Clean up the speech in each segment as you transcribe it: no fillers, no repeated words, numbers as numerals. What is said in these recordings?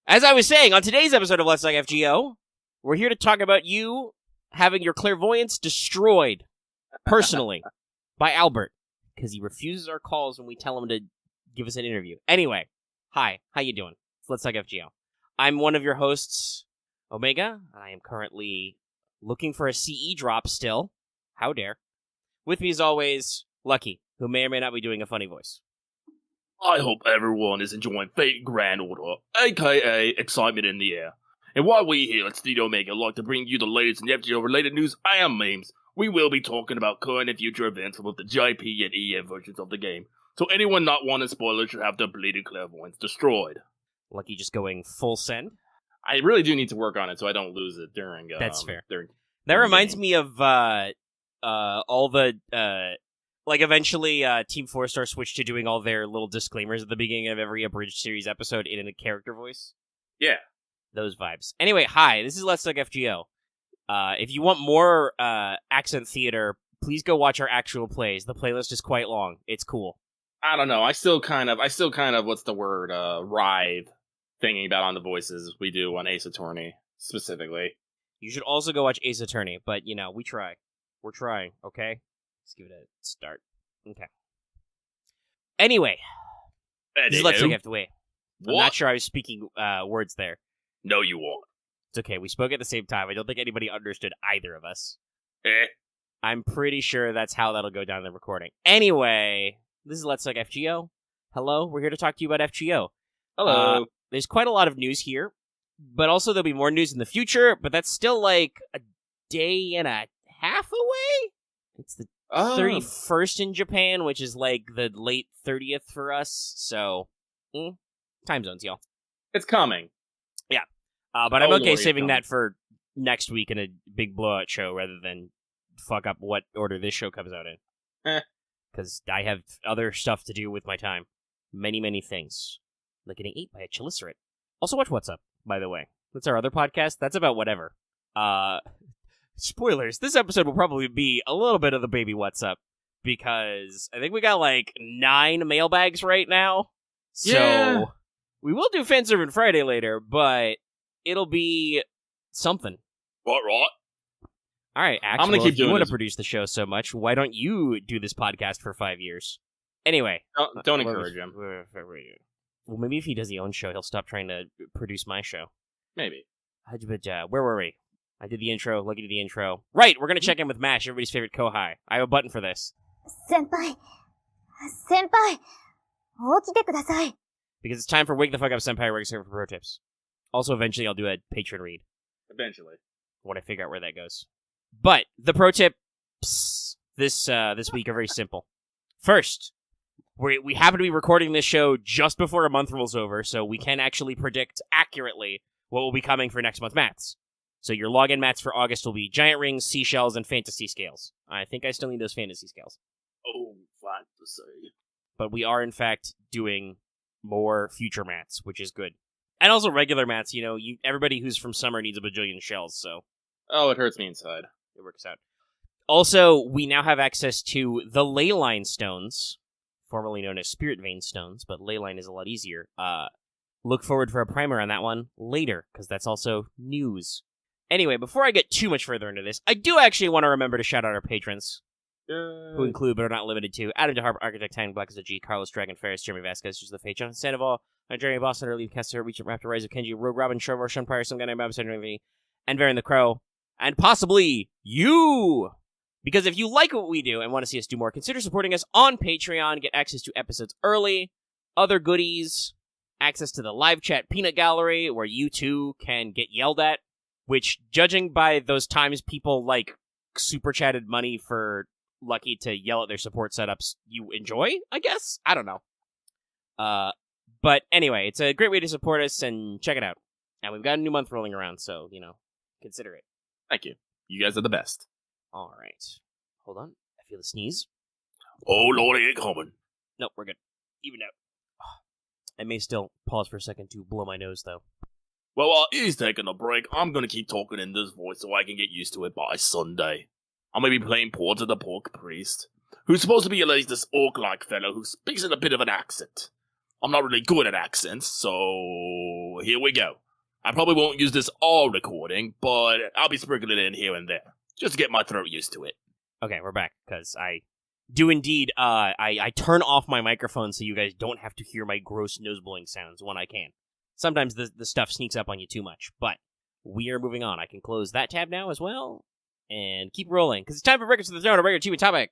As I was saying, on today's episode of Let's Talk FGO, we're here to talk about you having your clairvoyance destroyed, personally, by Albert, because he refuses our calls when we tell him to give us an interview. Anyway, hi, how you doing? It's Let's Talk FGO. I'm one of your hosts, Omega. I am currently looking for a CE drop still. How dare. With me, as always, Lucky, who may or may not be doing a funny voice. I hope everyone is enjoying Fate Grand Order, aka Excitement in the Air. And while we here at Studio Omega like to bring you the latest in FGO-related news and memes, we will be talking about current and future events for both the JP and EM versions of the game. So anyone not wanting spoilers should have their bleeding clairvoyance destroyed. Lucky just going full send. I really do need to work on it so I don't lose it during... That's fair. During that reminds me of all the... eventually, Team 4-Star switched to doing all their little disclaimers at the beginning of every Abridged Series episode in a character voice. Yeah. Those vibes. Anyway, hi, this is Let's Talk FGO. If you want more accent theater, please go watch our actual plays. The playlist is quite long. It's cool. I don't know. I still kind of, what's the word, writhe, thinking about on the voices we do on Ace Attorney, specifically. You should also go watch Ace Attorney, but, we try. We're trying, okay? Let's give it a start. Okay. Anyway. This is Let's Talk FGO. I'm not sure I was speaking words there. No, you won't. It's okay. We spoke at the same time. I don't think anybody understood either of us. Eh. I'm pretty sure that's how that'll go down in the recording. Anyway, this is Let's Talk FGO. Hello. We're here to talk to you about FGO. Hello. There's quite a lot of news here, but also there'll be more news in the future, but that's still like a day and a half away? It's the 31st in Japan, which is like the late 30th for us, so time zones, y'all. It's coming. Yeah. But I'm okay saving that for next week in a big blowout show rather than fuck up what order this show comes out in. Because I have other stuff to do with my time. Many, many things. Like getting ate by a cheliceraate. Also watch What's Up, by the way. That's our other podcast. That's about whatever. Spoilers, this episode will probably be a little bit of the baby What's Up, because I think we got like 9 mailbags right now. So we will do Fanservant Friday later, but it'll be something. Right. All right, Axe, I'm gonna keep if you doing want to this. produce the show so much, why don't you do this podcast for 5 years? Anyway. Don't encourage him. Well, maybe if he does his own show, he'll stop trying to produce my show. Maybe. Where were we? I did the intro, Lucky did the intro. Right, we're going to check in with Mash, everybody's favorite Kohai. I have a button for this. Senpai! 起きてください. Because it's time for Wake the Fuck Up Senpai Register for Pro Tips. Also, eventually I'll do a patron read. Eventually. When I figure out where that goes. But, the pro tips this week are very simple. First, we happen to be recording this show just before a month rolls over, so we can actually predict accurately what will be coming for next month's mats. So your login mats for August will be giant rings, seashells, and fantasy scales. I think I still need those fantasy scales. Oh, fantasy. But we are, in fact, doing more future mats, which is good. And also regular mats, everybody who's from summer needs a bajillion shells, so... Oh, it hurts me inside. It works out. Also, we now have access to the Leyline Stones, formerly known as Spirit Vein Stones, but Leyline is a lot easier. Look forward for a primer on that one later, because that's also news. Anyway, before I get too much further into this, I do actually want to remember to shout out our patrons, who include, but are not limited to, Adam DeHarp, Architect Tang, Black as a G, Carlos Dragon Ferris, Jeremy Vasquez, just the Fate, Jonathan Sandoval, Jeremy Boston, Early Kester, Reach Raptor, Rise of Kenji, Rogue Robin, Shrovar, Shunpire, Some Guy Named Bob, and Varen the Crow, and possibly you! Because if you like what we do and want to see us do more, consider supporting us on Patreon, get access to episodes early, other goodies, access to the live chat peanut gallery, where you too can get yelled at, which, judging by those times people, super chatted money for Lucky to yell at their support setups, you enjoy, I guess? I don't know. But anyway, it's a great way to support us, and check it out. And we've got a new month rolling around, so, consider it. Thank you. You guys are the best. All right. Hold on. I feel the sneeze. Oh, Lord, it ain't coming. Nope, we're good. Even out. I may still pause for a second to blow my nose, though. Well, while he's taking a break, I'm gonna keep talking in this voice so I can get used to it by Sunday. I'm gonna be playing Porter the Pork Priest, who's supposed to be at least this orc-like fellow who speaks in a bit of an accent. I'm not really good at accents, so here we go. I probably won't use this all recording, but I'll be sprinkling it in here and there, just to get my throat used to it. Okay, we're back, because I do indeed, I turn off my microphone so you guys don't have to hear my gross nose-blowing sounds when I can. Sometimes the stuff sneaks up on you too much, but we are moving on. I can close that tab now as well, and keep rolling, because it's time for Records to the Throne, a regular achievement topic.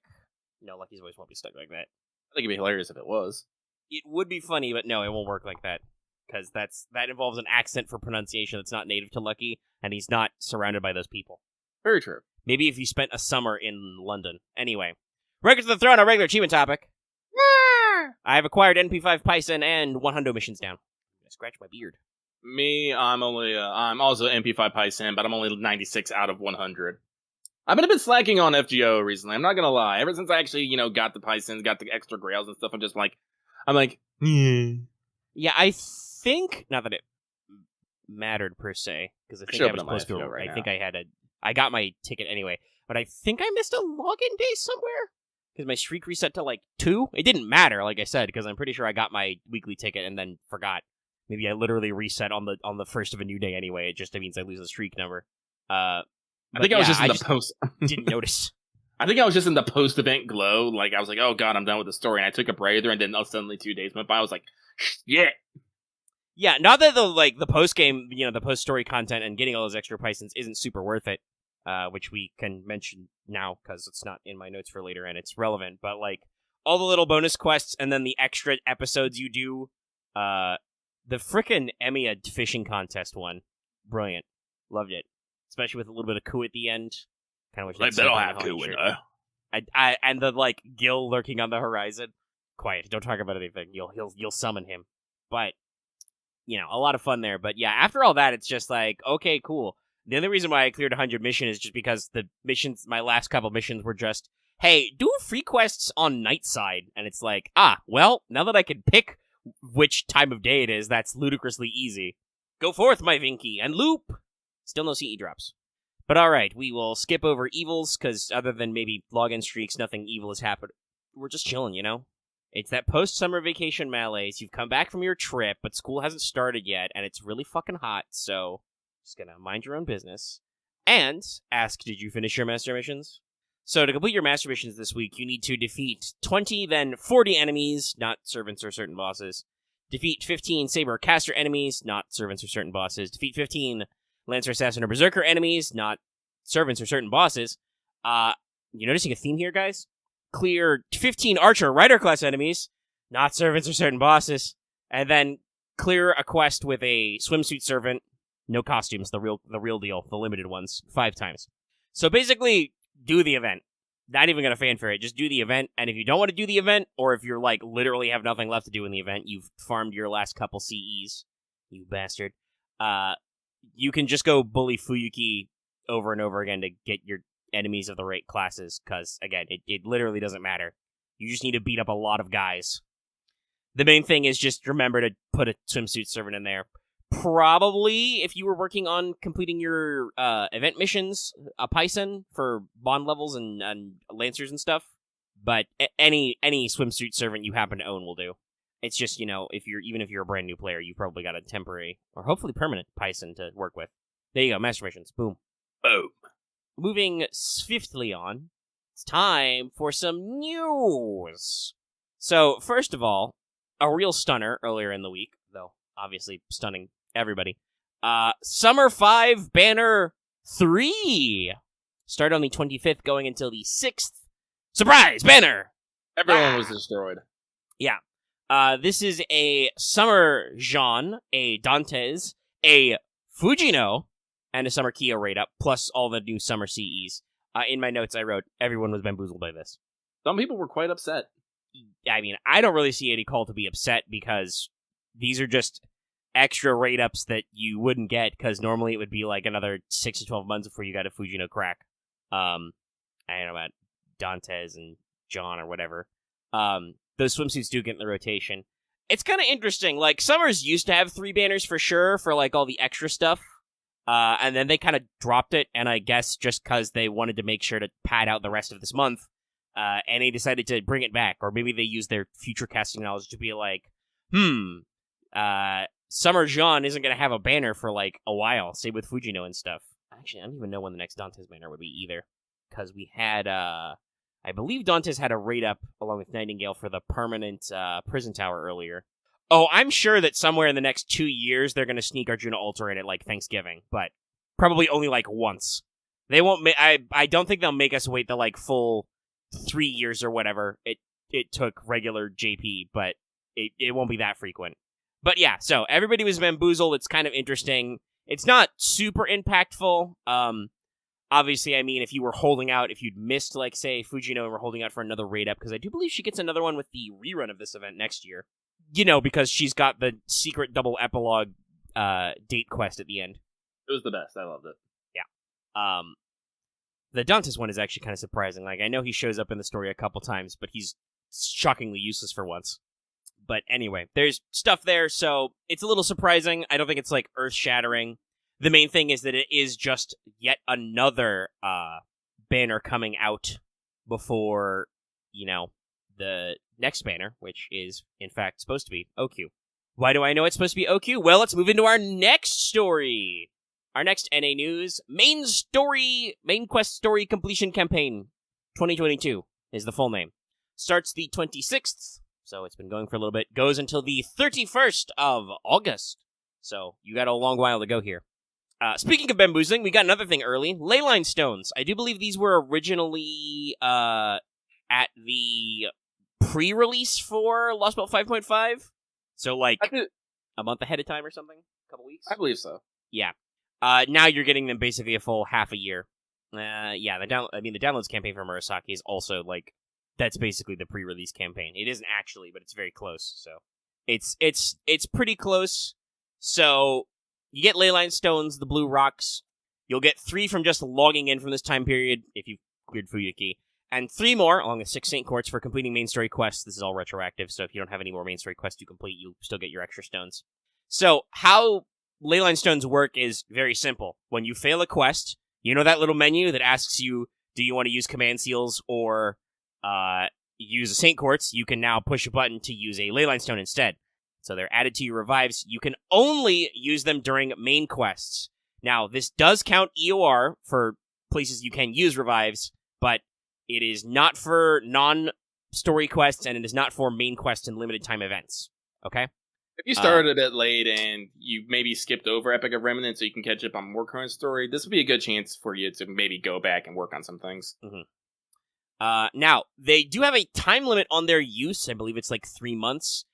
No, Lucky's voice won't be stuck like that. I think it'd be hilarious if it was. It would be funny, but no, it won't work like that, because that involves an accent for pronunciation that's not native to Lucky, and he's not surrounded by those people. Very true. Maybe if you spent a summer in London. Anyway, Records to the Throne, a regular achievement topic. I have acquired NP5 Python and 100 missions down. I'm gonna scratch my beard. Me, I'm also MP5 Python, but I'm only 96 out of 100. I've been a bit slacking on FGO recently, I'm not gonna lie. Ever since I actually, got the Pythons, got the extra grails and stuff, I'm like, Yeah, I think, not that it mattered per se, because I think I was supposed to, right I think I got my ticket anyway, but I think I missed a login day somewhere, because my streak reset to, 2? It didn't matter, like I said, because I'm pretty sure I got my weekly ticket and then forgot. Maybe I literally reset on the first of a new day anyway, it just means I lose the streak number. I think I was just in the post. Didn't notice. I think I was just in the post-event glow, I was like, oh god, I'm done with the story, and I took a breather, and then suddenly 2 days went by, I was like, shit! Yeah, not that the post-game, the post-story content and getting all those extra Pythons isn't super worth it, which we can mention now, because it's not in my notes for later, and it's relevant, but, all the little bonus quests, and then the extra episodes you do, the frickin' Emiya fishing contest one, brilliant, loved it, especially with a little bit of coup at the end, kind of wish they don't have coup in there. And the, Gil lurking on the horizon, quiet, don't talk about anything, you'll summon him, but, a lot of fun there, but yeah, after all that, it's just okay, cool. The only reason why I cleared 100 mission is just because the missions, my last couple missions were just, hey, do free quests on night side, and it's well, now that I can pick which time of day it is, that's ludicrously easy. Go forth, my Vinky, and loop! Still no CE drops. But alright, we will skip over evils, because other than maybe login streaks, nothing evil has happened. We're just chilling, It's that post-summer vacation malaise. You've come back from your trip, but school hasn't started yet, and it's really fucking hot, so just gonna mind your own business. And ask, did you finish your master missions? So to complete your master missions this week, you need to defeat 20, then 40 enemies, not servants or certain bosses. Defeat 15 Saber Caster enemies, not servants or certain bosses. Defeat 15 Lancer Assassin or Berserker enemies, not servants or certain bosses. You noticing a theme here, guys? Clear 15 Archer Rider class enemies, not servants or certain bosses. And then clear a quest with a swimsuit servant, no costumes, the real deal, the limited ones, 5 times. So basically, do the event. Not even gonna fanfare it, just do the event, and if you don't want to do the event, or if you're literally have nothing left to do in the event, you've farmed your last couple CEs, you bastard, you can just go bully Fuyuki over and over again to get your enemies of the right classes, because, again, it literally doesn't matter. You just need to beat up a lot of guys. The main thing is just remember to put a swimsuit servant in there. Probably, if you were working on completing your event missions, a Python for bond levels and Lancers and stuff, but any swimsuit servant you happen to own will do. It's just, if you're a brand new player, you've probably got a temporary, or hopefully permanent Python to work with. There you go, master missions. Boom. Boom. Moving swiftly on, it's time for some news. So, first of all, a real stunner earlier in the week, though obviously stunning everybody. Summer 5 Banner 3! Start on the 25th, going until the 6th. Surprise! Banner! Everyone was destroyed. Yeah. This is a Summer Jean, a Dantes, a Fujino, and a Summer Kyo raid up, plus all the new Summer CEs. In my notes I wrote, everyone was bamboozled by this. Some people were quite upset. I mean, I don't really see any call to be upset, because these are just extra raid ups that you wouldn't get, because normally it would be another 6 to 12 months before you got a Fujino crack. I don't know about Dantes and John or whatever. Those swimsuits do get in the rotation. It's kind of interesting. Summers used to have 3 banners for sure, for all the extra stuff. And then they kind of dropped it, and I guess just because they wanted to make sure to pad out the rest of this month, and they decided to bring it back, or maybe they used their future casting knowledge to be Summer Jean isn't going to have a banner for, like, a while. Same with Fujinon and stuff. Actually, I don't even know when the next Dante's banner would be either. Because we had, I believe Dante's had a raid up along with Nightingale for the permanent prison tower earlier. Oh, I'm sure that somewhere in the next 2 years they're going to sneak Arjuna Altar in at, like, Thanksgiving. But probably only, like, once. They won't I don't think they'll make us wait the, like, full 3 years or whatever it took regular JP, but it won't be that frequent. But yeah, so everybody was bamboozled. It's kind of interesting. It's not super impactful. Obviously, I mean, if you were holding out, if you'd missed, like, say, Fujino and were holding out for another raid up, because I do believe she gets another one with the rerun of this event next year. You know, because she's got the secret double epilogue date quest at the end. It was the best. I loved it. Yeah. The Dante's one is actually kind of surprising. Like, I know he shows up in the story a couple times, but he's shockingly useless for once. But anyway, there's stuff there, so it's a little surprising. I don't think it's, like, earth-shattering. The main thing is that it is just yet another banner coming out before, you know, the next banner, which is, in fact, supposed to be OQ. Why do I know it's supposed to be OQ? Well, let's move into our next story. Our next NA news, main quest story completion campaign 2022 is the full name. Starts the 26th, so it's been going for a little bit. Goes until the 31st of August. So you got a long while to go here. Speaking of bamboozling, we got another thing early. Leyline Stones. I do believe these were originally at the pre-release for Lost Belt 5.5. So, like, a month ahead of time or something? A couple weeks? I believe so. Yeah. Now you're getting them basically a full half a year. Yeah, the downloads campaign for Murasaki is also, like, that's basically the pre-release campaign. It isn't actually, but it's very close. So it's pretty close. So you get Leyline Stones, the blue rocks. You'll get 3 from just logging in from this time period if you've cleared Fuyuki, and 3 more along with 6 Saint Courts for completing main story quests. This is all retroactive, so if you don't have any more main story quests to complete, you still get your extra stones. So how Leyline Stones work is very simple. When you fail a quest, you know that little menu that asks you, do you want to use command seals or use a Saint Courts? You can now push a button to use a Leyline Stone instead. So they're added to your revives. You can only use them during main quests. Now, this does count EOR for places you can use revives, but it is not for non-story quests, and it is not for main quests and limited time events. Okay? If you started a bit late and you maybe skipped over Epic of Remnant so you can catch up on more current story, this would be a good chance for you to maybe go back and work on some things. Mm-hmm. Now, they do have a time limit on their use. I believe it's like 3 months.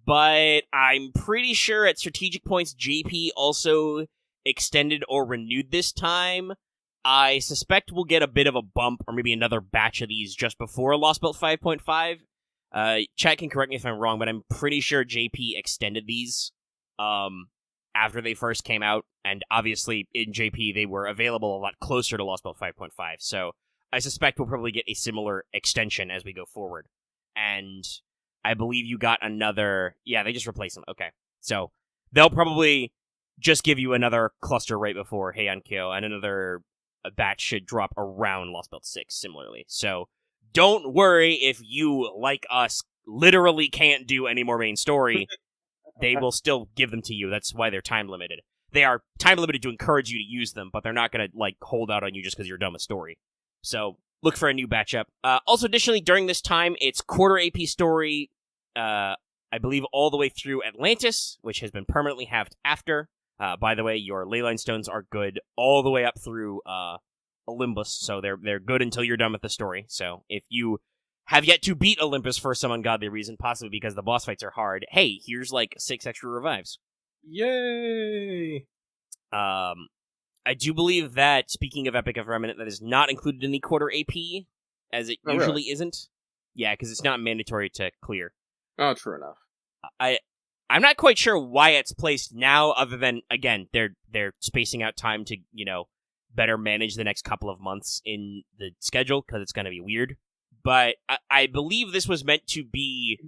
But I'm pretty sure at strategic points, JP also extended or renewed this time. I suspect we'll get a bit of a bump or maybe another batch of these just before Lost Belt 5.5. Chat can correct me if I'm wrong, but I'm pretty sure JP extended these after they first came out. And obviously, in JP, they were available a lot closer to Lost Belt 5.5. So I suspect we'll probably get a similar extension as we go forward. And I believe you got another... Yeah, they just replaced them. Okay. So they'll probably just give you another cluster right before Heian-kyo, and another batch should drop around Lost Belt 6 similarly. So don't worry if you, like us, literally can't do any more main story. They will still give them to you. That's why they're time limited. They are time limited to encourage you to use them, but they're not going to, like, hold out on you just because you're done with story. So look for a new batch up. Also, additionally, during this time, it's quarter AP story, I believe all the way through Atlantis, which has been permanently halved after. By the way, your Leyline Stones are good all the way up through Olympus, so they're good until you're done with the story. So if you have yet to beat Olympus for some ungodly reason, possibly because the boss fights are hard, hey, here's like 6 extra revives. Yay! I do believe that, speaking of Epic of Remnant, that is not included in the quarter AP, as it usually isn't. Yeah, because it's not mandatory to clear. Oh, true enough. I'm not quite sure why it's placed now, other than, again, they're spacing out time to, you know, better manage the next couple of months in the schedule, because it's going to be weird. But I believe this was meant to be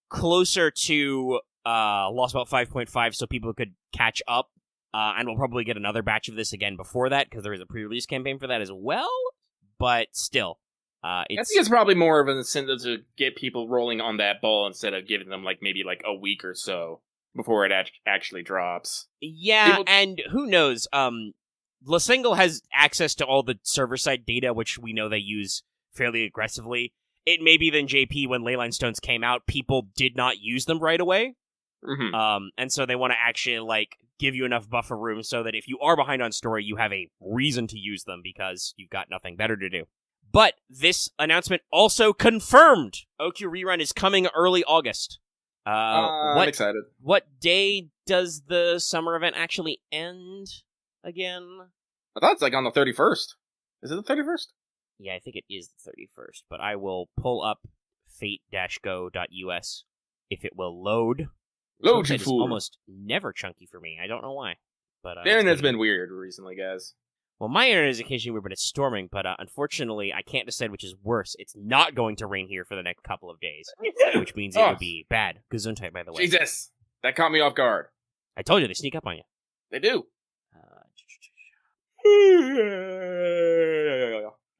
closer to Lost Belt 5.5 so people could catch up, and we'll probably get another batch of this again before that, because there is a pre-release campaign for that as well, but still. I think it's probably more of an incentive to get people rolling on that ball instead of giving them like maybe like a week or so. before it actually drops. Yeah, and who knows? Lasingle has access to all the server-side data, which we know they use fairly aggressively. It may be then JP, when Leyline Stones came out, people did not use them right away. Mm-hmm. And so they want to actually, like, give you enough buffer room so that if you are behind on story, you have a reason to use them because you've got nothing better to do. But this announcement also confirmed OQ Rerun is coming early August. I'm excited. What day does the summer event actually end again? I thought it's like on the 31st. Is it the 31st? Yeah, I think it is the 31st, but I will pull up fate-go.us if it will load. Load, you It's fool. almost never chunky for me. I don't know why. But The internet's been weird recently, guys. Well, my internet is occasionally weird, but it's storming. But unfortunately, I can't decide which is worse. It's not going to rain here for the next couple of days, which means it would be bad. Gesundheit, by the way. Jesus! That caught me off guard. I told you, they sneak up on you. They do.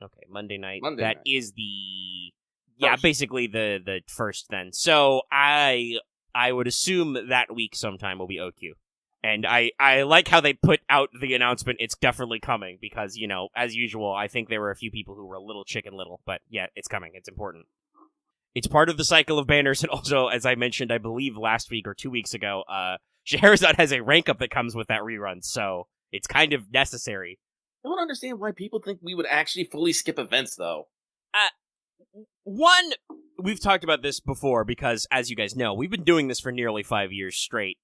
Okay, Monday night. Monday That night. is the... Yeah, First. basically the first then. So I would assume that week sometime will be OQ. And I like how they put out the announcement, it's definitely coming, because, you know, as usual, I think there were a few people who were a little chicken little, but yeah, it's coming, it's important. It's part of the cycle of banners, and also, as I mentioned, I believe last week or 2 weeks ago, Scheherazade has a rank up that comes with that rerun, so it's kind of necessary. I don't understand why people think we would actually fully skip events, though. One, we've talked about this before, because, as you guys know, we've been doing this for nearly 5 years straight.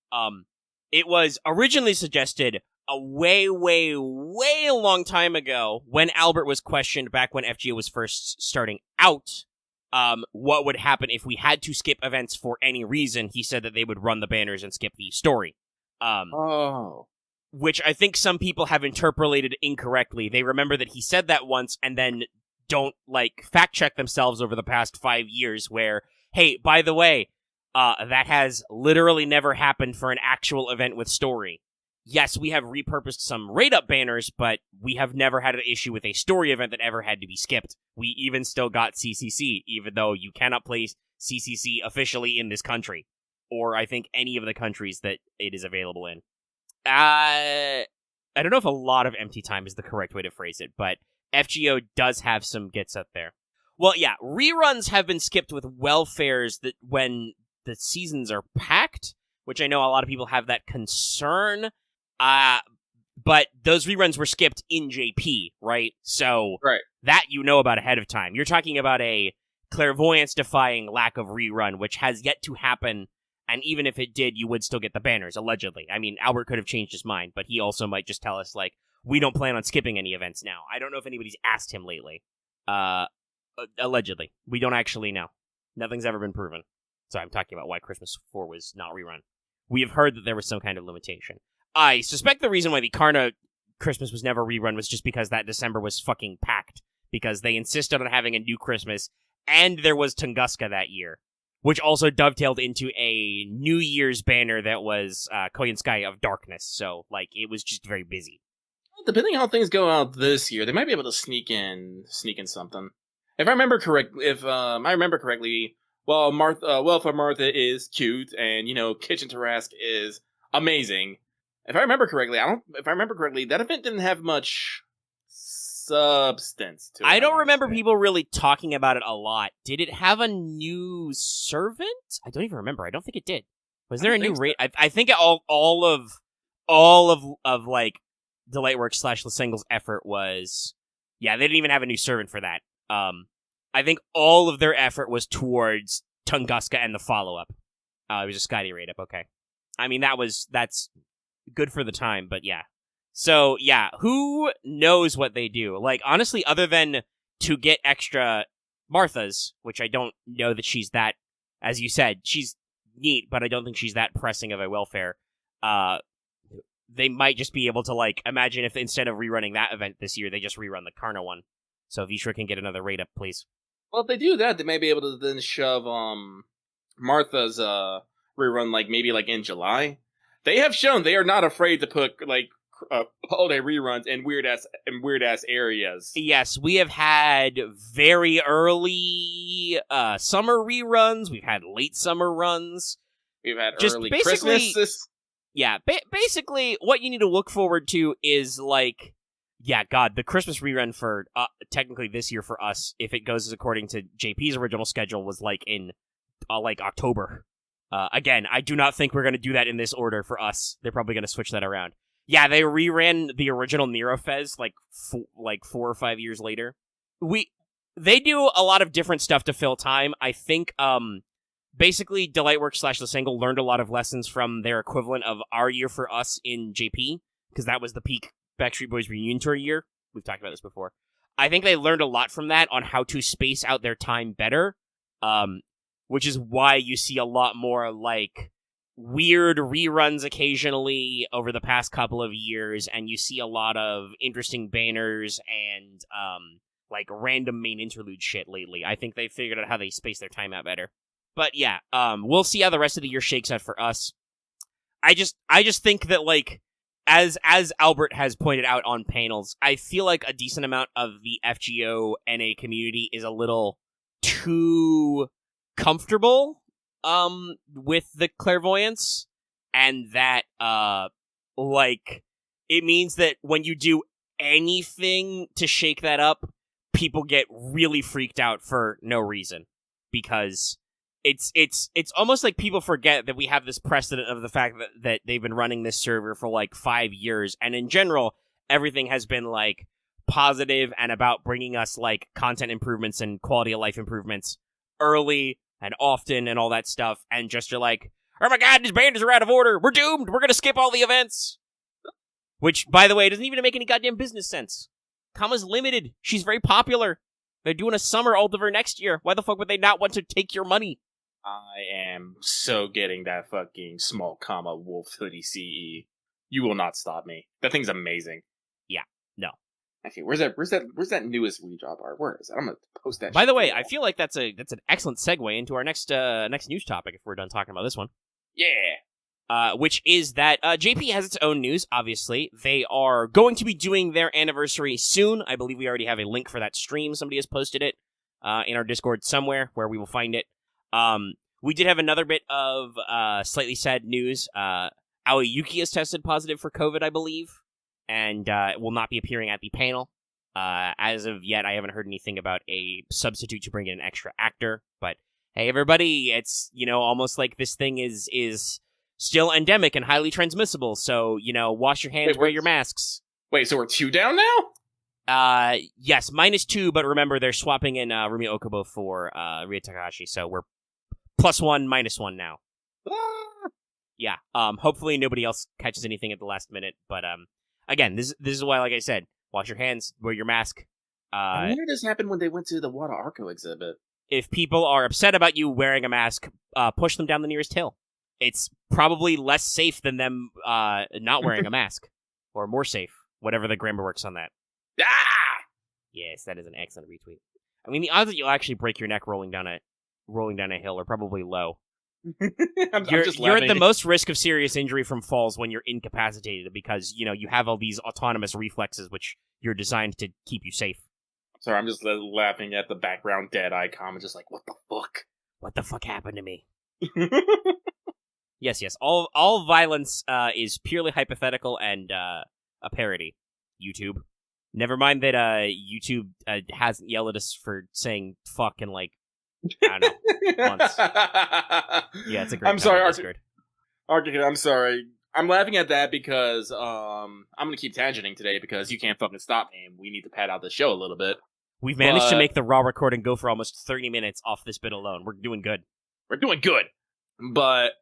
It was originally suggested a way long time ago when Albert was questioned back when FGO was first starting out, what would happen if we had to skip events for any reason. He said that they would run the banners and skip the story. Which I think some people have interpolated incorrectly. They remember that he said that once and then don't, like, fact check themselves over the past 5 years where, hey, by the way, that has literally never happened for an actual event with story. Yes, we have repurposed some raid-up banners, but we have never had an issue with a story event that ever had to be skipped. We even still got CCC, even though you cannot play CCC officially in this country. Or I think any of the countries that it is available in. I don't know if a lot of empty time is the correct way to phrase it, but FGO does have some gets up there. Well, yeah, reruns have been skipped with welfares that when the seasons are packed, which I know a lot of people have that concern. But those reruns were skipped in JP, right? So that you know about ahead of time. You're talking about a clairvoyance-defying lack of rerun, which has yet to happen, and even if it did, you would still get the banners, allegedly. I mean, Albert could have changed his mind, but he also might just tell us, like, we don't plan on skipping any events now. I don't know if anybody's asked him lately. Allegedly. We don't actually know. Nothing's ever been proven. So I'm talking about why Christmas 4 was not rerun. We have heard that there was some kind of limitation. I suspect the reason why the Karna Christmas was never rerun was just because that December was fucking packed. Because they insisted on having a new Christmas, and there was Tunguska that year. Which also dovetailed into a New Year's banner that was Koyan Sky of Darkness. So, like, it was just very busy. Depending on how things go out this year, they might be able to sneak in something. If I remember correctly, well, Welfare Martha is cute, and, you know, Kitchen Tarrasque is amazing. If I remember correctly, that event didn't have much substance to it. I don't remember people really talking about it a lot. Did it have a new servant? I don't even remember. I don't think it did. Was there a new raid? I think all of like Delightworks / Lasengle's effort was, yeah, they didn't even have a new servant for that. I think all of their effort was towards Tunguska and the follow-up. It was a Skydy raid-up, okay. I mean, that's good for the time, but yeah. So, yeah, who knows what they do? Like, honestly, other than to get extra Marthas, which I don't know that she's that, as you said, she's neat, but I don't think she's that pressing of a welfare. They might just be able to, like, imagine if instead of rerunning that event this year, they just rerun the Karna one. So Vishra can get another raid-up, please. Well, if they do that, they may be able to then shove Martha's rerun, like, maybe like in July. They have shown they are not afraid to put, like, holiday reruns in weird ass areas. Yes, we have had very early summer reruns. We've had late summer runs. We've had Just early basically- Christmas. Yeah, basically, what you need to look forward to is, like, yeah, God, the Christmas rerun for, technically this year for us, if it goes according to JP's original schedule, was, like, in, October. Again, I do not think we're going to do that in this order for us. They're probably going to switch that around. Yeah, they reran the original Nero Fez, like 4 or 5 years later. They do a lot of different stuff to fill time. I think, basically, Delightworks / The Single learned a lot of lessons from their equivalent of our year for us in JP, because that was the peak Backstreet Boys reunion tour year. We've talked about this before. I think they learned a lot from that on how to space out their time better, which is why you see a lot more, like, weird reruns occasionally over the past couple of years, and you see a lot of interesting banners and, like, random main interlude shit lately. I think they figured out how they space their time out better. But yeah, we'll see how the rest of the year shakes out for us. I just think that, like, as Albert has pointed out on panels, I feel like a decent amount of the FGO NA community is a little too comfortable with the clairvoyance, and that like, it means that when you do anything to shake that up, people get really freaked out for no reason, because it's almost like people forget that we have this precedent of the fact that they've been running this server for like 5 years, and in general, everything has been like positive and about bringing us like content improvements and quality of life improvements early and often and all that stuff, and just you're like, oh my god, these bandits are out of order, we're doomed, we're gonna skip all the events. Which, by the way, doesn't even make any goddamn business sense. Kama's limited, she's very popular. They're doing a summer Aldiver next year. Why the fuck would they not want to take your money? I am so getting that fucking small comma wolf hoodie CE. You will not stop me. That thing's amazing. Yeah, no. Actually, where's that newest redrop art? Where is it? I'm gonna post that. By shit the way, for I you. feel like that's an excellent segue into our next news topic if we're done talking about this one. Yeah. Which is that JP has its own news, obviously. They are going to be doing their anniversary soon. I believe we already have a link for that stream. Somebody has posted it in our Discord somewhere where we will find it. We did have another bit of slightly sad news. Aoi Yuki has tested positive for COVID, I believe, and will not be appearing at the panel. As of yet, I haven't heard anything about a substitute to bring in an extra actor. But hey, everybody, it's, almost like this thing is still endemic and highly transmissible. So, wash your hands, wear your masks. Wait, so we're 2 down now? Yes, -2, but remember they're swapping in Rumi Okubo for Ria Takahashi, so we're +1, -1 now. Ah! Yeah. Hopefully nobody else catches anything at the last minute, but again, this is why, like I said, wash your hands, wear your mask. I wonder if this happened when they went to the Wada Arco exhibit. If people are upset about you wearing a mask, push them down the nearest hill. It's probably less safe than them not wearing a mask, or more safe, whatever the grammar works on that. Ah! Yes, that is an excellent retweet. I mean, the odds that you'll actually break your neck rolling down a hill are probably low. I'm You're just at the laughing. most risk of serious injury from falls when you're incapacitated, because you have all these autonomous reflexes which you're designed to keep you safe. Sorry, I'm just laughing at the background dead icon. I'm just like, what the fuck? What the fuck happened to me? Yes. All violence is purely hypothetical and a parody. YouTube. Never mind that YouTube hasn't yelled at us for saying fuck in like, I don't know, months. Yeah, it's a great I'm sorry, Discord. Arctic, I'm sorry. I'm laughing at that because I'm gonna keep tangenting today because you can't fucking stop me, and we need to pad out the show a little bit. We've managed to But- make the raw recording go for almost 30 minutes off this bit alone. We're doing good. We're doing good. But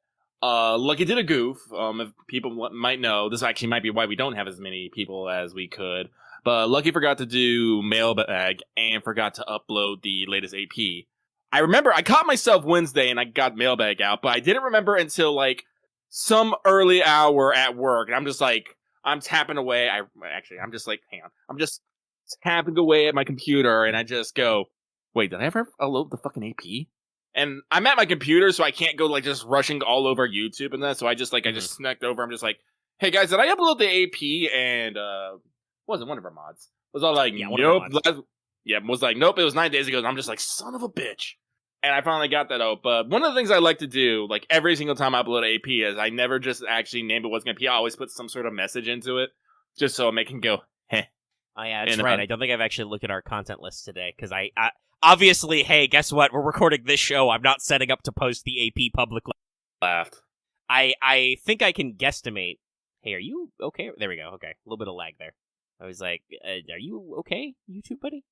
Lucky did a goof. If people might know, this actually might be why we don't have as many people as we could. But Lucky forgot to do mailbag and forgot to upload the latest AP. I remember I caught myself Wednesday and I got mailbag out, but I didn't remember until like some early hour at work. And I'm just like, I'm tapping away. I'm just like, hang on. I'm just tapping away at my computer and I just go, wait, did I ever upload the fucking AP? And I'm at my computer, so I can't go like just rushing all over YouTube and that. So I just snuck over. I'm just like, hey guys, did I upload the AP? And wasn't one of our mods was all like, Yeah, one of our nope. Was like, nope. It was 9 days ago. And I'm just like, son of a bitch. And I finally got that out. But one of the things I like to do, like every single time I upload AP, is I never just actually name it what's going to be. I always put some sort of message into it, just so it can go, heh. Oh, yeah, that's And, right. I don't think I've actually looked at our content list today, because I obviously, hey, guess what? We're recording this show. I'm not setting up to post the AP publicly. Laughed. I think I can guesstimate. Hey, are you okay? There we go. Okay. A little bit of lag there. I was like, are you okay, YouTube buddy?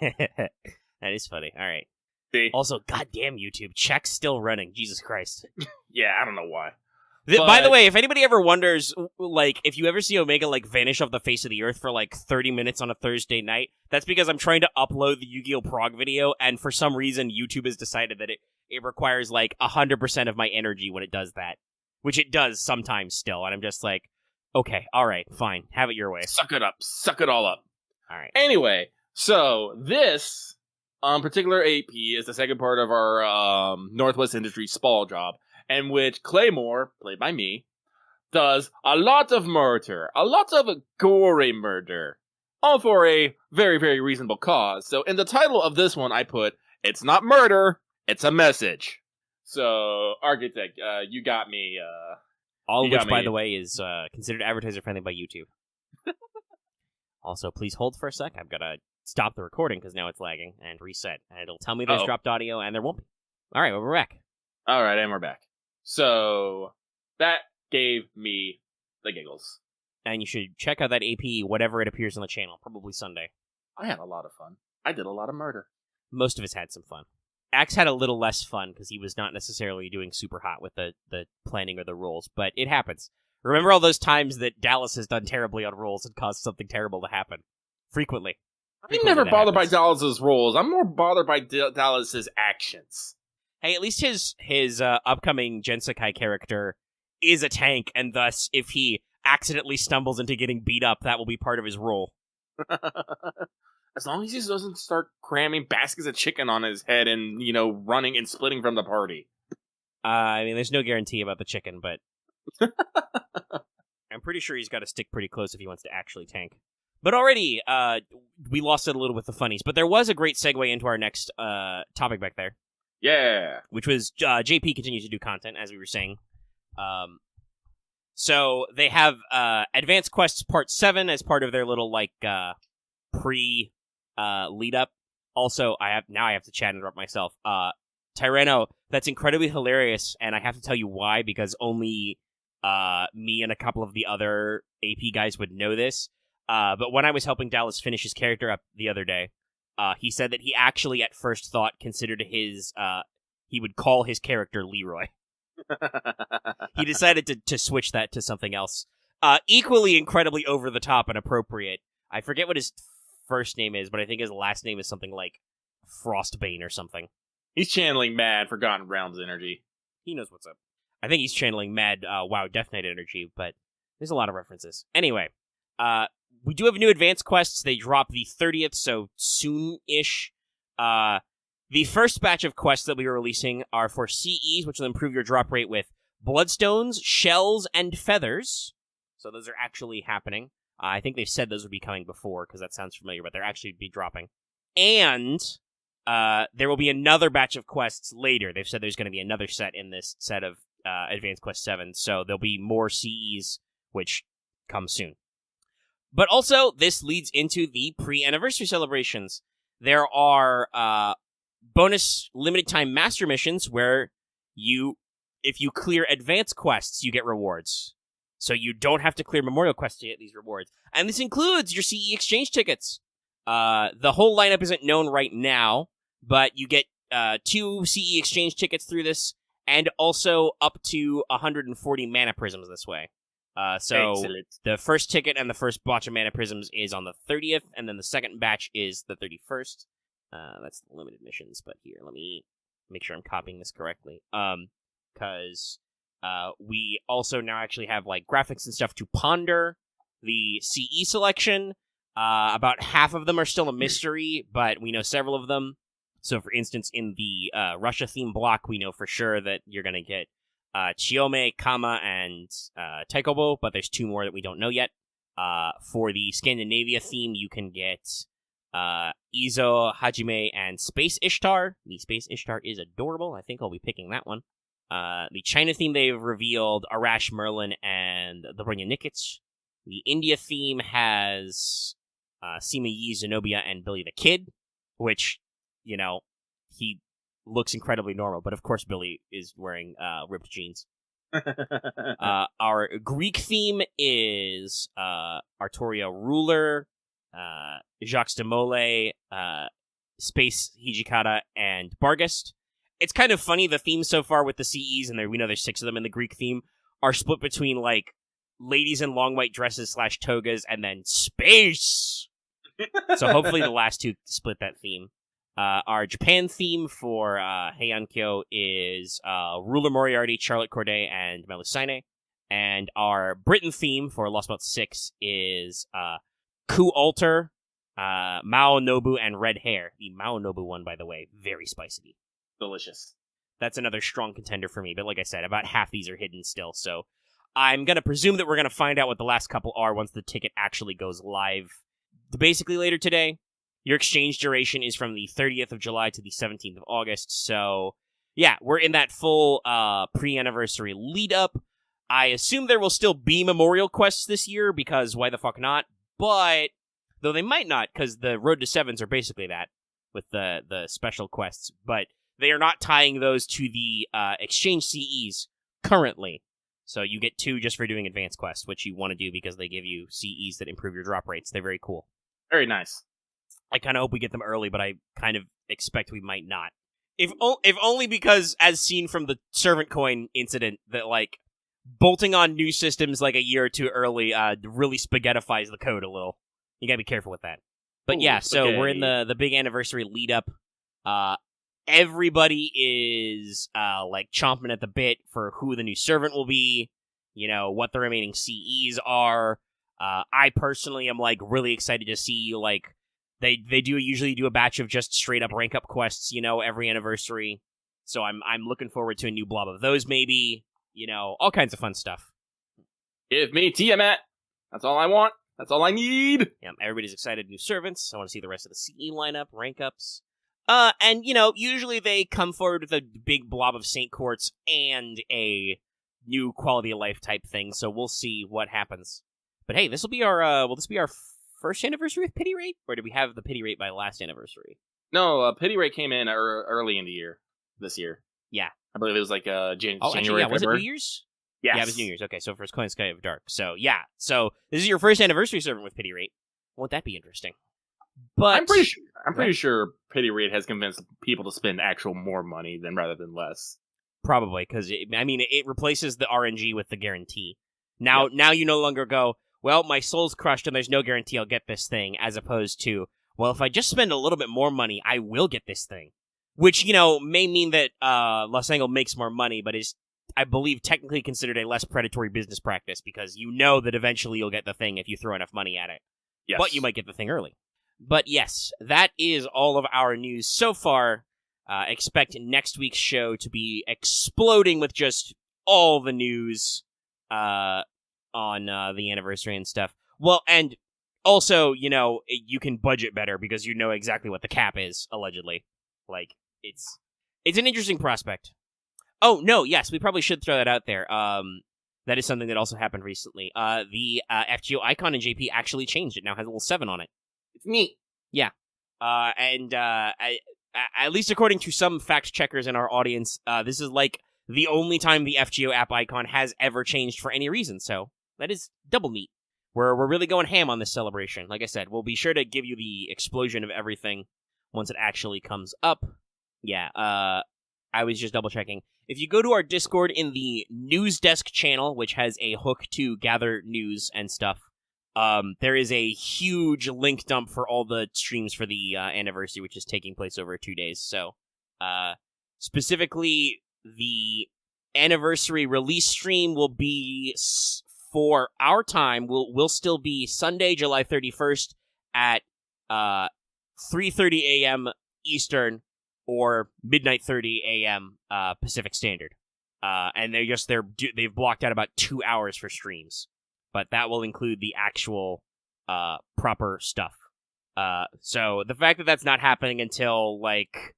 That is funny. All right. See? Also, goddamn YouTube. Check's still running. Jesus Christ. Yeah, I don't know why. By the way, if anybody ever wonders, like, if you ever see Omega, like, vanish off the face of the earth for, like, 30 minutes on a Thursday night, that's because I'm trying to upload the Yu-Gi-Oh! Prog video, and for some reason, YouTube has decided that it requires, like, 100% of my energy when it does that. Which it does sometimes still, and I'm just like, okay, alright, fine, have it your way. Suck it up. Suck it all up. Alright. Anyway, so this particular AP is the second part of our Northwest Industries Spall job, in which Claymore, played by me, does a lot of murder, a lot of gory murder, all for a very, very reasonable cause. So in the title of this one, I put, it's not murder, it's a message. So, Architect, you got me. All of which, by the way, is considered advertiser-friendly by YouTube. Also, please hold for a sec. I've got to stop the recording because now it's lagging and reset. And it'll tell me there's dropped audio, and there won't be. All right, well, we're back. All right, and we're back. So, that gave me the giggles. And you should check out that AP, whatever it appears on the channel, probably Sunday. I had a lot of fun. I did a lot of murder. Most of us had some fun. Axe had a little less fun because he was not necessarily doing super hot with the planning or the rules, but it happens. Remember all those times that Dallas has done terribly on rules and caused something terrible to happen? Frequently. I'm never bothered by Dallas's rules. I'm more bothered by Dallas's actions. Hey, at least his upcoming Gensakai character is a tank, and thus, if he accidentally stumbles into getting beat up, that will be part of his role. As long as he doesn't start cramming baskets of chicken on his head and, running and splitting from the party. I mean, there's no guarantee about the chicken, but I'm pretty sure he's got to stick pretty close if he wants to actually tank. But already, we lost it a little with the funnies, but there was a great segue into our next topic back there. Yeah. Which was JP continues to do content, as we were saying. So they have Advanced Quests Part 7 as part of their little, pre... lead up. Also, I have to chat and interrupt myself. Tyranno, that's incredibly hilarious, and I have to tell you why, because only me and a couple of the other AP guys would know this. But when I was helping Dallas finish his character up the other day, he said that he actually at first thought considered he would call his character Leroy. He decided to switch that to something else. Equally incredibly over the top and appropriate. I forget what his first name is, but I think his last name is something like Frostbane or something. He's channeling Mad Forgotten Realms energy. He knows what's up. I think he's channeling Mad WoW Death Knight energy, but there's a lot of references. Anyway, we do have new advanced quests. They drop the 30th, so soon-ish. The first batch of quests that we are releasing are for CEs, which will improve your drop rate with bloodstones, shells, and feathers. So those are actually happening. I think they've said those would be coming before, because that sounds familiar, but they're actually be dropping. And there will be another batch of quests later. They've said there's going to be another set in this set of Advanced Quest 7, so there'll be more CEs, which come soon. But also, this leads into the pre-anniversary celebrations. There are bonus limited-time master missions where if you clear advanced quests, you get rewards. So you don't have to clear Memorial Quests to get these rewards. And this includes your CE exchange tickets. The whole lineup isn't known right now, but you get 2 CE exchange tickets through this, and also up to 140 mana prisms this way. So excellent. The first ticket and the first batch of mana prisms is on the 30th, and then the second batch is the 31st. That's the limited missions, but here, let me make sure I'm copying this correctly. Because we also now actually have graphics and stuff to ponder. The CE selection, about half of them are still a mystery, but we know several of them. So, for instance, in the Russia theme block, we know for sure that you're going to get Chiome, Kama, and Taikobo, but there's 2 more that we don't know yet. For the Scandinavia theme, you can get Izo, Hajime, and Space Ishtar. The Space Ishtar is adorable. I think I'll be picking that one. The China theme they've revealed Arash Merlin and the Brenya Nikits. The India theme has Sima Yi, Zenobia, and Billy the Kid, which, he looks incredibly normal, but of course Billy is wearing ripped jeans. Our Greek theme is Artoria Ruler, Jacques de Molay, Space Hijikata, and Bargast. It's kind of funny, the themes so far with the CEs, and we know there's 6 of them in the Greek theme, are split between, ladies in long white dresses / togas, and then space! So hopefully the last 2 split that theme. Our Japan theme for Heiankyo is Ruler Moriarty, Charlotte Corday, and Melusine. And our Britain theme for Lost Belt 6 is Ku Alter, Mao Nobu, and Red Hair. The Mao Nobu one, by the way, very spicy. Delicious. That's another strong contender for me, but like I said, about half these are hidden still, so I'm going to presume that we're going to find out what the last couple are once the ticket actually goes live. Basically later today. Your exchange duration is from the 30th of July to the 17th of August, so yeah, we're in that full pre-anniversary lead-up. I assume there will still be memorial quests this year, because why the fuck not? But, though they might not, because the Road to Sevens are basically that, with the special quests, but they are not tying those to the exchange CEs currently. So you get 2 just for doing advanced quests, which you want to do because they give you CEs that improve your drop rates. They're very cool. Very nice. I kind of hope we get them early, but I kind of expect we might not. If only because, as seen from the Servant Coin incident, that, bolting on new systems a year or 2 early really spaghettifies the code a little. You gotta be careful with that. But yeah, so we're in the big anniversary lead-up. Everybody is, chomping at the bit for who the new servant will be, what the remaining CEs are. I personally am, really excited to see, they usually do a batch of just straight-up rank-up quests, every anniversary. So I'm looking forward to a new blob of those, maybe. All kinds of fun stuff. Give me Tiamat. That's all I want. That's all I need. Yeah, everybody's excited. New servants. I want to see the rest of the CE lineup, rank-ups. And, usually they come forward with a big blob of Saint Courts and a new quality of life type thing, so we'll see what happens. But hey, this will be our, will this be our first anniversary with Pity Rate? Or did we have the Pity Rate by last anniversary? No, Pity Rate came in early in the year, this year. Yeah. I believe it was January, actually, yeah, was it New February. Year's? Yes. Yeah, it was New Year's. Okay, so first Coin Sky of Dark. So, yeah. So, this is your first anniversary servant with Pity Rate. Won't that be interesting? But I'm pretty sure Pity Rate has convinced people to spend actual more money rather than less. Probably, because it replaces the RNG with the guarantee. Now you no longer go, well, my soul's crushed and there's no guarantee I'll get this thing, as opposed to, well, if I just spend a little bit more money, I will get this thing. Which, may mean that Los Angeles makes more money, but is, I believe, technically considered a less predatory business practice, because you know that eventually you'll get the thing if you throw enough money at it. Yes. But you might get the thing early. But yes, that is all of our news so far. Expect next week's show to be exploding with just all the news on the anniversary and stuff. Well, and also, you can budget better because you know exactly what the cap is, allegedly. It's an interesting prospect. Oh, no, yes, we probably should throw that out there. That is something that also happened recently. The FGO icon in JP actually changed. It now has a little 7 on it. It's neat. Yeah. At least according to some fact checkers in our audience, this is the only time the FGO app icon has ever changed for any reason, so that is double neat. We're really going ham on this celebration. Like I said, we'll be sure to give you the explosion of everything once it actually comes up. Yeah, I was just double checking. If you go to our Discord in the news desk channel, which has a hook to gather news and stuff, there is a huge link dump for all the streams for the anniversary, which is taking place over 2 days. So, specifically, the anniversary release stream will be, for our time, will still be Sunday, July 31st at 3:30 a.m. Eastern or midnight 30 a.m. Pacific Standard. And they've blocked out about 2 hours for streams. But that will include the actual proper stuff. So the fact that that's not happening until like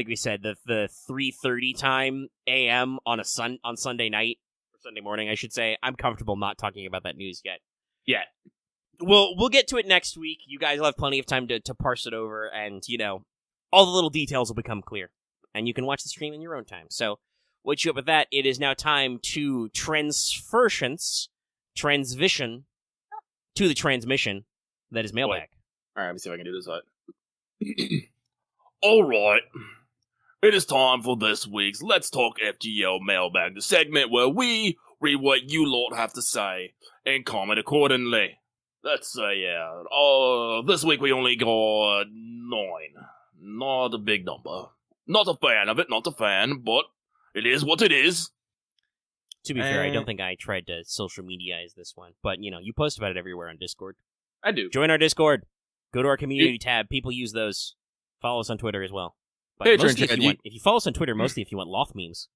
we said, the 3:30 time a.m. on Sunday night or Sunday morning, I should say. I'm comfortable not talking about that news yet. Yeah. We'll get to it next week. You guys will have plenty of time to parse it over, and all the little details will become clear, and you can watch the stream in your own time. So, what you up with that? It is now time to transition to the transmission that is mailbag. All right, let me see if I can do this right. All right. It is time for this week's Let's Talk FGO Mailbag, the segment where we read what you lot have to say and comment accordingly. Let's say, this week we only got 9. Not a big number. Not a fan of it, not a fan, but it is what it is. To be fair, I don't think I tried to social mediaize this one, but you post about it everywhere on Discord. I do. Join our Discord. Go to our community tab. People use those. Follow us on Twitter as well. But Patron mostly chat, if you follow us on Twitter, mostly if you want Loth memes.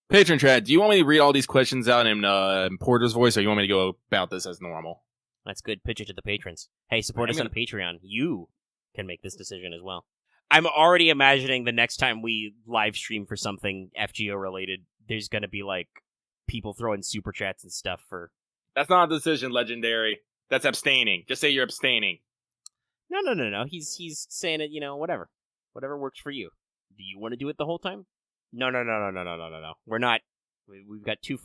Patron chat, do you want me to read all these questions out in Porter's voice, or you want me to go about this as normal? That's good. Pitch it to the patrons. Hey, support us on Patreon. You can make this decision as well. I'm already imagining the next time we live stream for something FGO related, there's going to be like people throwing super chats and stuff for... That's not a decision, Legendary. That's abstaining. Just say you're abstaining. No. He's saying it, whatever. Whatever works for you. Do you want to do it the whole time? No. We're not. We've got 2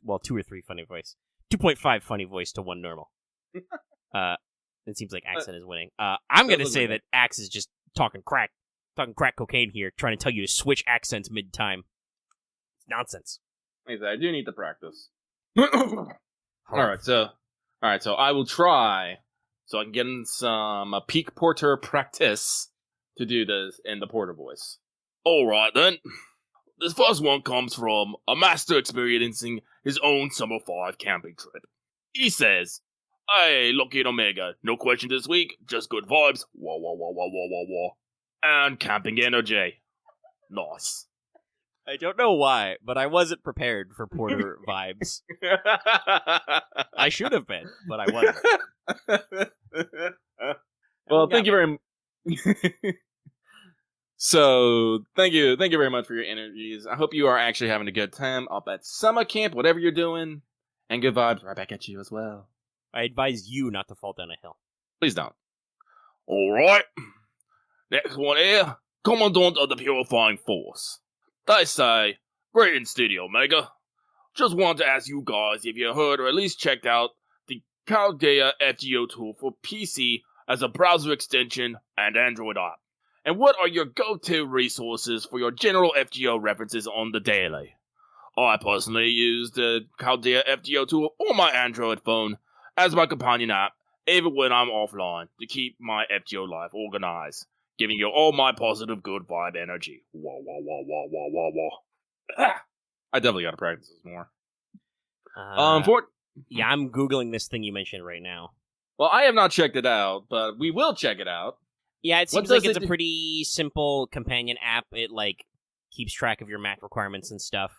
or 3 funny voice. 2.5 funny voice to 1 normal. It seems like Accent is winning. I'm going to say that Axe is just talking crack cocaine here, trying to tell you to switch accents mid-time. It's nonsense. I do need to practice. Alright, so I will try so I can get in some peak Porter practice to do this in the Porter voice. Alright then. This first one comes from a master experiencing his own Summer 5 camping trip. He says, "Hey, Lockheed Omega, no question this week, just good vibes, wah wah wah wah wah wah wah, and camping energy. Nice." I don't know why, but I wasn't prepared for Porter vibes. I should have been, but I wasn't. Well, thank you very much. So, thank you very much for your energies. I hope you are actually having a good time up at summer camp, whatever you're doing, and good vibes right back at you as well. I advise you not to fall down a hill. Please don't. Alright. Next one here. Commandant of the Purifying Force. They say, "Greetings, Studio Omega. Just wanted to ask you guys if you heard or at least checked out the Chaldea FGO tool for PC as a browser extension and Android app. And what are your go-to resources for your general FGO references on the daily? I personally use the Chaldea FGO tool on my Android phone as my companion app, even when I'm offline, to keep my FGO life organized, giving you all my positive good vibe energy. Wah, wah, wah, wah, wah, wah, wah." I definitely gotta practice this more. Yeah, I'm Googling this thing you mentioned right now. Well, I have not checked it out, but we will check it out. Yeah, it seems like it's a pretty simple companion app. It, keeps track of your Mac requirements and stuff.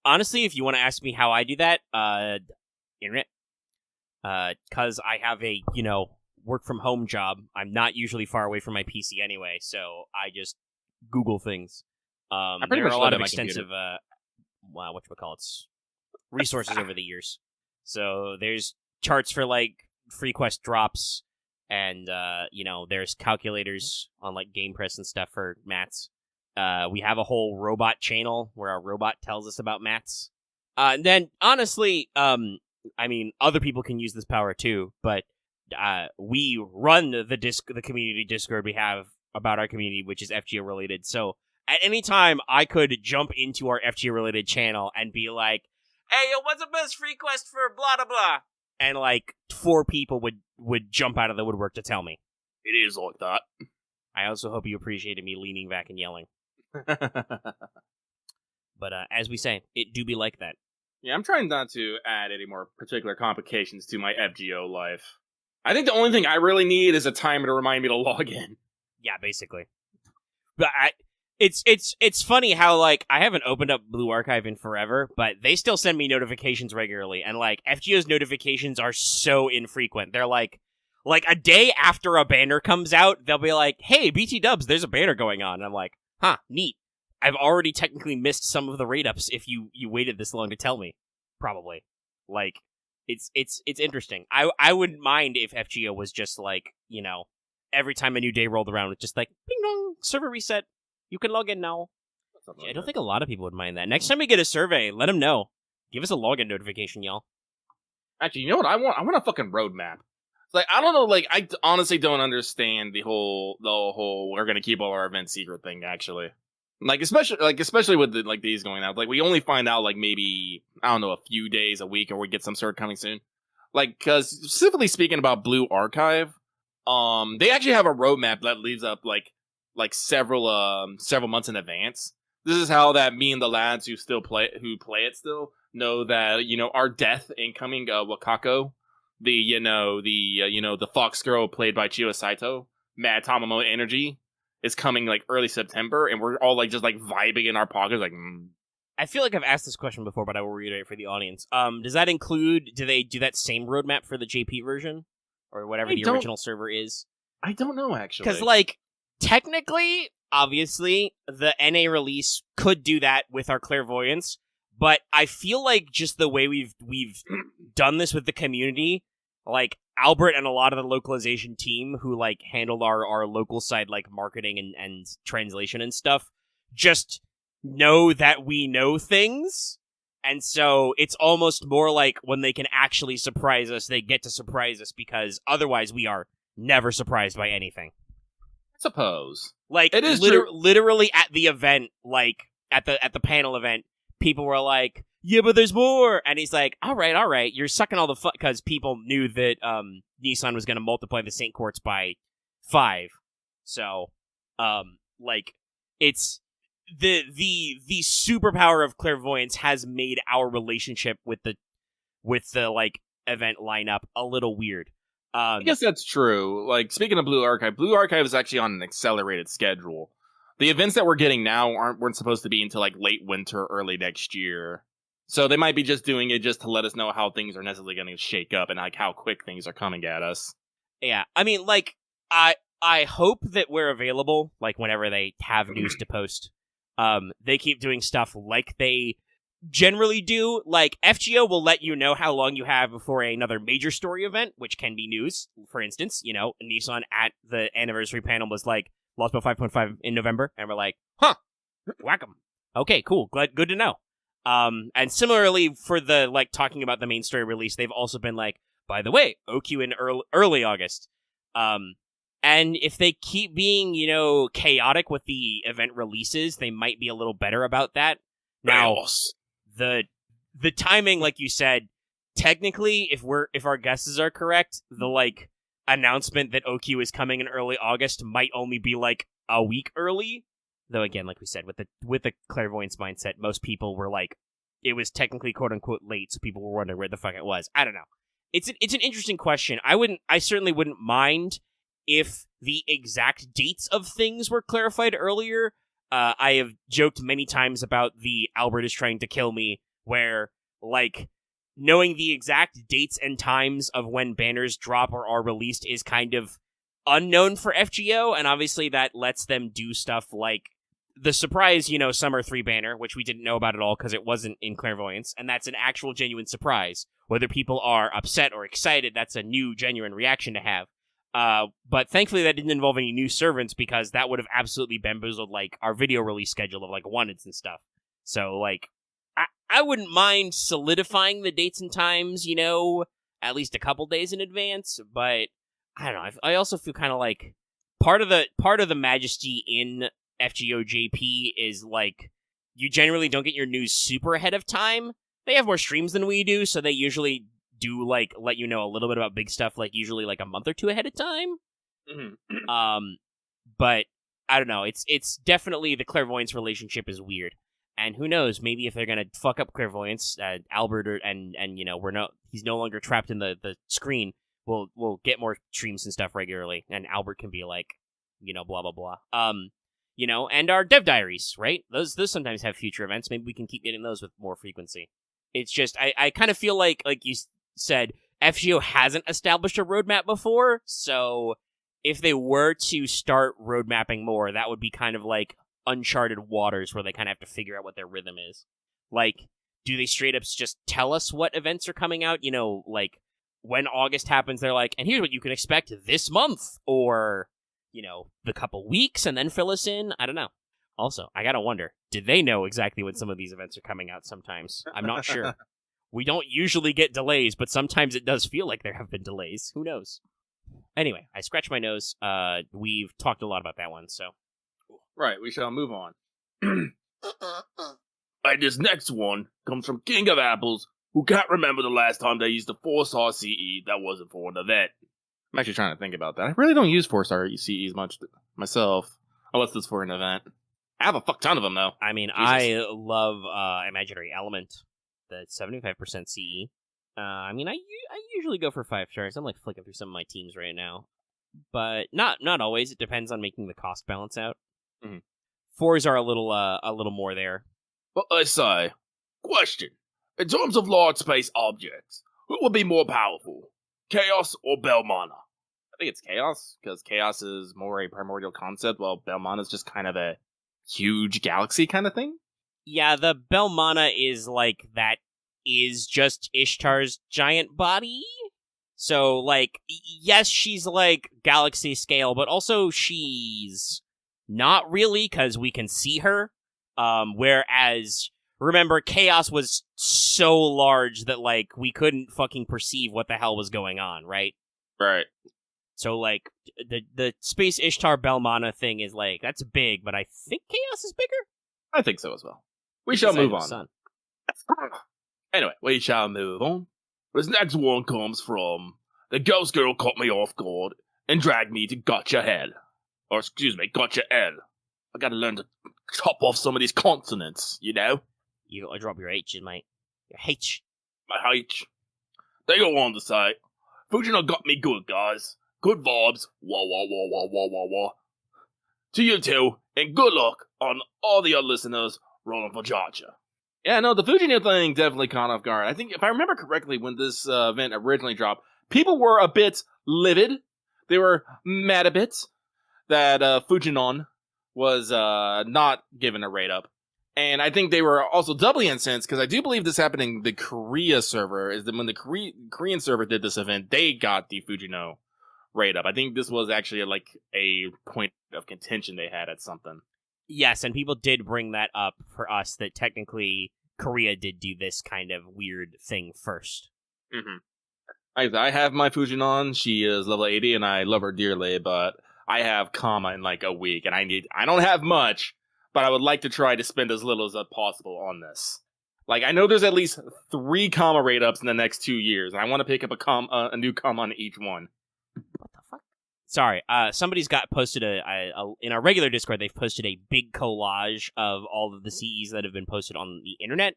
Honestly, if you want to ask me how I do that, internet. Because I have a, work-from-home job. I'm not usually far away from my PC anyway, so I just Google things. There are a lot of extensive, resources over the years. So there's charts for, free quest drops, and, there's calculators on, GamePress and stuff for mats. We have a whole robot channel where our robot tells us about mats. And then, honestly, other people can use this power too, but we run the community Discord we have about our community, which is FGO related. So at any time, I could jump into our FGO related channel and be like, "Hey, yo, what's the best free quest for blah blah blah?" And 4 people would jump out of the woodwork to tell me. It is like that. I also hope you appreciated me leaning back and yelling. But as we say, it do be like that. Yeah, I'm trying not to add any more particular complications to my FGO life. I think the only thing I really need is a timer to remind me to log in. Yeah, basically. But It's funny how, like, I haven't opened up Blue Archive in forever, but they still send me notifications regularly, and, like, FGO's notifications are so infrequent. They're like a day after a banner comes out, they'll be like, hey, BT Dubs, there's a banner going on. And I'm like, huh, neat. I've already technically missed some of the raid-ups if you waited this long to tell me. Probably. Like, it's interesting. I wouldn't mind if FGO was just like, you know, every time a new day rolled around, it's just like, ping dong, server reset. You can log in now. I don't think a lot of people would mind that. Next time we get a survey, let them know. Give us a login notification, y'all. Actually, you know what I want? I want a fucking roadmap. Like, I don't know, like, I honestly don't understand the whole we're gonna keep all our events secret thing, actually. Like, especially with these going out. Like, we only find out, like, maybe, I don't know, a few days, a week, or we get some sort coming soon. Like, cause, specifically speaking about Blue Archive, they actually have a roadmap that leaves up, like several months in advance. This is how that me and the lads who play it still know that, you know, our death incoming, Wakako, the fox girl played by Chiyo Saito, Mad Tamamo Energy, is coming like early September, and we're all like just like vibing in our pockets, like. I feel like I've asked this question before, but I will reiterate for the audience. Does that include? Do they do that same roadmap for the JP version, or whatever the original server is? I don't know, actually, because like technically, obviously, the NA release could do that with our Clairvoyance, but I feel like just the way we've done this with the community, like Albert and a lot of the localization team who like handled our local side like marketing and translation and stuff, just know that we know things, and so it's almost more like when they can actually surprise us, they get to surprise us, because otherwise we are never surprised by anything. I suppose. Like, it is literally at the event, like at the panel event, people were like, yeah, but there's more, and he's like, all right, you're sucking all the fun, because people knew that Nissan was going to multiply the Saint Courts by 5, so like, it's the superpower of Clairvoyance has made our relationship with the like event lineup a little weird. I guess that's true. Like, speaking of Blue Archive is actually on an accelerated schedule. The events that we're getting now weren't supposed to be until like late winter, early next year. So they might be just doing it just to let us know how things are necessarily going to shake up and like how quick things are coming at us. Yeah, I mean, like, I hope that we're available, like, whenever they have news to post. They keep doing stuff like they generally do. Like, FGO will let you know how long you have before another major story event, which can be news. For instance, you know, Nissan at the anniversary panel was like, Lost Bow 5.5 in November, and we're like, huh, whack 'em. Okay, cool, good to know. And similarly, for the, like, talking about the main story release, they've also been like, by the way, OQ in early August. And if they keep being, you know, chaotic with the event releases, they might be a little better about that. Now, the timing, like you said, technically, if our guesses are correct, the, like, announcement that OQ is coming in early August might only be, like, a week early. Though, again, like we said, with the Clairvoyance mindset, most people were like, it was technically quote-unquote late, so people were wondering where the fuck it was. I don't know. It's an interesting question. I certainly wouldn't mind if the exact dates of things were clarified earlier. I have joked many times about the Albert is trying to kill me, where, like, knowing the exact dates and times of when banners drop or are released is kind of unknown for FGO, and obviously that lets them do stuff like the surprise, you know, Summer 3 banner, which we didn't know about at all because it wasn't in Clairvoyance, and that's an actual genuine surprise. Whether people are upset or excited, that's a new, genuine reaction to have. But thankfully that didn't involve any new servants, because that would have absolutely bamboozled, like, our video release schedule of, like, wanteds and stuff. So, like, I wouldn't mind solidifying the dates and times, you know, at least a couple days in advance, but I don't know. I also feel kind of like part of the majesty in FGO JP is, like, you generally don't get your news super ahead of time. They have more streams than we do, so they usually do, like, let you know a little bit about big stuff, like, usually, like, a month or two ahead of time. Mm-hmm. But I don't know. It's definitely, the Clairvoyance relationship is weird. And who knows, maybe if they're gonna fuck up Clairvoyance, Albert and you know, he's no longer trapped in the screen, we'll get more streams and stuff regularly, and Albert can be like, you know, blah blah blah. and our dev diaries, right? Those sometimes have future events. Maybe we can keep getting those with more frequency. It's just, I kind of feel like you said, FGO hasn't established a roadmap before, so if they were to start road mapping more, that would be kind of like uncharted waters where they kind of have to figure out what their rhythm is. Like, do they straight up just tell us what events are coming out? Like, when August happens, they're like, and here's what you can expect this month, or the couple weeks, and then fill us in. I don't know. Also, I gotta wonder, did they know exactly when some of these events are coming out sometimes? I'm not sure. We don't usually get delays, but sometimes it does feel like there have been delays. Who knows? Anyway, I scratched my nose. We've talked a lot about that one, so. Right, we shall move on. Alright, this next one comes from King of Apples, who can't remember the last time they used a 4-star CE that wasn't for an event. I'm actually trying to think about that. I really don't use 4-star CEs much myself, unless it's for an event. I have a fuck ton of them, though. I mean, Jesus. I love Imaginary Element, the 75% CE. I usually go for 5 stars. I'm like flicking through some of my teams right now, but not always. It depends on making the cost balance out. Mm-hmm. 4s are a little more there. But I say, question: in terms of large space objects, who would be more powerful, Chaos or Belmana? I think it's Chaos, because Chaos is more a primordial concept, while Belmana is just kind of a huge galaxy kind of thing. Yeah, the Belmana is like that is just Ishtar's giant body. So, like, yes, she's like galaxy scale, but also she's not really, because we can see her. Whereas, remember, Chaos was so large that, like, we couldn't fucking perceive what the hell was going on, right? Right. So, like, the Space Ishtar Belmana thing is, like, that's big, but I think Chaos is bigger? I think so as well. We shall move on. Sun. Anyway, we shall move on. This next one comes from the ghost girl caught me off guard and dragged me to Gotcha Head. Or, excuse me, Gotcha L. I gotta learn to chop off some of these consonants, You gotta drop your H's, mate. Your H. My H. They go on to say, Fujinon got me good, guys. Good vibes. Wah, wah, wah, wah, wah, wah, wah. To you two, and good luck on all the other listeners rolling for Georgia. Yeah, no, the Fujinon thing definitely caught off guard. I think, if I remember correctly, when this event originally dropped, people were a bit livid. They were mad a bit that Fujinon was not given a rate up. And I think they were also doubly incensed, because I do believe this happened in the Korea server, is that when the Korean server did this event, they got the Fujinon rate up. I think this was actually like a point of contention they had at something. Yes, and people did bring that up for us, that technically Korea did do this kind of weird thing first. Mm-hmm. I have my Fujinon. She is level 80, and I love her dearly, but I have comma in like a week, and I don't have much, but I would like to try to spend as little as possible on this. Like, I know there's at least 3 comma rate ups in the next 2 years, and I want to pick up a new comma on each one. What the fuck? Sorry, somebody's got posted in our regular Discord, they've posted a big collage of all of the CEs that have been posted on the internet,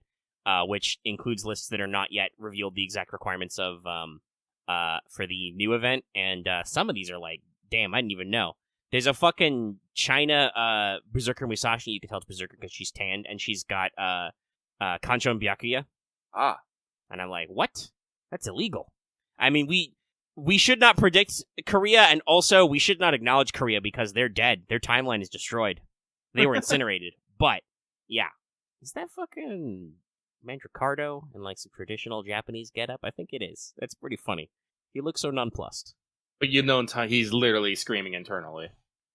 which includes lists that are not yet revealed the exact requirements of, for the new event, and some of these are like, damn, I didn't even know. There's a fucking China Berserker Musashi, you can tell it's Berserker because she's tanned, and she's got Kanchon Byakuya. Ah. And I'm like, what? That's illegal. I mean, we should not predict Korea, and also we should not acknowledge Korea because they're dead. Their timeline is destroyed. They were incinerated. But, yeah. Is that fucking Mandricardo in like some traditional Japanese getup? I think it is. That's pretty funny. He looks so nonplussed. But he's literally screaming internally.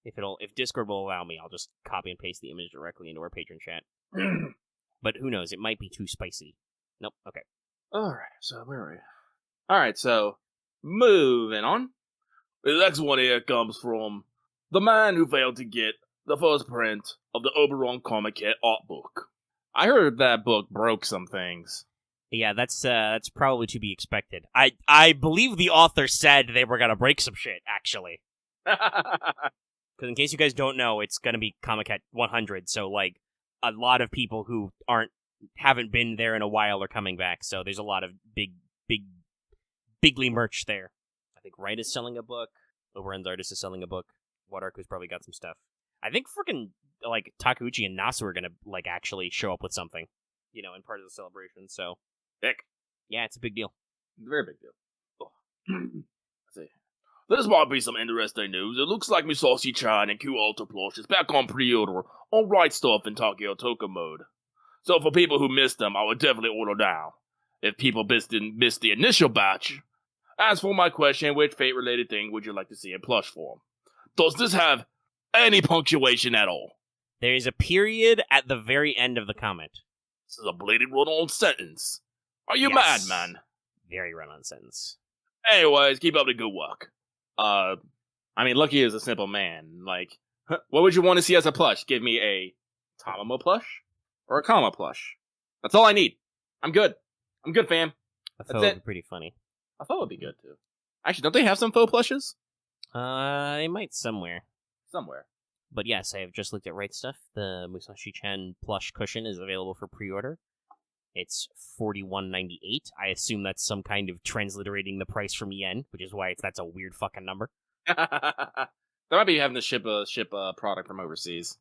If Discord will allow me, I'll just copy and paste the image directly into our patron chat. But who knows? It might be too spicy. Nope. Okay. Alright, so where are we? Alright, so moving on. The next one here comes from the man who failed to get the first print of the Oberon Comic Kit art book. I heard that book broke some things. Yeah, that's probably to be expected. I believe the author said they were gonna break some shit, actually. Because in case you guys don't know, it's gonna be Comic Cat 100, so like a lot of people who haven't been there in a while are coming back. So there's a lot of bigly merch there. I think Wright is selling a book. Oberon's Artist is selling a book. Wadarku's probably got some stuff. I think freaking like Takeuchi and Nasu are gonna like actually show up with something, in part of the celebration. So, Heck, yeah, it's a big deal. Very big deal. Let's see. This might be some interesting news. It looks like Musashi-chan and Q Ultra Plush is back on pre-order on Right Stuff in Tokyo Toka mode. So for people who missed them, I would definitely order now. If people missed the initial batch. As for my question, which fate-related thing would you like to see in plush form? Does this have any punctuation at all? There is a period at the very end of the comment. This is a bladed run-on sentence. Are you Yes. mad, man? Very run-on sentence. Anyways, keep up the good work. Lucky is a simple man. Like, what would you want to see as a plush? Give me a Tamamo plush or a Kama plush. That's all I need. I'm good, fam. I That's thought it it. would be pretty funny. I thought it would be good too. Actually, don't they have some faux plushes They might somewhere. somewhere? But yes, I have just looked at Right Stuff. The Musashi-chan plush cushion is available for pre-order. It's $41.98. I assume that's some kind of transliterating the price from yen, which is why that's a weird fucking number. They might be having to ship a product from overseas.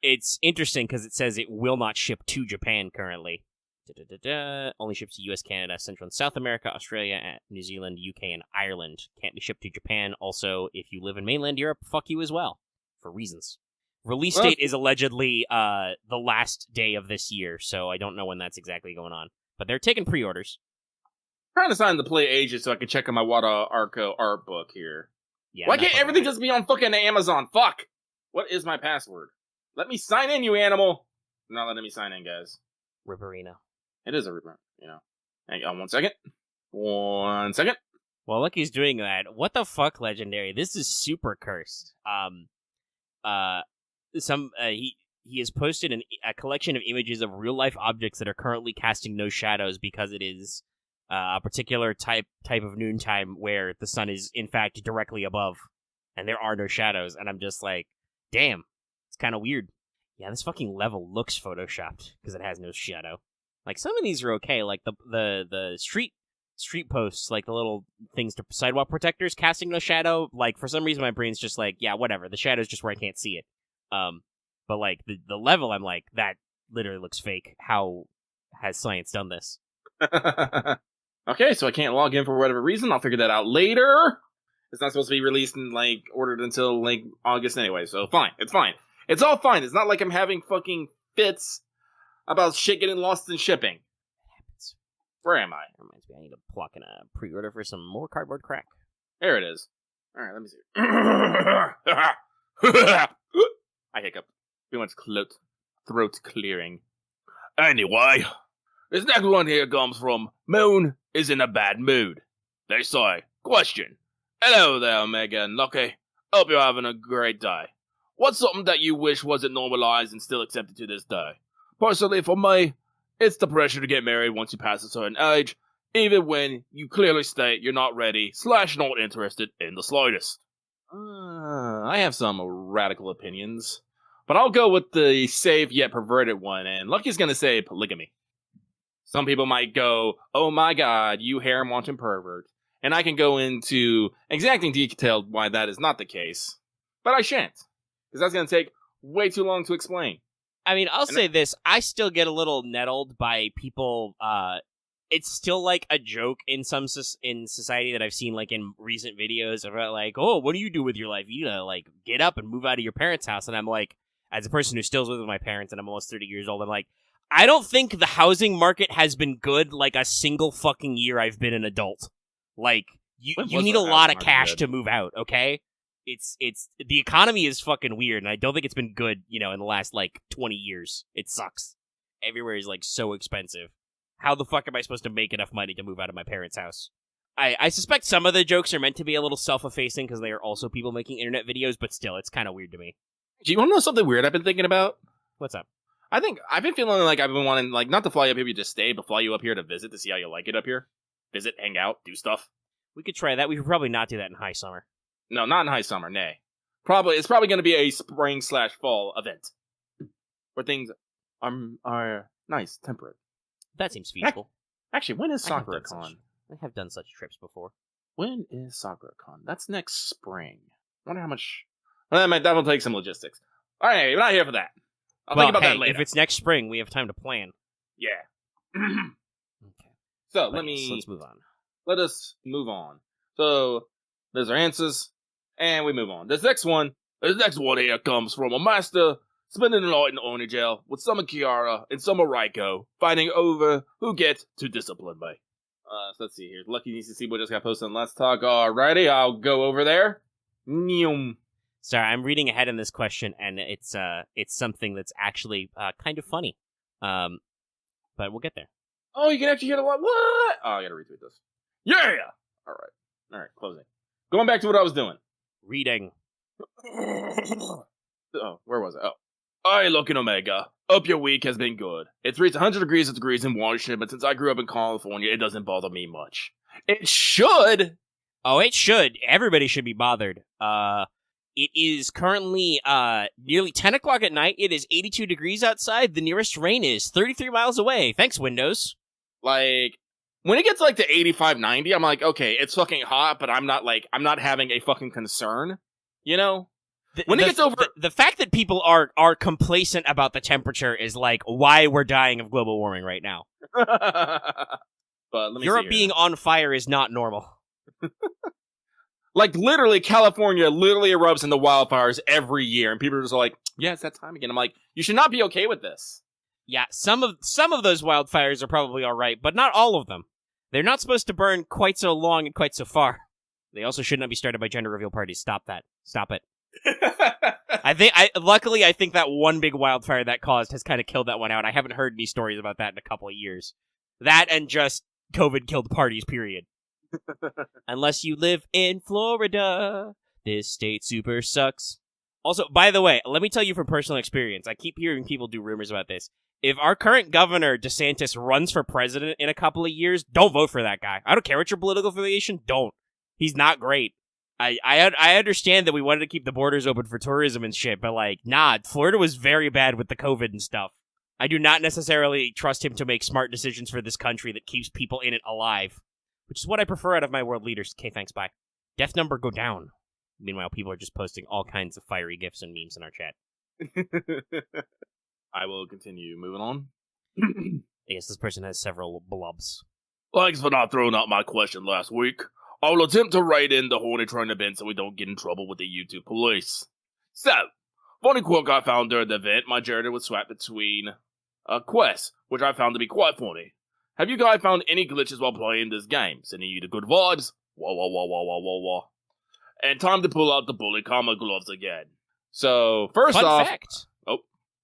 It's interesting because it says it will not ship to Japan currently. Only ships to US, Canada, Central and South America, Australia, New Zealand, UK, and Ireland. Can't be shipped to Japan. Also, if you live in mainland Europe, fuck you as well. For reasons. Release date is allegedly the last day of this year, so I don't know when that's exactly going on. But they're taking pre-orders. I'm trying to sign the play agent so I can check on my Wada Arco art book here. Yeah, Why not can't fucking everything right. just be on fucking Amazon? Fuck! What is my password? Let me sign in, you animal! Not letting me sign in, guys. Ripperino. It is a reprint, Hang on 1 second. 1 second. While Lucky's doing that, what the fuck, Legendary? This is super cursed. He has posted a collection of images of real life objects that are currently casting no shadows because it is a particular type of noontime where the sun is in fact directly above, and there are no shadows. And I'm just like, damn, it's kind of weird. Yeah, this fucking level looks photoshopped because it has no shadow. Like some of these are okay, like the street posts, like the little things to sidewalk protectors casting no shadow. Like for some reason my brain's just like, yeah, whatever. The shadow's just where I can't see it. But like the level, I'm like, that literally looks fake. How has science done this? Okay, so I can't log in for whatever reason. I'll figure that out later. It's not supposed to be released and ordered until August anyway, so fine. It's fine. It's all fine. It's not like I'm having fucking fits about shit getting lost in shipping. Where am I? That reminds me, I need to pluck in a pre-order for some more cardboard crack. There it is. Alright, let me see. I hiccup. Too much throat clearing. Anyway, this next one here comes from Moon is in a bad mood. They say, question. Hello there, Omega and Lucky. Hope you're having a great day. What's something that you wish wasn't normalized and still accepted to this day? Personally, for me, it's the pressure to get married once you pass a certain age, even when you clearly state you're not ready / not interested in the slightest. I have some radical opinions, but I'll go with the safe yet perverted one, and Lucky's gonna say polygamy. Some people might go, oh my god, you harem-wanting pervert, and I can go into exacting detail why that is not the case, but I shan't, because that's gonna take way too long to explain. I mean, I'll say this. I still get a little nettled by people. It's still like a joke in some in society that I've seen like in recent videos about like, oh, what do you do with your life? You gotta like get up and move out of your parents' house. And I'm like, as a person who still lives with my parents and I'm almost 30 years old, I'm like, I don't think the housing market has been good like a single fucking year I've been an adult. Like, you need a lot of cash to move out, okay? It's the economy is fucking weird, and I don't think it's been good, in the last, 20 years. It sucks. Everywhere is, so expensive. How the fuck am I supposed to make enough money to move out of my parents' house? I suspect some of the jokes are meant to be a little self-effacing, because they are also people making internet videos, but still, it's kind of weird to me. Do you want to know something weird I've been thinking about? What's up? I think I've been feeling like I've been wanting, not to fly up here to just stay, but fly you up here to visit to see how you like it up here. Visit, hang out, do stuff. We could try that. We could probably not do that in high summer. No, not in high summer, nay. It's probably going to be a spring / fall event. Where things are nice, temperate. That seems feasible. Actually, when is I have SakuraCon? I have done such trips before. When is SakuraCon? That's next spring. I wonder how much That will take some logistics. All right, we're not here for that. I'll well, think about hey, that later. if it's next spring, we have time to plan. Yeah. Okay. So But yes, let's move on. let us move on. So there's our answers, and we move on. This next one here comes from a master spending the night in Oni jail with some of Kiara and some of Raiko, fighting over who gets to discipline me. So let's see here. Lucky needs to see what just got posted on Let's Talk. Alrighty, I'll go over there. Nyum. Sorry, I'm reading ahead in this question, and it's something that's actually kind of funny. But we'll get there. Oh, you can actually hear the what? What? Oh, I gotta retweet this. Yeah! Alright, closing. Going back to what I was doing. Reading. Oh, where was I? Oh. Hey, look in Omega. Hope your week has been good. It's reached 100 degrees in Washington, but since I grew up in California, it doesn't bother me much. It should! Oh, it should. Everybody should be bothered. It is currently nearly 10 o'clock at night. It is 82 degrees outside. The nearest rain is 33 miles away. Thanks, Windows. Like, when it gets like to 85, 90, I'm like, okay, it's fucking hot, but I'm not having a fucking concern. You know? When it gets over... The fact that people are complacent about the temperature is like why we're dying of global warming right now. But let me Europe see being on fire is not normal. Like, literally, California literally erupts into wildfires every year, and people are just like, yeah, it's that time again. I'm like, you should not be okay with this. Yeah, some of those wildfires are probably all right, but not all of them. They're not supposed to burn quite so long and quite so far. They also should not be started by gender reveal parties. Stop that. Stop it. Luckily, I think that one big wildfire that caused has kind of killed that one out. I haven't heard any stories about that in a couple of years. That and just COVID killed parties, period. Unless you live in Florida, this state super sucks. Also, by the way, let me tell you from personal experience, I keep hearing people do rumors about this. If our current governor, DeSantis, runs for president in a couple of years, don't vote for that guy. I don't care what your political affiliation, don't. He's not great. I understand that we wanted to keep the borders open for tourism and shit, but like, nah, Florida was very bad with the COVID and stuff. I do not necessarily trust him to make smart decisions for this country that keeps people in it alive. Which is what I prefer out of my world leaders. Okay, thanks, bye. Death number go down. Meanwhile, people are just posting all kinds of fiery gifs and memes in our chat. I will continue moving on. I guess this person has several blobs. Thanks for not throwing out my question last week. I will attempt to write in the Horny Train event so we don't get in trouble with the YouTube police. So, funny quirk I found during the event, my journey was swapped between quests, which I found to be quite funny. Have you guys found any glitches while playing this game? Sending you the good vibes. Wah wah wah wah wah wah wah. And time to pull out the bully karma gloves again. So, first Fun off... fact. Oh.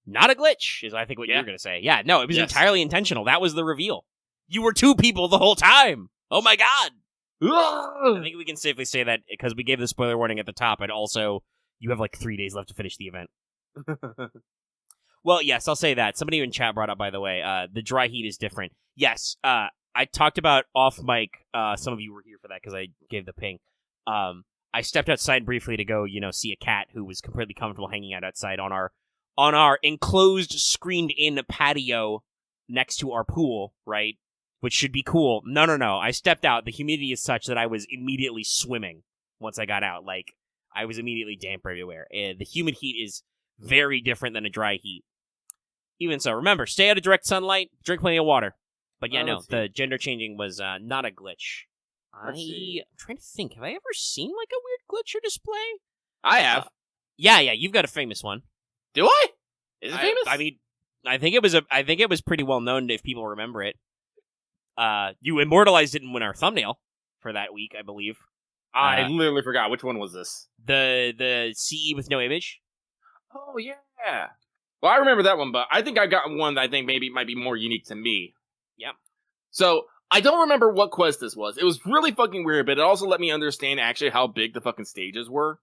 Not a glitch, is I think what you were going to say. Yeah, no, it was Yes. entirely intentional. That was the reveal. You were two people the whole time. Oh my god. I think we can safely say that because we gave the spoiler warning at the top, and also you have like 3 days left to finish the event. Well, yes, I'll say that. Somebody in chat brought up, by the way, the dry heat is different. Yes, I talked about off mic. Some of you were here for that because I gave the ping. I stepped outside briefly to go, see a cat who was completely comfortable hanging out outside on our enclosed, screened-in patio next to our pool, right? Which should be cool. No. I stepped out. The humidity is such that I was immediately swimming once I got out. Like, I was immediately damp everywhere. The humid heat is very different than a dry heat. Even so, remember, stay out of direct sunlight, drink plenty of water. But yeah, no, the gender changing was not a glitch. I'm trying to think. Have I ever seen, like, a weird glitch or display? I have. Yeah, you've got a famous one. Do I? Is it famous? I mean, I think it was pretty well known if people remember it. You immortalized it in our thumbnail for that week, I believe. I literally forgot. Which one was this? The CE with no image? Oh, yeah. Well, I remember that one, but I think I got one that I think maybe might be more unique to me. Yep. So, I don't remember what quest this was. It was really fucking weird, but it also let me understand actually how big the fucking stages were.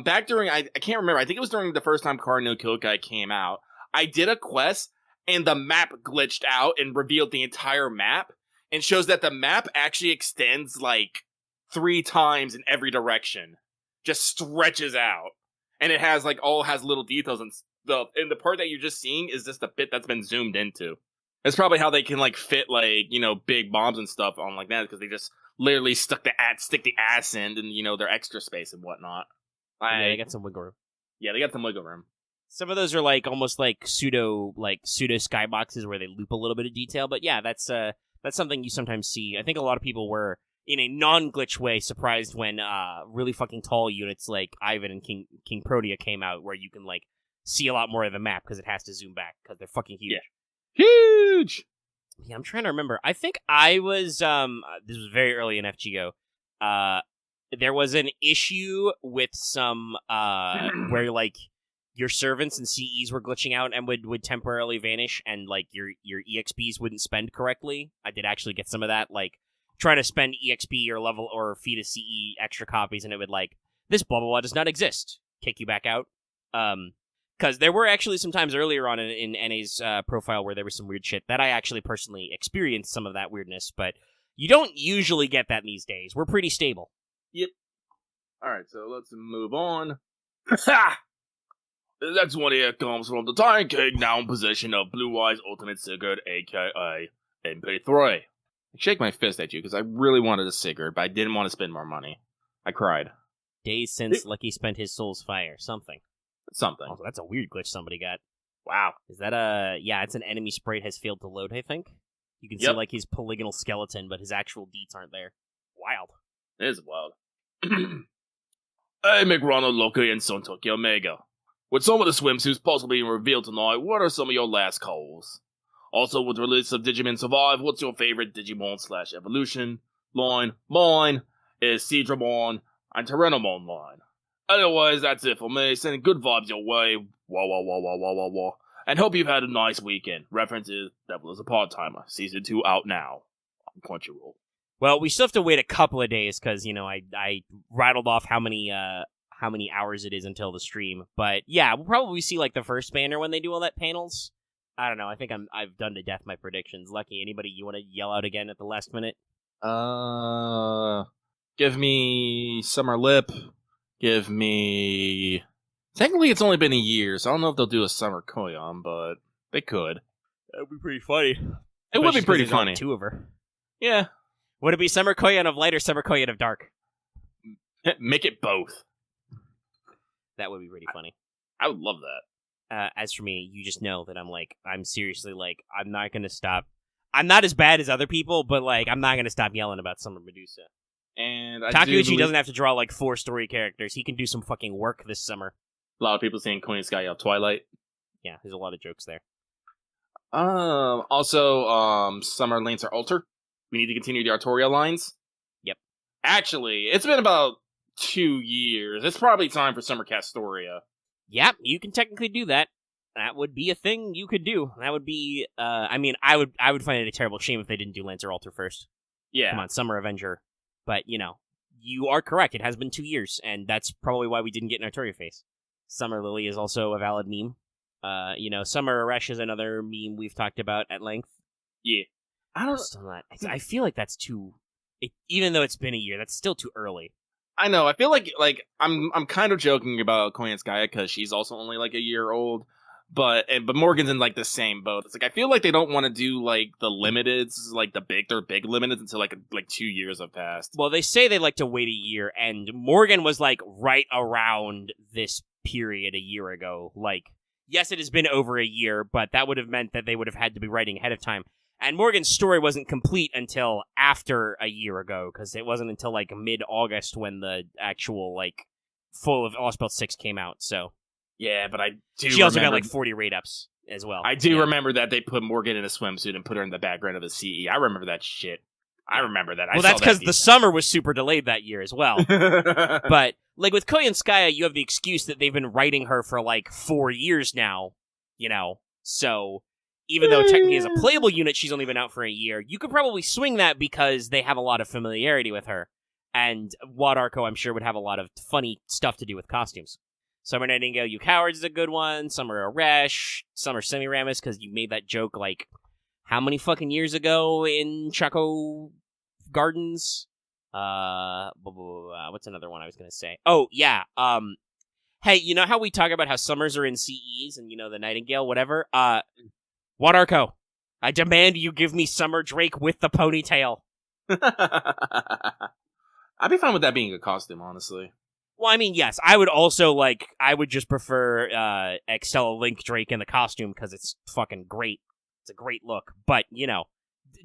Back during, I can't remember, I think it was during the first time Card No Kill Guy came out, I did a quest, and the map glitched out and revealed the entire map, and shows that the map actually extends, like, 3 times in every direction. Just stretches out. And it has, like, has little details, and the part that you're just seeing is just the bit that's been zoomed into. That's probably how they can, like, fit, like, big bombs and stuff on like that, because they just literally stick the ass in and, their extra space and whatnot. Yeah, they got some wiggle room. Yeah, they got some wiggle room. Some of those are like almost like pseudo skyboxes where they loop a little bit of detail. But yeah, that's something you sometimes see. I think a lot of people were, in a non-glitch way, surprised when really fucking tall units like Ivan and King Protea came out, where you can like see a lot more of the map because it has to zoom back because they're fucking huge. Yeah. Huge. Yeah, I'm trying to remember. I think I was this was very early in FGO. There was an issue with some where like your servants and CEs were glitching out and would temporarily vanish, and like your EXPs wouldn't spend correctly. I did actually get some of that, like trying to spend EXP or level or feed a CE extra copies, and it would like, this blah blah blah does not exist, kick you back out. Because there were actually some times earlier on in NA's profile where there was some weird shit that I actually personally experienced some of that weirdness, but you don't usually get that these days. We're pretty stable. Yep. Alright, so let's move on. The next one here comes from the Titan King, now in possession of Blue Eyes Ultimate Sigurd, aka MP3. I shake my fist at you because I really wanted a Sigurd, but I didn't want to spend more money. I cried. Days since Lucky spent his soul's fire. Something. Something. That's a weird glitch somebody got. Wow. Is that yeah, it's an enemy sprite has failed to load, I think. You can see like his polygonal skeleton, but his actual deets aren't there. Wild. It is wild. Hey, McRonald, Loki, and Son Tokyo Omega. With some of the swimsuits possibly being revealed tonight, what are some of your last calls? Also, with the release of Digimon Survive, what's your favorite Digimon/evolution line? Mine is Seadramon and Tyrannomon line. Anyways, that's it for me. Sending good vibes your way. Wah wah wah wah wah wah wah. And hope you've had a nice weekend. Reference is Devil is a Part-Timer. Season 2 out now on Crunchyroll. Well, we still have to wait a couple of days because, you know, I rattled off how many hours it is until the stream. But yeah, we'll probably see like the first banner when they do all that panels. I don't know. I think I've done to death my predictions. Lucky, anybody you want to yell out again at the last minute? Give me Summer Lip. Give me... Technically, it's only been a year, so I don't know if they'll do a Summer Koyon, but they could. That would be pretty funny. It would be pretty funny. Two of her. Yeah. Would it be Summer Koyon of light or Summer Koyon of dark? Make it both. That would be pretty funny. I would love that. As for me, you just know that I'm seriously like, I'm not going to stop. I'm not as bad as other people, but like, I'm not going to stop yelling about Summer Medusa. And Takeuchi doesn't have to draw like 4 story characters. He can do some fucking work this summer. A lot of people saying Koyan Sky of Twilight. Yeah, there's a lot of jokes there. Also, Summer Lancer Alter. We need to continue the Artoria lines. Yep. Actually, it's been about 2 years. It's probably time for Summer Castoria. Yep, you can technically do that. That would be a thing you could do. That would be, I mean, I would find it a terrible shame if they didn't do Lancer Alter first. Yeah. Come on, Summer Avenger. But, you know, you are correct. It has been 2 years, and that's probably why we didn't get an Artoria face. Summer Lily is also a valid meme. You know, Summer Aresh is another meme we've talked about at length. Yeah. I feel like that's too... even though it's been a year, that's still too early. I know. I feel like I'm kind of joking about Koyanskaya because she's also only like a year old. But Morgan's in like the same boat. It's like I feel like they don't want to do like the limiteds, like their big limiteds until like 2 years have passed. Well, they say they like to wait a year, and Morgan was like right around this period a year ago. Like, yes, it has been over a year, but that would have meant that they would have had to be writing ahead of time. And Morgan's story wasn't complete until after a year ago, because it wasn't until like mid-August when the actual like full of Lost Belt 6 came out. So. Yeah, but I do. She also got like 40 rate-ups as well. I do remember that they put Morgan in a swimsuit and put her in the background of a CE. I remember that shit. I remember that. Well, that's because the summer was super delayed that year as well. But like with Koyanskaya, you have the excuse that they've been writing her for like 4 years now. You know, so even though technically as a playable unit she's only been out for a year, you could probably swing that because they have a lot of familiarity with her. And Wad Arco, I'm sure, would have a lot of funny stuff to do with costumes. Summer Nightingale, You Cowards is a good one. Summer Aresh, Summer Semiramis, because you made that joke, like, how many fucking years ago in Choco Gardens? What's another one I was going to say? Oh, yeah. Hey, you know how we talk about how summers are in CEs and, you know, the Nightingale, whatever? Wad Arco, I demand you give me Summer Drake with the ponytail. I'd be fine with that being a costume, honestly. Well, I mean, yes, I would also I would just prefer Extella Link Drake in the costume because it's fucking great. It's a great look. But,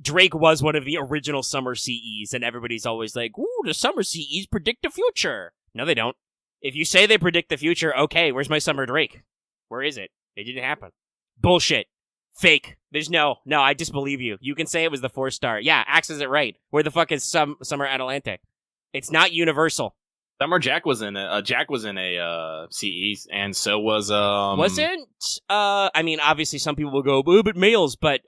Drake was one of the original summer CEs, and everybody's always like, ooh, the summer CEs predict the future. No, they don't. If you say they predict the future, okay, where's my summer Drake? Where is it? It didn't happen. Bullshit. Fake. There's no, I disbelieve you. You can say it was the 4-star. Yeah, Axe is it right. Where the fuck is Summer Adelante? It's not universal. Summer Jack was in a CEs, and so was Wasn't I mean, obviously some people will go, oh, but males, but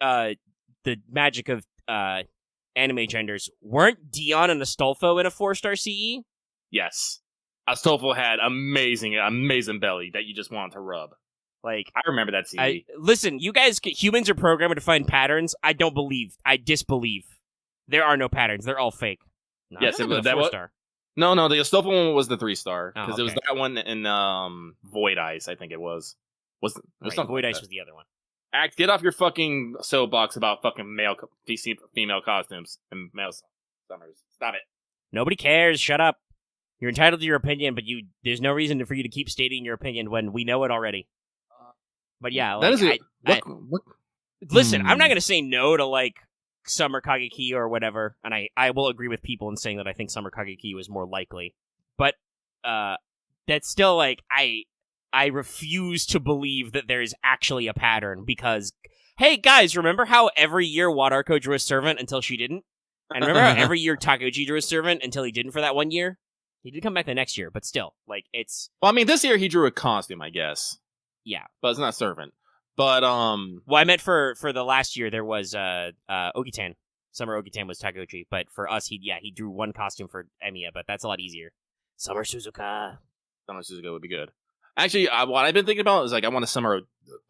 the magic of anime genders, weren't Dion and Astolfo in a 4-star CE? Yes. Astolfo had amazing belly that you just wanted to rub. I remember that CE. Listen, you guys, humans are programmed to find patterns. I disbelieve. There are no patterns. They're all fake. No, yes, it was that 4-star. No, the Astolfo one was the 3-star. Oh, Because it was that one in Void Ice, I think it was. Void Ice was the other one. Act, get off your fucking soapbox about fucking female costumes and male summers. Stop it. Nobody cares. Shut up. You're entitled to your opinion, but there's no reason for you to keep stating your opinion when we know it already. But yeah, that is what? Listen, I'm not going to say no to Summer Kageki or whatever, and I will agree with people in saying that I think Summer Kageki was more likely. But that's still I refuse to believe that there is actually a pattern because, hey guys, remember how every year Wadarko drew a servant until she didn't? And remember how every year Takuji drew a servant until he didn't for that one year? He did come back the next year, but still, it's... Well, I mean, this year he drew a costume, I guess. Yeah. But it's not servant. But, Well, I meant for the last year, there was, Ogitan. Summer Ogitan was Takuji, but for us, he drew one costume for Emiya, but that's a lot easier. Summer Suzuka. Summer Suzuka would be good. Actually, what I've been thinking about is, I want a Summer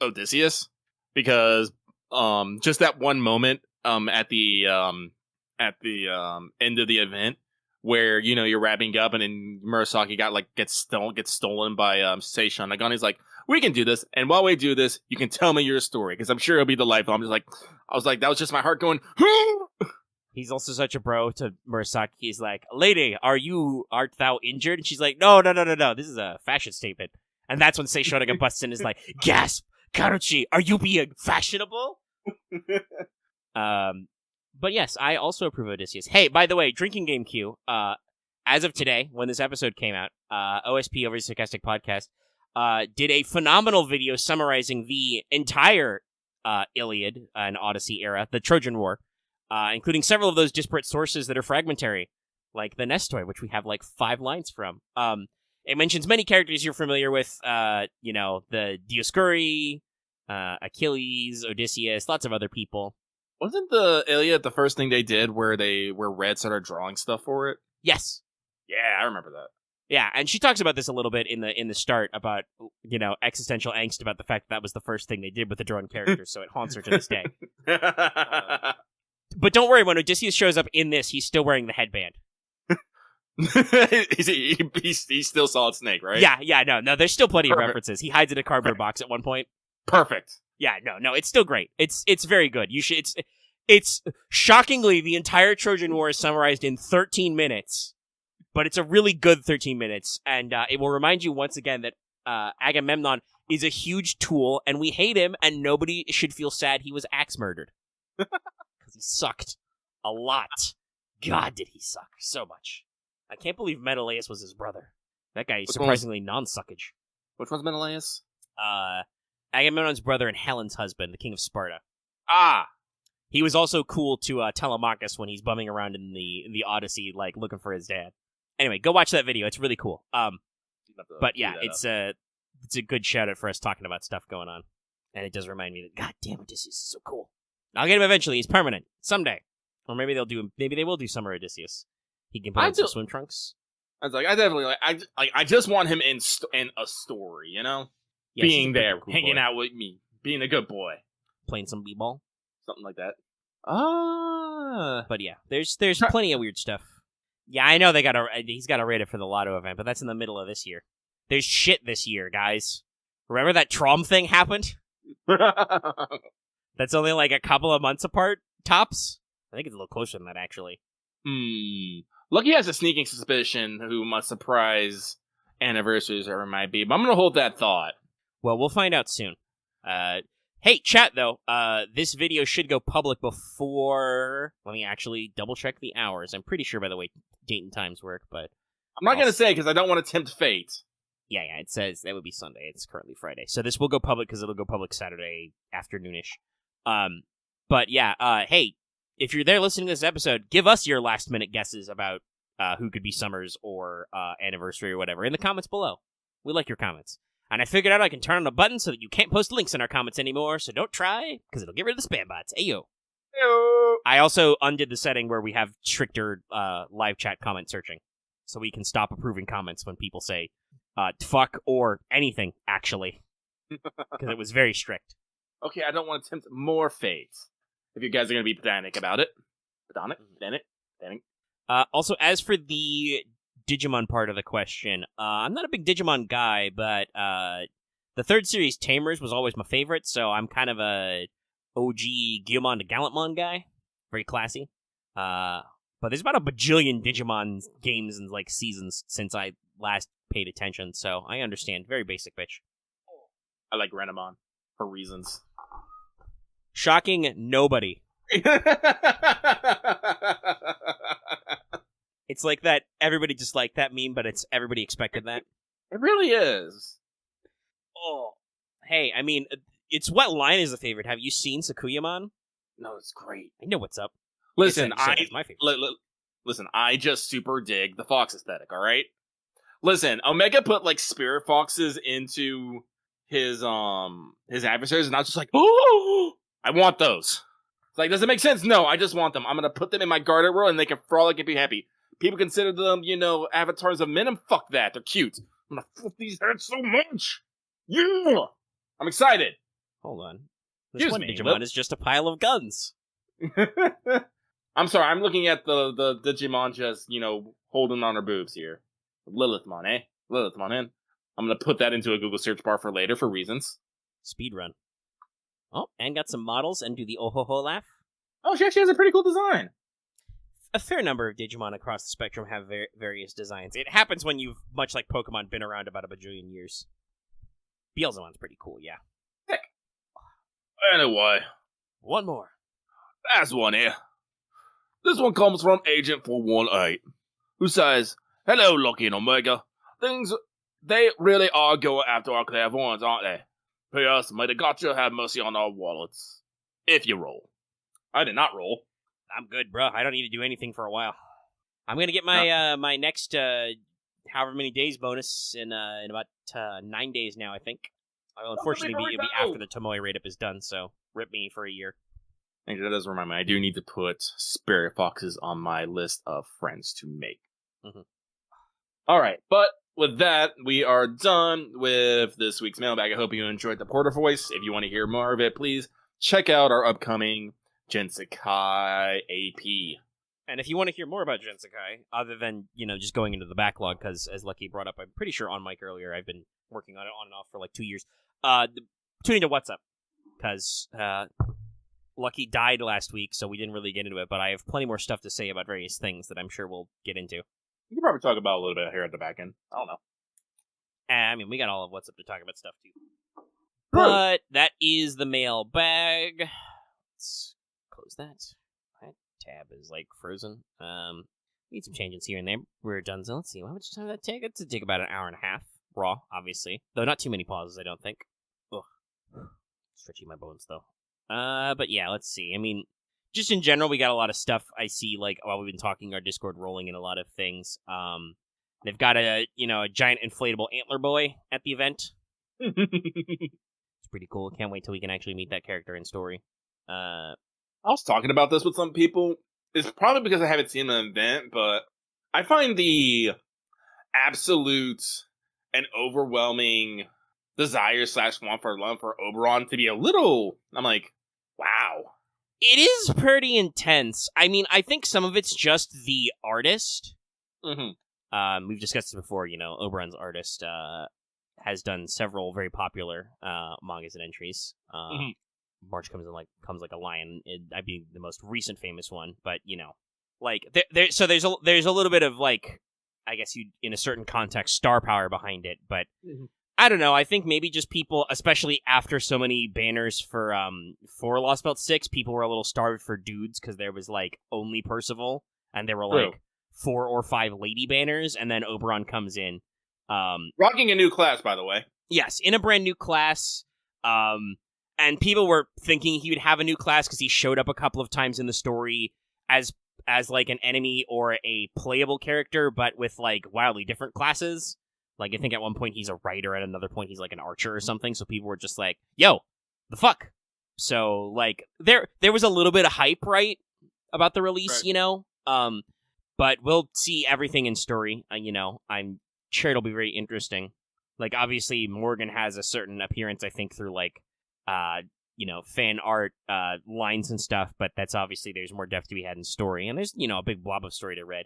Odysseus, because, just that one moment, at the end of the event, where, you're wrapping up and then Murasaki gets stolen by Seishun. Nagani's like, we can do this, and while we do this, you can tell me your story, because I'm sure it'll be delightful. I was like, that was just my heart going, He's also such a bro to Murasaki. He's like, lady, art thou injured? And she's like, no, this is a fashion statement. And that's when Seishun busts in and is like, gasp, Karuchi, are you being fashionable? But yes, I also approve of Odysseus. Hey, by the way, drinking game queue. As of today, when this episode came out, OSP over the Sarcastic Podcast did a phenomenal video summarizing the entire Iliad and Odyssey era, the Trojan War, including several of those disparate sources that are fragmentary, like the Nestor, which we have 5 lines from. It mentions many characters you're familiar with, the Dioscuri, Achilles, Odysseus, lots of other people. Wasn't the Iliad the first thing they did where Red started drawing stuff for it? Yes. Yeah, I remember that. Yeah, and she talks about this a little bit in the start about, existential angst about the fact that was the first thing they did with the drawn characters, so it haunts her to this day. But don't worry, when Odysseus shows up in this, he's still wearing the headband. He's still Solid Snake, right? Yeah, no, there's still plenty of references. He hides in a cardboard box at one point. Perfect. Yeah, no, it's still great. It's very good. You should. It's shockingly the entire Trojan War is summarized in 13 minutes, but it's a really good 13 minutes, and it will remind you once again that Agamemnon is a huge tool, and we hate him, and nobody should feel sad he was axe murdered because he sucked a lot. God, did he suck so much? I can't believe Menelaus was his brother. That guy is surprisingly non-suckage. Which one's Menelaus? Agamemnon's brother and Helen's husband, the king of Sparta. Ah! He was also cool to Telemachus when he's bumming around in the Odyssey, looking for his dad. Anyway, go watch that video. It's really cool. But yeah, it's a good shout out for us talking about stuff going on. And it does remind me that, God damn it, Odysseus is so cool. I'll get him eventually. He's permanent. Someday. Or maybe they will do Summer Odysseus. He can put on some swim trunks. I was I definitely I just want him in a story, Yes, being there, cool hanging out with me, being a good boy, playing some b-ball, something like that. But yeah, there's plenty of weird stuff. Yeah, I know he's got to rate it for the Lotto event, but that's in the middle of this year. There's shit this year, guys. Remember that Trom thing happened? That's only a couple of months apart, tops. I think it's a little closer than that, actually. Lucky has a sneaking suspicion who must surprise anniversaries ever might be, but I'm gonna hold that thought. Well, we'll find out soon. Hey, chat, though. This video should go public before... Let me actually double-check the hours. I'm pretty sure, by the way, date and times work, but... I'm not gonna say, because I don't want to tempt fate. Yeah, it says that would be Sunday. It's currently Friday. So this will go public, because it'll go public Saturday afternoonish. But yeah, hey, if you're there listening to this episode, give us your last-minute guesses about who could be Summers or Anniversary or whatever in the comments below. We like your comments. And I figured out I can turn on a button so that you can't post links in our comments anymore, so don't try, because it'll get rid of the spam bots. Ayo. Heyo. I also undid the setting where we have stricter live chat comment searching, so we can stop approving comments when people say fuck or anything, actually, because it was very strict. Okay, I don't want to tempt more fate. If you guys are gonna be pedantic about it. Pedantic. Also, as for the Digimon part of the question, I'm not a big Digimon guy, but the third series, Tamers, was always my favorite, so I'm kind of a OG Gyomon to Gallantmon guy. Very classy. But there's about a bajillion Digimon games and like seasons since I last paid attention, so I understand. Very basic, bitch. I like Renamon for reasons. Shocking nobody. It's like that everybody disliked that meme, but it's everybody expected that. It really is. Oh. Hey, I mean, it's what line is the favorite? Have you seen Sakuyamon? No, it's great. I know what's up. Listen, it's my favorite. Listen, I just super dig the fox aesthetic, alright? Listen, Omega put, like, spirit foxes into his adversaries, and I was just like, oh, I want those. It's like, does it make sense? No, I just want them. I'm gonna put them in my guarded world, and they can frolic and be happy. People consider them, avatars of men, and fuck that. They're cute. I'm gonna flip these heads so much. Yeah! I'm excited. Hold on. This Excuse one me, Digimon is just a pile of guns. I'm sorry, I'm looking at the Digimon just, holding on her boobs here. Lilithmon, eh? Lilithmon, in. I'm gonna put that into a Google search bar for later for reasons. Speedrun. Oh, and got some models and do the oh-ho-ho laugh. Oh, she actually has a pretty cool design. A fair number of Digimon across the spectrum have various designs. It happens when you've, much like Pokemon, been around about a bajillion years. Beelzemon's pretty cool, yeah. Sick. Anyway, One more. that's one here. This one comes from Agent 418, who says, "Hello, Lucky and Omega. They really are going after our clairvoyants, aren't they? P.S. May the gotcha have mercy on our wallets. If you roll." I did not roll. I'm good, bro. I don't need to do anything for a while. I'm gonna get my my next however many days bonus in about 9 days now, I think. I'll unfortunately it'll be after the Tomoe rate up is done, so rip me for a year. Actually, that does remind me, I do need to put spirit foxes on my list of friends to make. Mhm. Alright, but with that, we are done with this week's mailbag. I hope you enjoyed the Porter voice. If you want to hear more of it, please check out our upcoming Gensekai AP. And if you want to hear more about Gensekai, other than, just going into the backlog, because as Lucky brought up, I'm pretty sure on mic earlier, I've been working on it on and off for like 2 years, tune into What's Up, because Lucky died last week, so we didn't really get into it, but I have plenty more stuff to say about various things that I'm sure we'll get into. We can probably talk about a little bit here at the back end. I don't know. I mean, we got all of What's Up to talk about stuff, too. But that is the mailbag. Let's close that. That tab is, frozen. Need some changes here and there. We're done, so let's see. How much time did that take? It's take about an hour and a half. Raw, obviously. Though not too many pauses, I don't think. Ugh. Stretching my bones, though. But yeah, let's see. I mean, just in general, we got a lot of stuff I see, while we've been talking, our Discord rolling in a lot of things. They've got a giant inflatable antler boy at the event. It's pretty cool. Can't wait till we can actually meet that character in story. I was talking about this with some people. It's probably because I haven't seen the event, but I find the absolute and overwhelming desire / want for love for Oberon to be a little, I'm like, wow. It is pretty intense. I mean, I think some of it's just the artist. Mm-hmm. We've discussed this before, Oberon's artist has done several very popular mangas and entries. March comes like a lion. I'd be the most recent famous one, but there's a little bit of I guess you, in a certain context, star power behind it. But Mhm. I don't know. I think maybe just people, especially after so many banners for Lost Belt 6, people were a little starved for dudes because there was like only Percival and there were True. like 4 or 5 lady banners, and then Oberon comes in. Rocking a new class, by the way. Yes, in a brand new class. And people were thinking he would have a new class because he showed up a couple of times in the story as like an enemy or a playable character, but with like wildly different classes. Like I think at one point he's a writer, at another point he's like an archer or something. So people were just like, "Yo, the fuck." So like there was a little bit of hype, right, about the release, Right. you know. But we'll see everything in story. You know, I'm sure it'll be very interesting. Like obviously Morgan has a certain appearance, I think, through like you know, fan art lines and stuff, but that's obviously there's more depth to be had in story, and there's, you know, a big blob of story to read.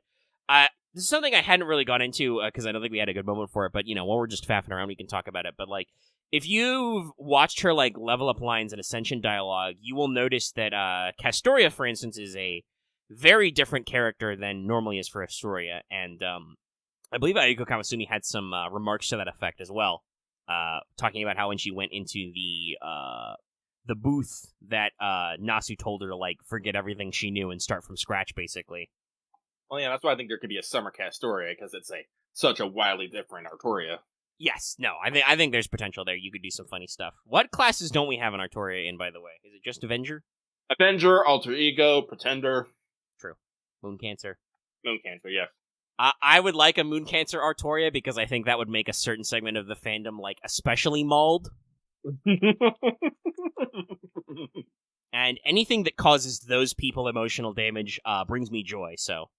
This is something I hadn't really gone into because I don't think we had a good moment for it, but you know, while we're just faffing around, we can talk about it. But like, if you've watched her like level up lines and Ascension dialogue, you will notice that Castoria, for instance, is a very different character than normally is for Astoria, and I believe Aiko Kamasumi had some remarks to that effect as well, talking about how when she went into the booth that Nasu told her to like forget everything she knew and start from scratch, basically. Well, yeah, that's why I think there could be a summer Castoria, because it's such a wildly different Artoria. Yes, no, I think there's potential there. You could do some funny stuff. What classes don't we have an Artoria in, by the way? Is it just Avenger? Avenger, Alter Ego, Pretender. True. Moon Cancer. Moon Cancer, yeah. I would like a Moon Cancer Artoria because I think that would make a certain segment of the fandom like especially mauled. And anything that causes those people emotional damage brings me joy, so.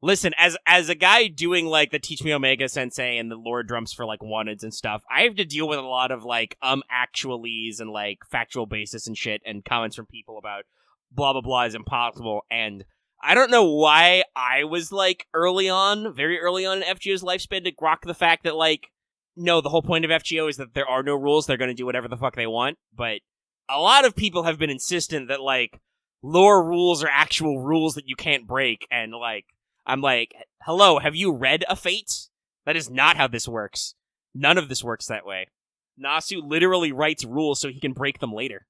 Listen, as a guy doing like the Teach Me Omega Sensei and the lore drums for like wanteds and stuff, I have to deal with a lot of like actuallys and like factual basis and shit and comments from people about blah blah blah is impossible, and I don't know why I was like very early on in FGO's lifespan to grok the fact that like, no, the whole point of FGO is that there are no rules, they're gonna do whatever the fuck they want, but a lot of people have been insistent that like lore rules are actual rules that you can't break, and like I'm like, hello, have you read a Fate? That is not how this works. None of this works that way. Nasu literally writes rules so he can break them later.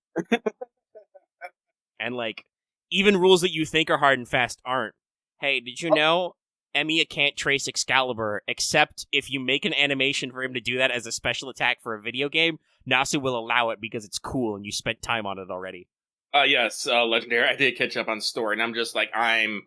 And like, even rules that you think are hard and fast aren't. Hey, did you know Emiya can't trace Excalibur except if you make an animation for him to do that as a special attack for a video game? Nasu will allow it because it's cool and you spent time on it already. Yes, Legendary. I did catch up on story, and I'm just like, I'm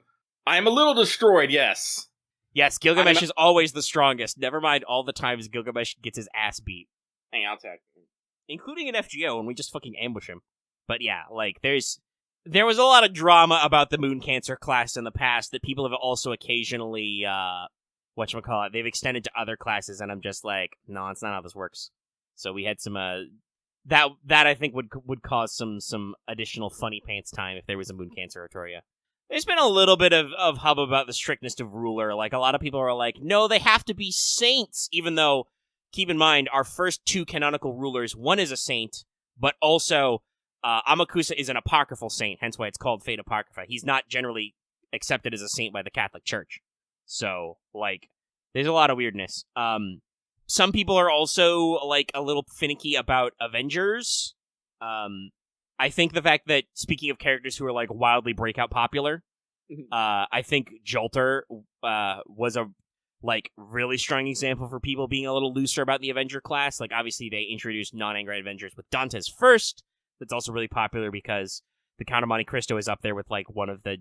a little destroyed, yes. Yes, Gilgamesh is always the strongest. Never mind all the times Gilgamesh gets his ass beat. Hang on, I'll attack him. Including in FGO, when we just fucking ambush him. But yeah, like, there was a lot of drama about the Moon Cancer class in the past that people have also occasionally, whatchamacallit, they've extended to other classes, and I'm just like, no, it's not how this works. So we had some, that I think would cause some additional funny pants time if there was a Moon Cancer Artoria. There's been a little bit of hub about the strictness of ruler. Like, a lot of people are like, no, they have to be saints, even though, keep in mind, our first 2 canonical rulers, one is a saint, but also Amakusa is an apocryphal saint, hence why it's called Fate Apocrypha. He's not generally accepted as a saint by the Catholic Church. So, like, there's a lot of weirdness. Some people are also, like, a little finicky about Avengers. I think the fact that, speaking of characters who are, like, wildly breakout popular, I think Jolter was a, like, really strong example for people being a little looser about the Avenger class. Like, obviously, they introduced non-Angry Avengers with Dantes first. That's also really popular because The Count of Monte Cristo is up there with, like, one of the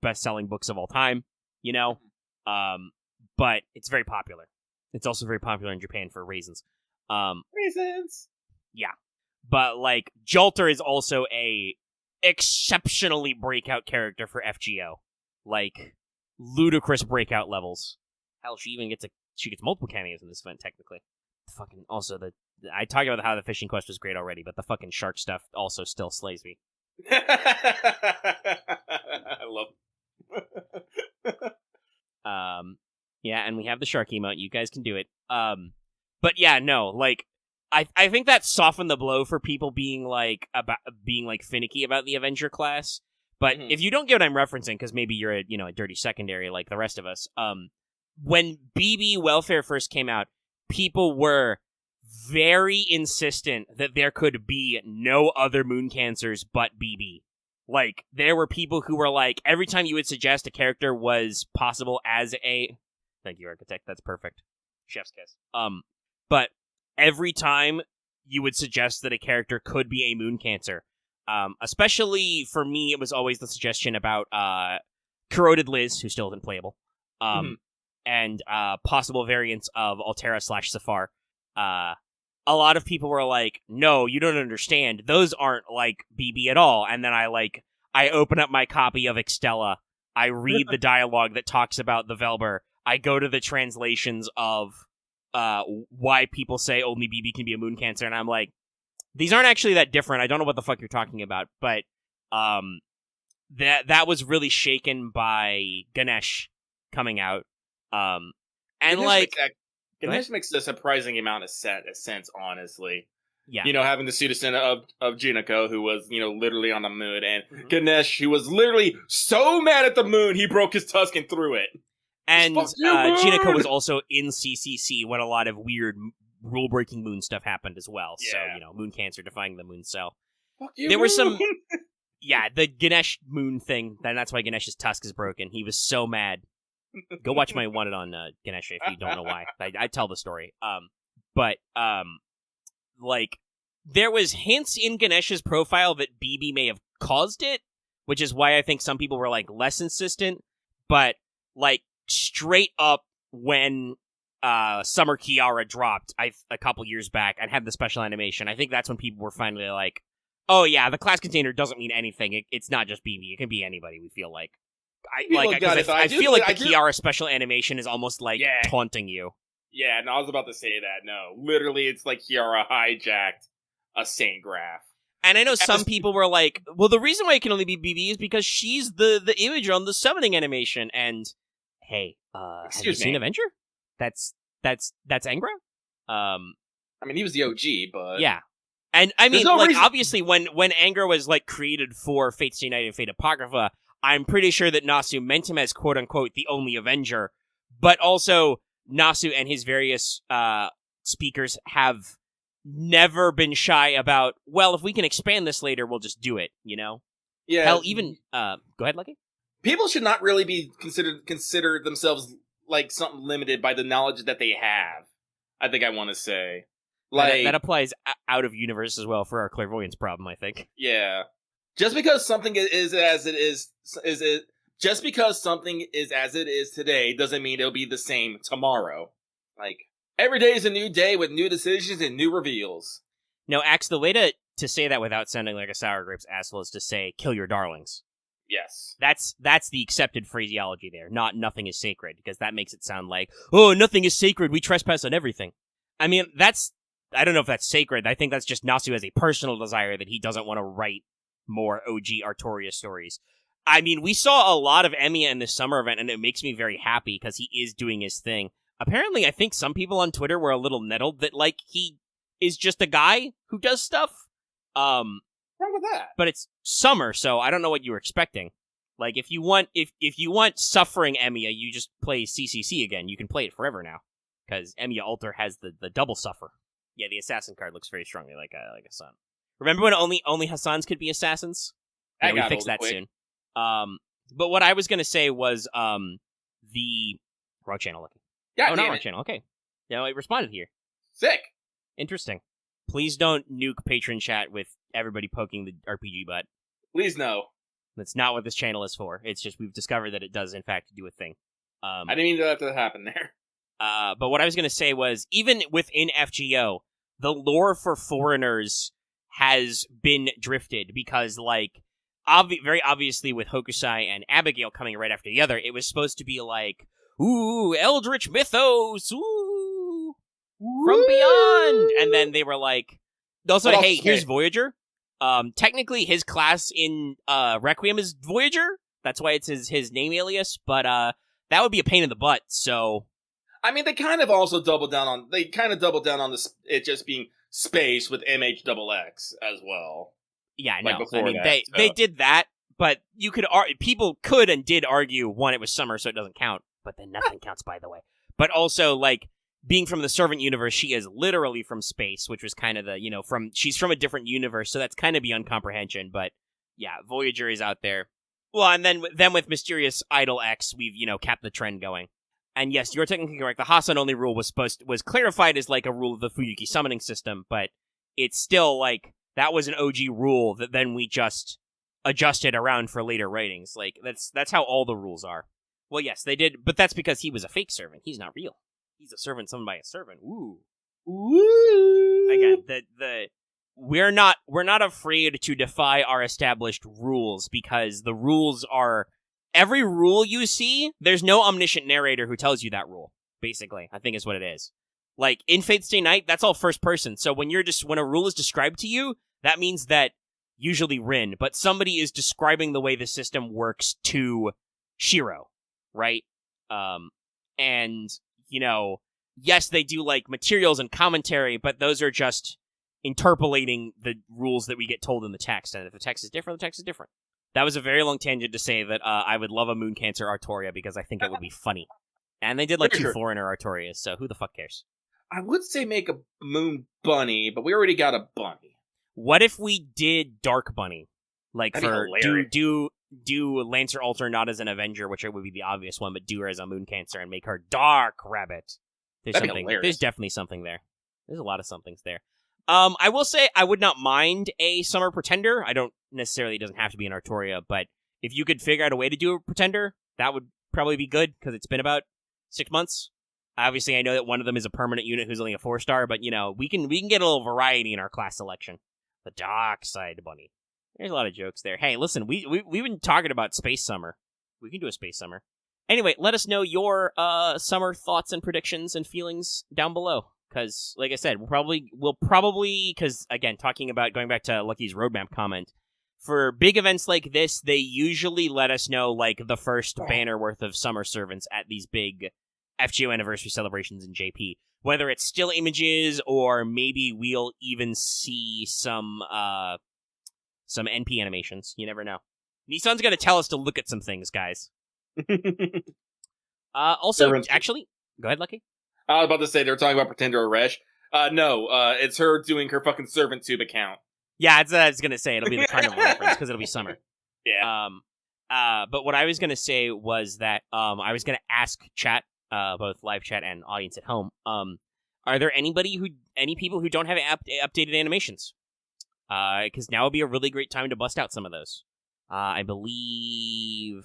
best-selling books of all time, you know? But it's very popular. It's also very popular in Japan for reasons. Reasons! Yeah. But, like, Jolter is also a exceptionally breakout character for FGO. Like, ludicrous breakout levels. Hell, she gets multiple cameos in this event, technically. Fucking, also, I talked about how the fishing quest was great already, but the fucking shark stuff also still slays me. I love Yeah, and we have the shark emote. You guys can do it. But yeah, no, like, I think that softened the blow for people being finicky about the Avenger class, But Mhm. if you don't get what I'm referencing, because maybe you're a dirty secondary like the rest of us, when BB Welfare first came out, people were very insistent that there could be no other moon cancers but BB. Like, there were people who were like, every time you would suggest a character was possible as a... Thank you, Architect. That's perfect. Chef's kiss. But every time you would suggest that a character could be a moon cancer, especially for me, it was always the suggestion about Corroded Liz, who still isn't playable, and possible variants of Altera/Safar. A lot of people were like, no, you don't understand. Those aren't like BB at all. And then I open up my copy of Extella. I read the dialogue that talks about the Velber. I go to the translations of why people say only BB can be a moon cancer. And I'm like, these aren't actually that different. I don't know what the fuck you're talking about. But that was really shaken by Ganesh coming out. And Ganesh makes a surprising amount of sense, honestly. Yeah. Having the citizen of Jinako, who was, literally on the moon, and Ganesh, who was literally so mad at the moon, he broke his tusk and threw it. And Fuck you, moon! Jinako was also in CCC when a lot of weird rule-breaking moon stuff happened as well. Yeah. So, moon cancer defying the moon cell. Fuck you, There were some... moon! Yeah, the Ganesh moon thing, that's why Ganesh's tusk is broken. He was so mad. Go watch my one on Ganesh if you don't know why. I tell the story. There was hints in Ganesh's profile that BB may have caused it, which is why I think some people were less insistent. But straight up when Summer Kiara dropped a couple years back and had the special animation, I think that's when people were finally like, oh yeah, the class container doesn't mean anything. It's not just BB. It can be anybody. We feel like. I feel like the Kiara special animation is almost taunting you. Yeah, and I was about to say that. No, literally, it's like Kiara hijacked a Saint Graph. And I know some people were like, well, the reason why it can only be BB is because she's the image on the summoning animation. And hey, have you seen Avenger? That's Angra. I mean, he was the OG, but yeah. And I mean, no reason- obviously, when Angra was created for Fate Stay Night and Fate Apocrypha, I'm pretty sure that Nasu meant him as quote-unquote the only Avenger, but also Nasu and his various speakers have never been shy about, well, if we can expand this later, we'll just do it, Yeah. Hell, even... go ahead, Lucky. People should not really be consider themselves something limited by the knowledge that they have, I think I want to say. That applies out of universe as well for our clairvoyance problem, I think. Yeah. Just because something is as it is just because something is as it is today doesn't mean it'll be the same tomorrow. Every day is a new day with new decisions and new reveals. No, Axe, the way to say that without sounding like a sour grapes asshole is to say, kill your darlings. Yes. That's the accepted phraseology there, not nothing is sacred, because that makes it sound like, oh, nothing is sacred, we trespass on everything. I mean, I don't know if that's sacred, I think that's just Nasu as a personal desire that he doesn't want to write more OG Artoria stories. I mean, we saw a lot of Emiya in this summer event, and it makes me very happy because he is doing his thing. Apparently, I think some people on Twitter were a little nettled that, he is just a guy who does stuff. What's wrong with that? But it's summer, so I don't know what you were expecting. If you want suffering Emiya, you just play CCC again. You can play it forever now, because Emiya Alter has the double suffer. Yeah, the assassin card looks very strongly like a sun. Remember when only Hassans could be assassins? Yeah, we fix that soon. But what I was gonna say was the wrong channel looking. Yeah, not wrong channel. Okay, yeah, I responded here. Sick. Interesting. Please don't nuke patron chat with everybody poking the RPG butt. Please no. That's not what this channel is for. It's just we've discovered that it does in fact do a thing. I didn't mean that to happen there. But what I was gonna say was even within FGO, the lore for foreigners has been drifted because, very obviously with Hokusai and Abigail coming right after the other, it was supposed to be ooh, Eldritch Mythos, ooh, from beyond! And then they were also, hey, here's Voyager. Technically his class in Requiem is Voyager, that's why it's his name alias, but that would be a pain in the butt, so... I mean, they kind of also doubled down on it just being space with MHXX as well. Yeah, no. before I mean, that, they did that, But you could people could and did argue, one, it was summer, so it doesn't count. But then nothing counts, by the way. But also, like, being from the Servant universe, she is literally from space, which was kind of the, she's from a different universe, so that's kind of beyond comprehension. But yeah, Voyager is out there. Well, and then with Mysterious Idol X, we've, kept the trend going. And yes, you're technically correct. The Hasan only rule was clarified as like a rule of the Fuyuki summoning system, but it's still like that was an OG rule that then we just adjusted around for later writings. Like that's how all the rules are. Well, yes, they did, but that's because he was a fake servant. He's not real. He's a servant summoned by a servant. Ooh. Again, we're not afraid to defy our established rules because the rules are every rule you see, there's no omniscient narrator who tells you that rule, basically, I think is what it is. Like, in Fate's Day Night, that's all first person, so when a rule is described to you, that means that, usually Rin, but somebody is describing the way the system works to Shiro, right? And, yes, they do, like, materials and commentary, but those are just interpolating the rules that we get told in the text, and if the text is different, the text is different. That was a very long tangent to say that I would love a Moon Cancer Artoria because I think it would be funny. And they did like two foreigner Artorias, so who the fuck cares? I would say make a Moon Bunny, but we already got a bunny. What if we did Dark Bunny? Like, do Lancer Alter not as an Avenger, which would be the obvious one, but do her as a Moon Cancer and make her Dark Rabbit. There's definitely something there. There's a lot of somethings there. I will say I would not mind a Summer Pretender. I don't necessarily, it doesn't have to be an Artoria, but if you could figure out a way to do a Pretender, that would probably be good, because it's been about 6 months. Obviously, I know that one of them is a permanent unit who's only a 4-star, but, we can get a little variety in our class selection. The Dark Side Bunny. There's a lot of jokes there. Hey, listen, we've been talking about Space Summer. We can do a Space Summer. Anyway, let us know your summer thoughts and predictions and feelings down below. Because, like I said, we'll probably, because, again, talking about going back to Lucky's roadmap comment, for big events like this, they usually let us know, like, the first banner worth of summer servants at these big FGO anniversary celebrations in JP. Whether it's still images, or maybe we'll even see some NP animations. You never know. Nissan's going to tell us to look at some things, guys. Also, actually, go ahead, Lucky. I was about to say they were talking about Pretender or Resh. No, it's her doing her fucking Servant Tube account. Yeah, I was going to say, it'll be the Carnival reference, because it'll be summer. Yeah. But what I was going to say was that I was going to ask chat, both live chat and audience at home, are there any people who don't have updated animations? Because now would be a really great time to bust out some of those. I believe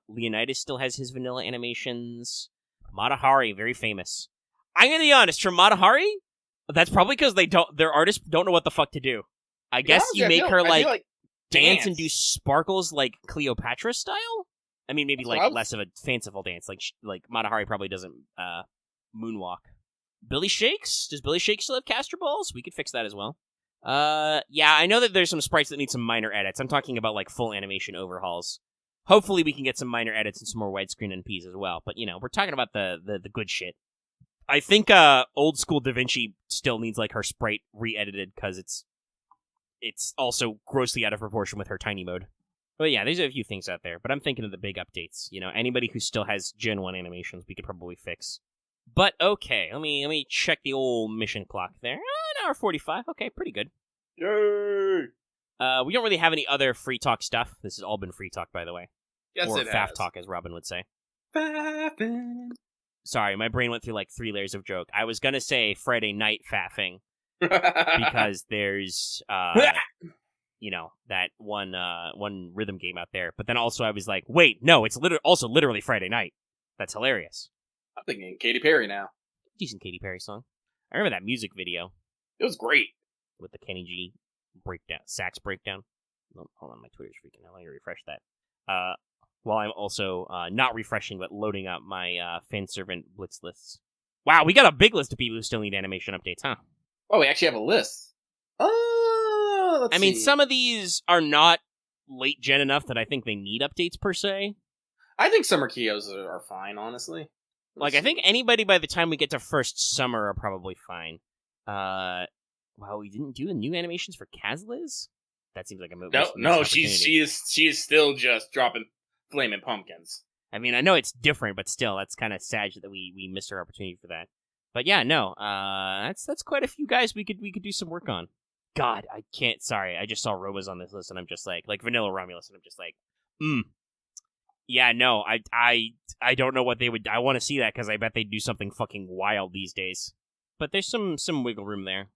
Leonidas still has his vanilla animations. Matahari, very famous. I'm gonna be honest, for Matahari, that's probably because their artists don't know what the fuck to do. I guess you make her like dance and do sparkles like Cleopatra style. I mean, maybe like less of a fanciful dance. Like Matahari probably doesn't moonwalk. Billy Shakes? Does Billy Shakes still have caster balls? We could fix that as well. Yeah, I know that there's some sprites that need some minor edits. I'm talking about like full animation overhauls. Hopefully we can get some minor edits and some more widescreen NPs as well. But, we're talking about the good shit. I think old school Da Vinci still needs like her sprite re-edited because it's also grossly out of proportion with her tiny mode. But yeah, there's a few things out there. But I'm thinking of the big updates. Anybody who still has Gen 1 animations we could probably fix. But okay, let me check the old mission clock there. An hour 45. Okay, pretty good. Yay! We don't really have any other free talk stuff. This has all been free talk, by the way. Yes, or it Faff has. Talk, as Robyn would say. Faffing. Sorry, my brain went through like 3 layers of joke. I was gonna say Friday night faffing because there's that one rhythm game out there. But then also I was like, wait, no, it's literally Friday night. That's hilarious. I'm thinking Katy Perry now. Decent Katy Perry song. I remember that music video. It was great. With the Kenny G sax breakdown. Oh, hold on, my Twitter's freaking out. Let me refresh that. While I'm also not refreshing, but loading up my Fanservant Blitz lists. Wow, we got a big list of people who still need animation updates, huh? Oh, we actually have a list. Oh, let's see. Some of these are not late gen enough that I think they need updates per se. I think Summer Kios are fine, honestly. I think anybody by the time we get to first summer are probably fine. Wow, we didn't do the new animations for Kazliz? That seems like a move. No, she is still just dropping flaming pumpkins. I mean, I know it's different, but still, that's kind of sad that we missed our opportunity for that. But yeah, no, that's quite a few guys we could do some work on. God, I can't. Sorry, I just saw Roba's on this list, and I'm just like Vanilla Romulus, and I'm just like, yeah, no, I don't know what they would. I want to see that because I bet they'd do something fucking wild these days. But there's some wiggle room there.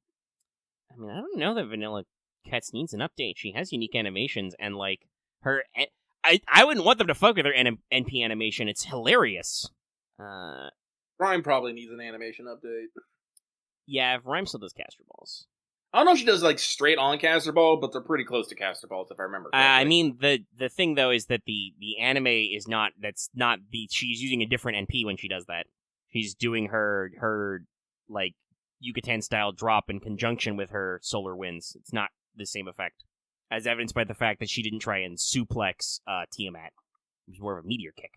I mean, I don't know that Vanilla Cats needs an update. She has unique animations, and like her, I wouldn't want them to fuck with her NP animation. It's hilarious. Rhyme probably needs an animation update. Yeah, if Rhyme still does caster balls. I don't know if she does like straight on caster ball, but they're pretty close to caster balls if I remember correctly. I mean, the thing though is that the anime is not. That's not the. She's using a different NP when she does that. She's doing her like Yucatan style drop in conjunction with her solar winds. It's not the same effect, as evidenced by the fact that she didn't try and suplex Tiamat. It was more of a meteor kick.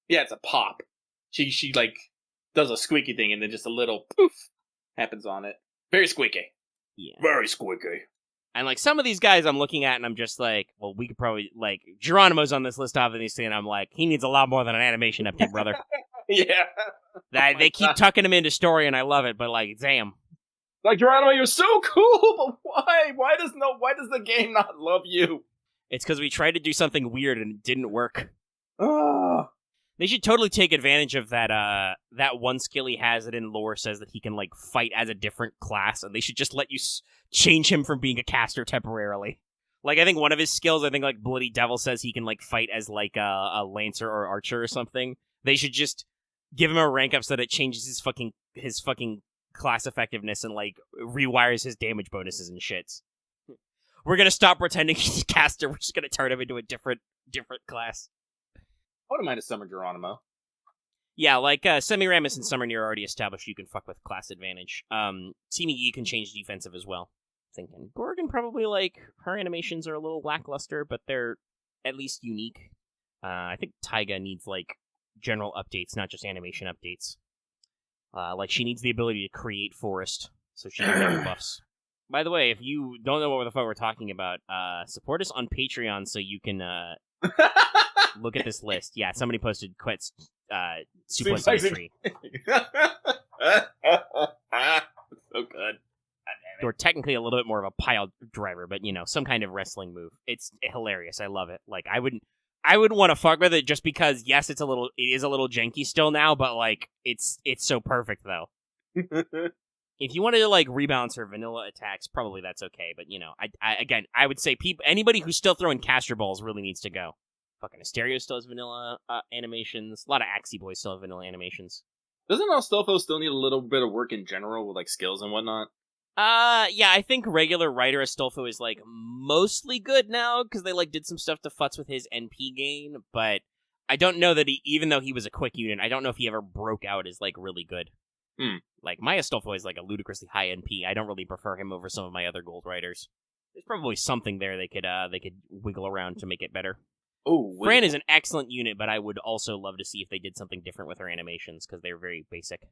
Yeah, it's a pop. She like does a squeaky thing and then just a little poof happens on it. Very squeaky. Yeah. Very squeaky. And like some of these guys I'm looking at and I'm just like, well, we could probably like Geronimo's on this list obviously, and I'm like, he needs a lot more than an animation update, brother. Yeah. They keep tucking him into story and I love it, but like, damn. Like, Geronimo, you're so cool, but why? Why does the game not love you? It's because we tried to do something weird and it didn't work. Ah. They should totally take advantage of that one skill he has that in lore says that he can, like, fight as a different class, and they should just let you change him from being a caster temporarily. Like, I think one of his skills, like, Bloody Devil says he can, like, fight as, like, a Lancer or Archer or something. They should just give him a rank up so that it changes his fucking class effectiveness and, like, rewires his damage bonuses and shits. We're gonna stop pretending he's a caster, we're just gonna turn him into a different class. I wouldn't mind a Summer Geronimo. Yeah, like Semiramis and Summer Near already established you can fuck with class advantage. Seeming you can change defensive as well. Thinking Gorgon probably, like, her animations are a little lackluster, but they're at least unique. I think Taiga needs, like, general updates, not just animation updates. Like, she needs the ability to create forest, so she can get buffs. By the way, if you don't know what the fuck we're talking about, support us on Patreon so you can look at this list. Yeah, somebody posted Quet's suplex on the tree. So good. Or technically a little bit more of a pile driver, but, you know, some kind of wrestling move. It's hilarious. I love it. Like, I wouldn't want to fuck with it just because, yes, it is a little janky still now, but, like, it's so perfect, though. If you wanted to, like, rebalance her vanilla attacks, probably that's okay, but, you know, I would say anybody who's still throwing caster balls really needs to go. Fucking Asterio still has vanilla animations. A lot of Axie Boys still have vanilla animations. Doesn't Astolfo still need a little bit of work in general with, like, skills and whatnot? Yeah, I think regular writer Astolfo is, like, mostly good now, because they, like, did some stuff to futz with his NP gain, but I don't know that even though he was a quick unit, I don't know if he ever broke out as, like, really good. Like, my Astolfo is, like, a ludicrously high NP. I don't really prefer him over some of my other gold writers. There's probably something there they could wiggle around to make it better. Oh, Fran is an excellent unit, but I would also love to see if they did something different with her animations, because they're very basic.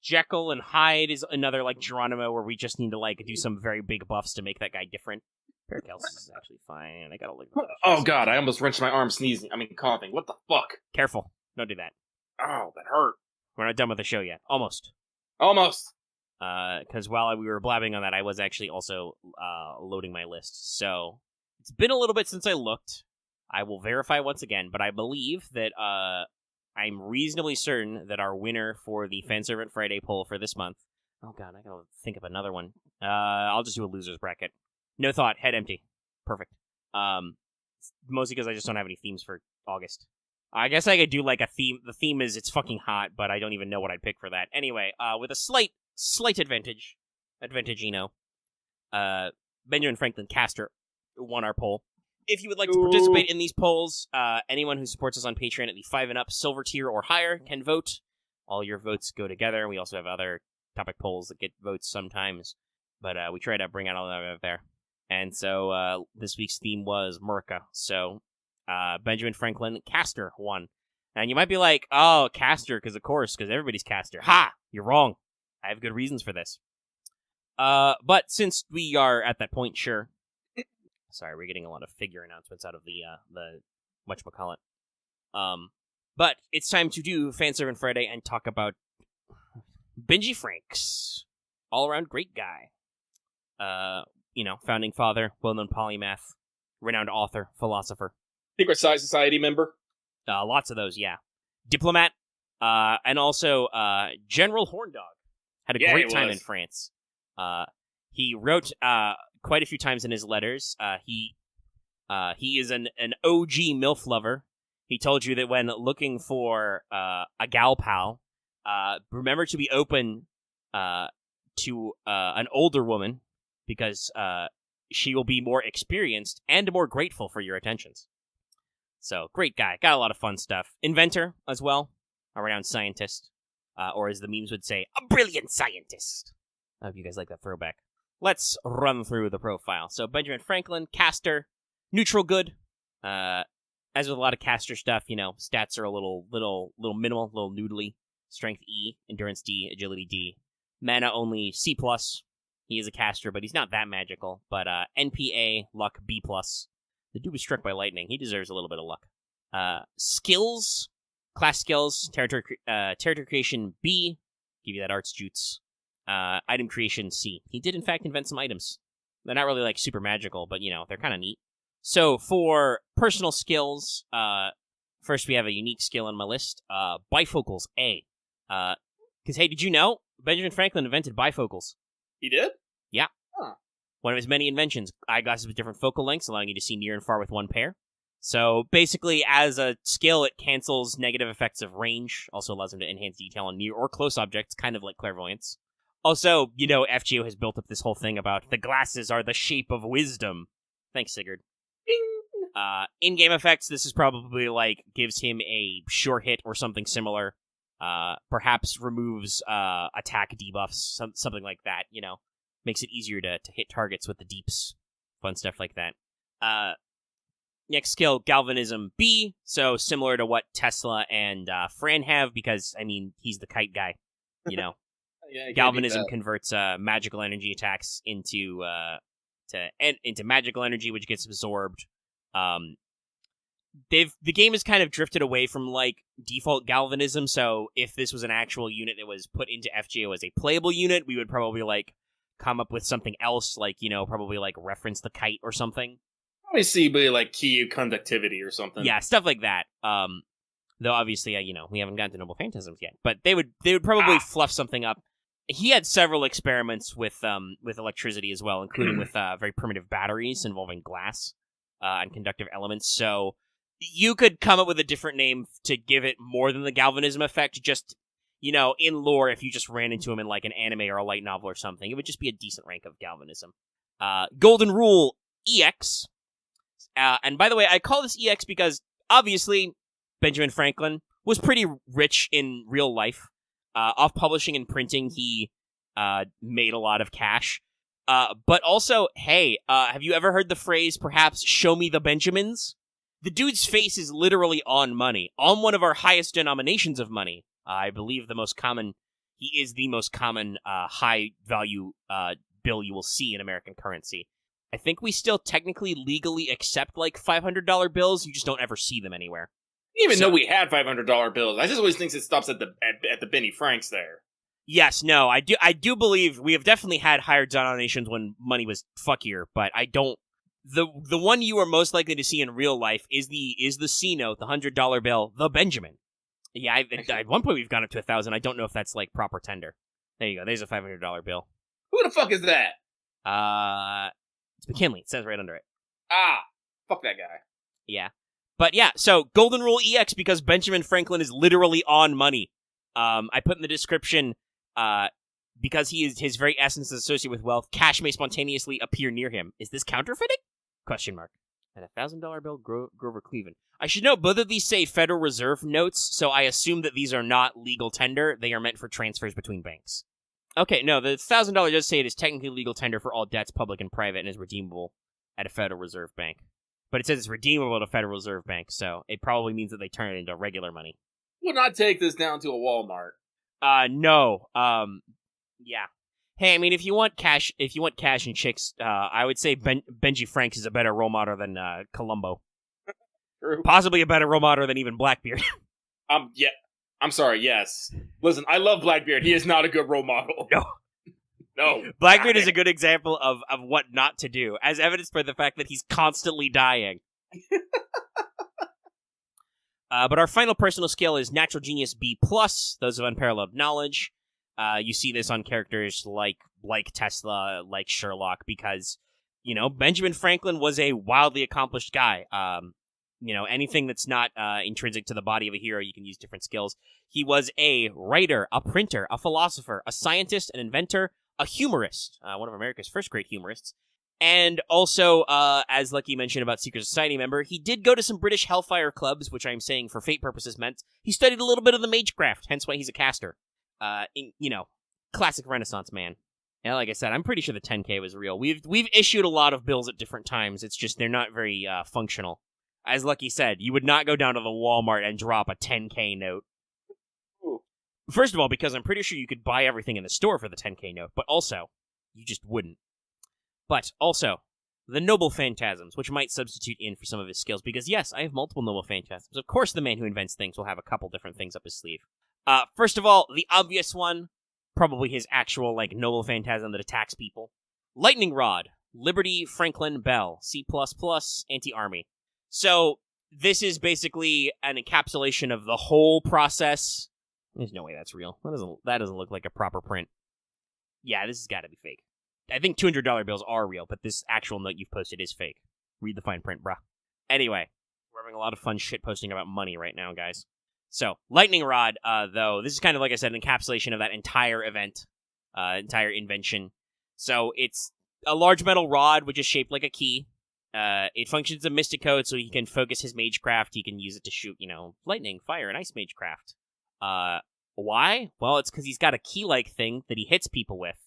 Jekyll and Hyde is another, like, Geronimo, where we just need to, like, do some very big buffs to make that guy different. Paracelsus is actually fine. I gotta look. Oh, God, I almost wrenched my arm sneezing. I mean, coughing. What the fuck? Careful. Don't do that. Oh, that hurt. We're not done with the show yet. Almost. Because while we were blabbing on that, I was actually also loading my list. So, it's been a little bit since I looked. I will verify once again, but I believe that I'm reasonably certain that our winner for the Fanservant Friday poll for this month... Oh god, I gotta think of another one. I'll just do a loser's bracket. No thought, head empty. Perfect. Mostly because I just don't have any themes for August. I guess I could do, like, a theme. The theme is it's fucking hot, but I don't even know what I'd pick for that. Anyway, with a slight advantage, Benjiman Franklin Caster won our poll. If you would like to participate in these polls, anyone who supports us on Patreon at the 5 and up silver tier or higher can vote. All your votes go together. We also have other topic polls that get votes sometimes, but we try to bring out all of that there. And so this week's theme was Murica. So Benjiman Franklin Caster won. And you might be like, oh, Caster, because everybody's Caster. Ha! You're wrong. I have good reasons for this. But since we are at that point, sure. Sorry, we're getting a lot of figure announcements out of the whatchamacallit. But it's time to do Fanservant Friday and talk about Benji Franks. All-around great guy. Founding father, well-known polymath, renowned author, philosopher. Secret Society member. Lots of those, yeah. Diplomat, and also General Horndog. Had a great time in France. He wrote quite a few times in his letters. He is an OG MILF lover. He told you that when looking for a gal pal, remember to be open to an older woman, because she will be more experienced and more grateful for your attentions. So, great guy. Got a lot of fun stuff. Inventor as well. A renowned scientist. Or as the memes would say, a brilliant scientist. I hope you guys like that throwback. Let's run through the profile. So, Benjiman Franklin, caster, neutral good. As with a lot of caster stuff, stats are a little minimal, a little noodly. Strength E, endurance D, agility D. Mana only C+. He is a caster, but he's not that magical. But NPA, luck B+. The dude was struck by lightning. He deserves a little bit of luck. Skills, class skills, territory creation B. Give you that arts jutsu. Item creation C. He did, in fact, invent some items. They're not really, super magical, but, they're kind of neat. So, for personal skills, first we have a unique skill on my list. Bifocals A. Because, hey, did you know? Benjamin Franklin invented bifocals. He did? Yeah. Huh. One of his many inventions. Eyeglasses with different focal lengths, allowing you to see near and far with one pair. So, basically, as a skill, it cancels negative effects of range. Also allows him to enhance detail on near or close objects, kind of like clairvoyance. Also, FGO has built up this whole thing about the glasses are the shape of wisdom. Thanks, Sigurd. In-game effects, this is probably, gives him a sure hit or something similar. Perhaps removes attack debuffs, something like that, Makes it easier to hit targets with the deeps. Fun stuff like that. Next skill, Galvanism B. So similar to what Tesla and Fran have, because, he's the kite guy, Yeah, Galvanism converts magical energy attacks into magical energy, which gets absorbed. The game has kind of drifted away from default galvanism. So if this was an actual unit that was put into FGO as a playable unit, we would probably come up with something else, probably reference the kite or something. Probably see key conductivity or something. Yeah, stuff like that. Though obviously, we haven't gotten to Noble Phantasms yet, but they would probably fluff something up. He had several experiments with electricity as well, including with very primitive batteries involving glass and conductive elements. So you could come up with a different name to give it more than the galvanism effect. Just, in lore, if you just ran into him in an anime or a light novel or something, it would just be a decent rank of galvanism. Golden Rule EX. And by the way, I call this EX because obviously Benjamin Franklin was pretty rich in real life. Off publishing and printing, he made a lot of cash. But also, hey, have you ever heard the phrase, perhaps, show me the Benjamins? The dude's face is literally on money, on one of our highest denominations of money. I believe he is the most common high-value bill you will see in American currency. I think we still technically legally accept $500 bills, you just don't ever see them anywhere. I didn't even know we had $500 bills. I just always think it stops at the Benny Franks there. Yes, no, I do believe we have definitely had higher denominations when money was fuckier, but I don't. The one you are most likely to see in real life is the C note, the $100 bill, the Benjamin. Yeah, at one point we've gone up to 1,000. I don't know if that's proper tender. There you go. There's a $500 bill. Who the fuck is that? It's McKinley. It says right under it. Fuck that guy. Yeah. But yeah, so Golden Rule EX because Benjamin Franklin is literally on money. I put in the description, because his very essence is associated with wealth, cash may spontaneously appear near him. Is this counterfeiting? ? And a $1,000 bill, Grover Cleveland. I should note, both of these say Federal Reserve notes, so I assume that these are not legal tender. They are meant for transfers between banks. Okay, no, the $1,000 does say it is technically legal tender for all debts, public and private, and is redeemable at a Federal Reserve bank. But it says it's redeemable at a Federal Reserve bank, so it probably means that they turn it into regular money. Would not take this down to a Walmart. No. Yeah. Hey, I mean, if you want cash and chicks, I would say Benji Franks is a better role model than Columbo. True. Possibly a better role model than even Blackbeard. Yeah. I'm sorry, yes. Listen, I love Blackbeard. He is not a good role model. No. No. Blackbeard is a good example of what not to do, as evidenced by the fact that he's constantly dying. But our final personal skill is Natural Genius B+, those of Unparalleled Knowledge. You see this on characters like Tesla, like Sherlock, because, Benjiman Franklin was a wildly accomplished guy. Anything that's not intrinsic to the body of a hero, you can use different skills. He was a writer, a printer, a philosopher, a scientist, an inventor, a humorist, one of America's first great humorists. And also, as Lucky mentioned about Secret Society member, he did go to some British Hellfire clubs, which I'm saying for fate purposes meant he studied a little bit of the magecraft, hence why he's a caster. Classic Renaissance man. And like I said, I'm pretty sure the 10K was real. We've issued a lot of bills at different times. It's just they're not very functional. As Lucky said, you would not go down to the Walmart and drop a 10K note. Ooh. First of all, because I'm pretty sure you could buy everything in the store for the 10K note, but also, you just wouldn't. But also, the Noble Phantasms, which might substitute in for some of his skills, because yes, I have multiple Noble Phantasms. Of course, the man who invents things will have a couple different things up his sleeve. First of all, the obvious one, probably his actual, Noble Phantasm that attacks people. Lightning Rod, Liberty, Franklin, Bell, C++, Anti-Army. So, this is basically an encapsulation of the whole process. There's no way that's real. That doesn't look like a proper print. Yeah, this has got to be fake. I think $200 bills are real, but this actual note you've posted is fake. Read the fine print, bruh. Anyway, we're having a lot of fun shit posting about money right now, guys. So, Lightning Rod, though, this is kind of, like I said, an encapsulation of that entire event, entire invention. So, it's a large metal rod, which is shaped like a key. It functions as a mystic code, so he can focus his magecraft. He can use it to shoot, lightning, fire, and ice magecraft. Why? Well, it's because he's got a key-like thing that he hits people with.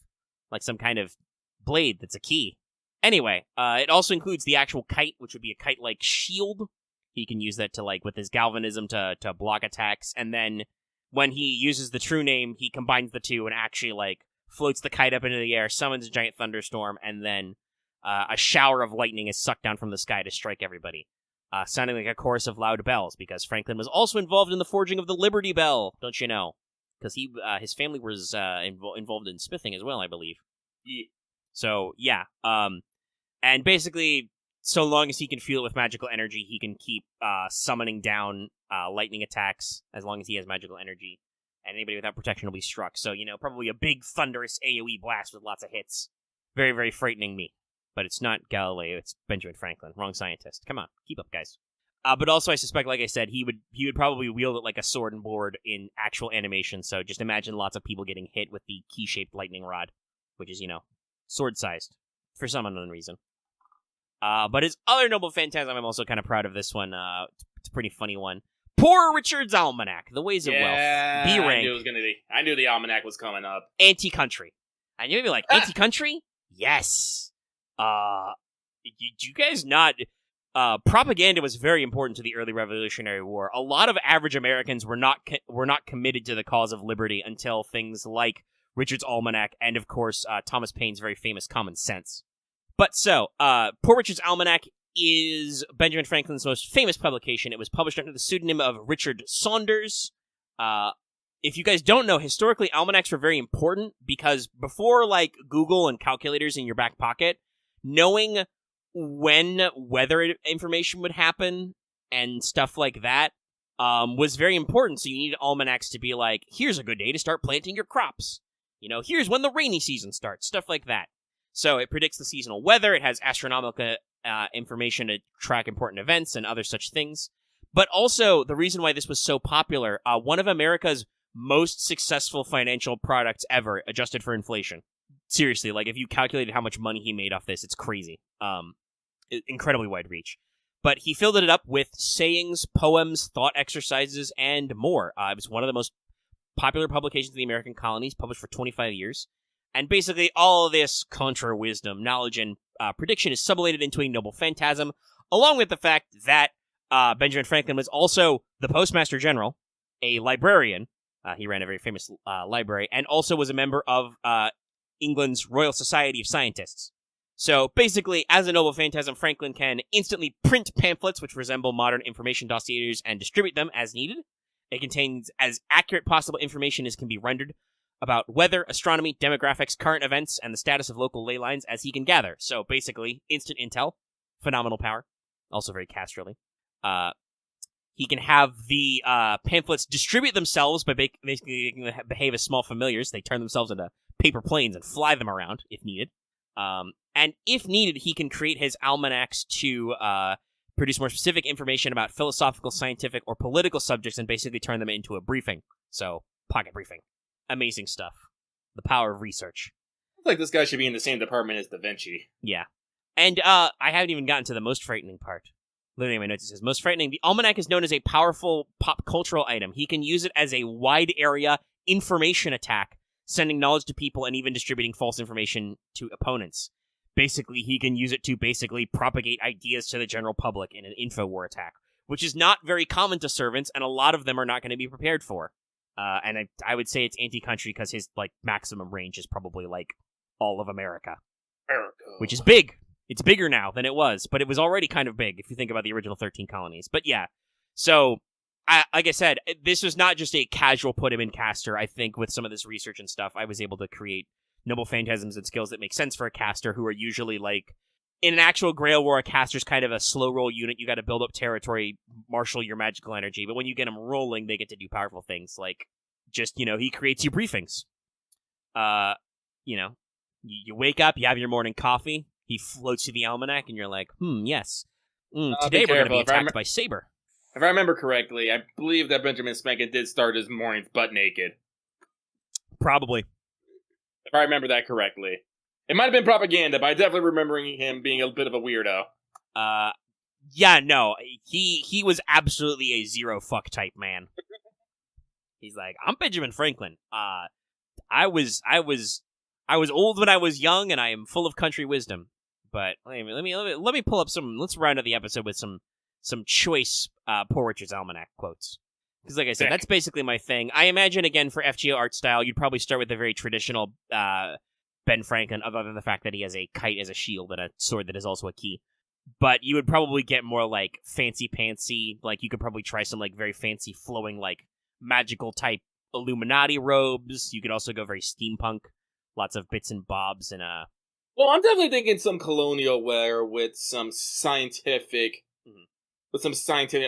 Like some kind of blade that's a key. Anyway, it also includes the actual kite, which would be a kite-like shield. He can use that to, with his galvanism to block attacks. And then when he uses the true name, he combines the two and actually, floats the kite up into the air, summons a giant thunderstorm, and then a shower of lightning is sucked down from the sky to strike everybody. Sounding like a chorus of loud bells, because Franklin was also involved in the forging of the Liberty Bell, don't you know? Because his family was involved in smithing as well, I believe. Yeah. So, yeah. And basically, so long as he can feel it with magical energy, he can keep summoning down lightning attacks as long as he has magical energy. And anybody without protection will be struck. So, probably a big thunderous AoE blast with lots of hits. Very, very frightening me. But it's not Galileo, it's Benjamin Franklin. Wrong scientist. Come on, keep up, guys. But also, I suspect, like I said, he would probably wield it like a sword and board in actual animation. So just imagine lots of people getting hit with the key-shaped lightning rod, which is, sword-sized for some unknown reason. But his other Noble Phantasm, I'm also kind of proud of this one. It's a pretty funny one. Poor Richard's Almanac, The Ways of Wealth. B rank. I knew the almanac was coming up. Anti-country. And you'd be like, anti-country? Yes. Do you guys not... propaganda was very important to the early Revolutionary War. A lot of average Americans were not committed to the cause of liberty until things like Richard's Almanac and, of course, Thomas Paine's very famous Common Sense. But so, Poor Richard's Almanac is Benjamin Franklin's most famous publication. It was published under the pseudonym of Richard Saunders. If you guys don't know, historically, almanacs were very important because before, Google and calculators in your back pocket, knowing when weather information would happen and stuff like that was very important. So you needed almanacs to be like, here's a good day to start planting your crops. Here's when the rainy season starts, stuff like that. So it predicts the seasonal weather. It has astronomical information to track important events and other such things. But also, the reason why this was so popular, one of America's most successful financial products ever, adjusted for inflation. Seriously, if you calculated how much money he made off this, it's crazy. Incredibly wide reach. But he filled it up with sayings, poems, thought exercises, and more. It was one of the most popular publications of the American colonies, published for 25 years. And basically, all of this contra wisdom, knowledge, and prediction is sublimated into a noble phantasm, along with the fact that Benjamin Franklin was also the Postmaster General, a librarian. He ran a very famous library, and also was a member of England's Royal Society of Scientists. So basically, as a noble phantasm, Franklin can instantly print pamphlets which resemble modern information dossiers and distribute them as needed. It contains as accurate possible information as can be rendered about weather, astronomy, demographics, current events, and the status of local ley lines as he can gather. So basically, instant intel, phenomenal power, also very castrally. He can have the pamphlets distribute themselves by basically making them behave as small familiars. They turn themselves into paper planes and fly them around if needed. And if needed, he can create his almanacs to produce more specific information about philosophical, scientific, or political subjects and basically turn them into a briefing. So, pocket briefing. Amazing stuff. The power of research. It's like this guy should be in the same department as Da Vinci. Yeah. And I haven't even gotten to the most frightening part. Literally in my notes it says, most frightening, the almanac is known as a powerful pop cultural item. He can use it as a wide area information attack, sending knowledge to people and even distributing false information to opponents. Basically, he can use it to basically propagate ideas to the general public in an info-war attack, which is not very common to servants, and a lot of them are not going to be prepared for. And I would say it's anti-country because his maximum range is probably all of America. Which is big. It's bigger now than it was, but it was already kind of big if you think about the original 13 colonies. But yeah, so like I said, this was not just a casual put him in caster. I think with some of this research and stuff, I was able to create noble phantasms and skills that make sense for a caster who are usually in an actual Grail War, a caster's kind of a slow roll unit. You got to build up territory, marshal your magical energy, but when you get them rolling, they get to do powerful things he creates you briefings. You wake up, you have your morning coffee, he floats you the almanac, and you're like, yes. Today we're going to be attacked by Saber. If I remember correctly, I believe that Benjiman Franklin did start his mornings butt naked. Probably. If I remember that correctly. It might have been propaganda, but I definitely remembering him being a bit of a weirdo. Yeah, no. He was absolutely a zero fuck type man. He's like, I'm Benjiman Franklin. I was old when I was young, and I am full of country wisdom. But let me pull up some. Let's round out the episode with some choice Poor Richard's Almanac quotes. Because like I said, that's basically my thing. I imagine, again, for FGO art style, you'd probably start with a very traditional Ben Franklin, other than the fact that he has a kite as a shield and a sword that is also a key. But you would probably get more fancy-pantsy. You could probably try some very fancy flowing magical type Illuminati robes. You could also go very steampunk. Lots of bits and bobs and Well, I'm definitely thinking some colonial wear with some scientific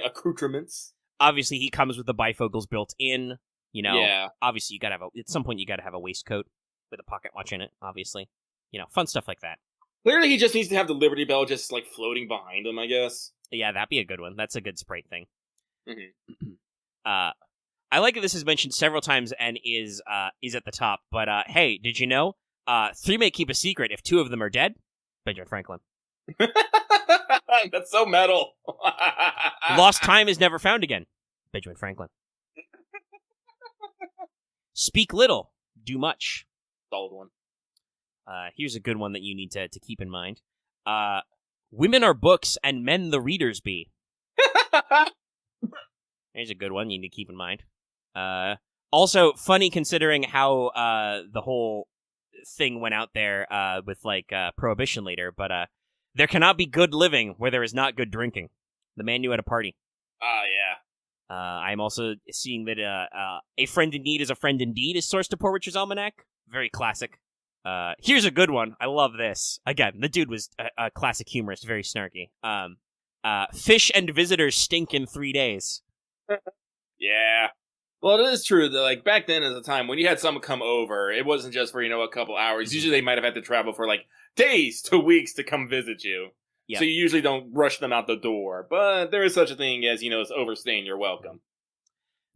accoutrements. Obviously, he comes with the bifocals built in. Yeah. Obviously, you gotta have at some point you gotta have a waistcoat with a pocket watch in it. Obviously, fun stuff like that. Clearly, he just needs to have the Liberty Bell just floating behind him, I guess. Yeah, that'd be a good one. That's a good sprite thing. Mm-hmm. I like that this is mentioned several times and is at the top. But hey, did you know? 3 may keep a secret if 2 of them are dead. Benjamin Franklin. That's so metal. Lost time is never found again. Benjamin Franklin. Speak little, do much. Solid one. Here's a good one that you need to keep in mind. Women are books and men the readers be. Here's a good one you need to keep in mind. Also, funny considering how the whole thing went out there with prohibition later, but there cannot be good living where there is not good drinking. The man knew at a party. Yeah. I'm also seeing that a friend in need is a friend indeed is sourced to Poor Richard's Almanac. Very classic. Here's a good one. I love this. Again, the dude was a classic humorist, very snarky. Fish and visitors stink in 3 days. Yeah. Well, it is true that, back then at the time, when you had someone come over, it wasn't just for, a couple hours. Usually they might have had to travel for, days to weeks to come visit you. Yep. So you usually don't rush them out the door. But there is such a thing as, as overstaying your welcome.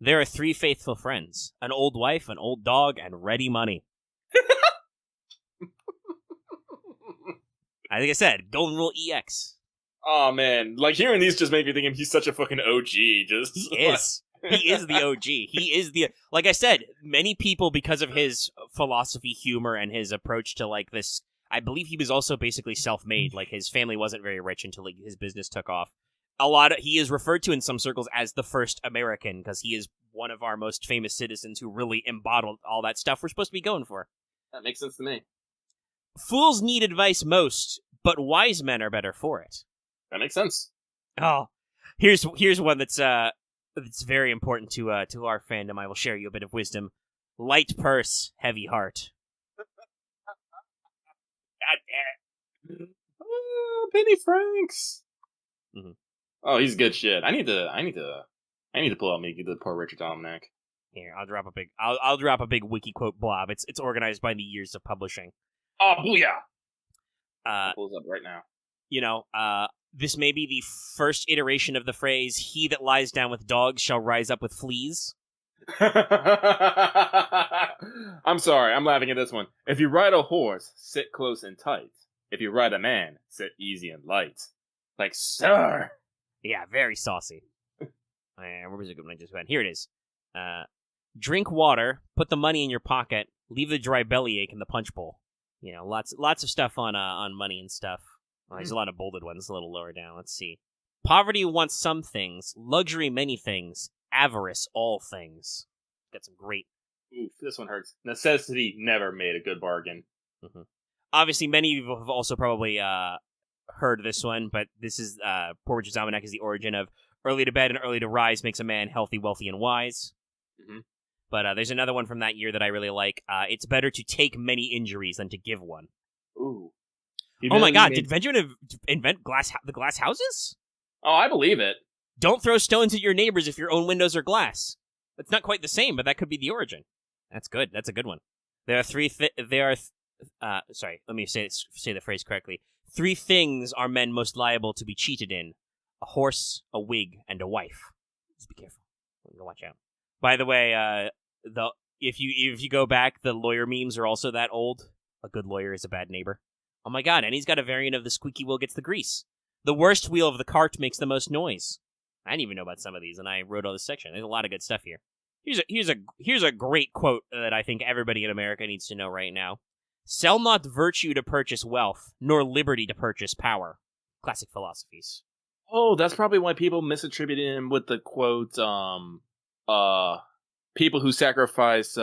There are 3 faithful friends. An old wife, an old dog, and ready money. Like I said, Golden Rule EX. Oh, man. Hearing these just made me think he's such a fucking OG. He is. He is the OG. He is the... Like I said, many people, because of his philosophy, humor, and his approach to, this... I believe he was also basically self-made. His family wasn't very rich until his business took off. He is referred to in some circles as the first American, because he is one of our most famous citizens who really embodied all that stuff we're supposed to be going for. That makes sense to me. Fools need advice most, but wise men are better for it. That makes sense. Oh, here's one that's very important to our fandom. I will share you a bit of wisdom. Light purse, heavy heart. God damn it. Oh, Benji Franks. Mhm. Oh, he's good shit. I need to pull out maybe the poor Richard Dominic. Here, I'll drop a big wiki quote blob. It's organized by the years of publishing. Oh, booyah! Uh, Pulls up right now. This may be the first iteration of the phrase, "He that lies down with dogs shall rise up with fleas." I'm sorry, I'm laughing at this one. If you ride a horse, sit close and tight. If you ride a man, sit easy and light. Like, sir! Yeah, very saucy. Where was it when I just went? Here it is. Drink water, put the money in your pocket, leave the dry bellyache in the punch bowl. Lots of stuff on money and stuff. Well, there's a lot of bolded ones a little lower down. Let's see. Poverty wants some things, luxury many things, avarice all things. Got some great... Oof, this one hurts. Necessity never made a good bargain. Mm-hmm. Obviously, many of you have also probably heard this one, but this is... Poor Richard's Almanac is the origin of early to bed and early to rise makes a man healthy, wealthy, and wise. Mm-hmm. But there's another one from that year that I really like. It's better to take many injuries than to give one. Ooh. Oh my god, did Benjamin invent the glass houses? Oh, I believe it. Don't throw stones at your neighbors if your own windows are glass. It's not quite the same, but that could be the origin. That's good. That's a good one. There are sorry, let me say the phrase correctly. 3 things are men most liable to be cheated in: a horse, a wig, and a wife. Just be careful. Watch out. By the way, if you go back, the lawyer memes are also that old. A good lawyer is a bad neighbor. Oh my god, and he's got a variant of the squeaky wheel gets the grease. The worst wheel of the cart makes the most noise. I didn't even know about some of these, and I wrote all this section. There's a lot of good stuff here. Here's a great quote that I think everybody in America needs to know right now. Sell not virtue to purchase wealth, nor liberty to purchase power. Classic philosophies. Oh, that's probably why people misattributed him with the quote, people who sacrifice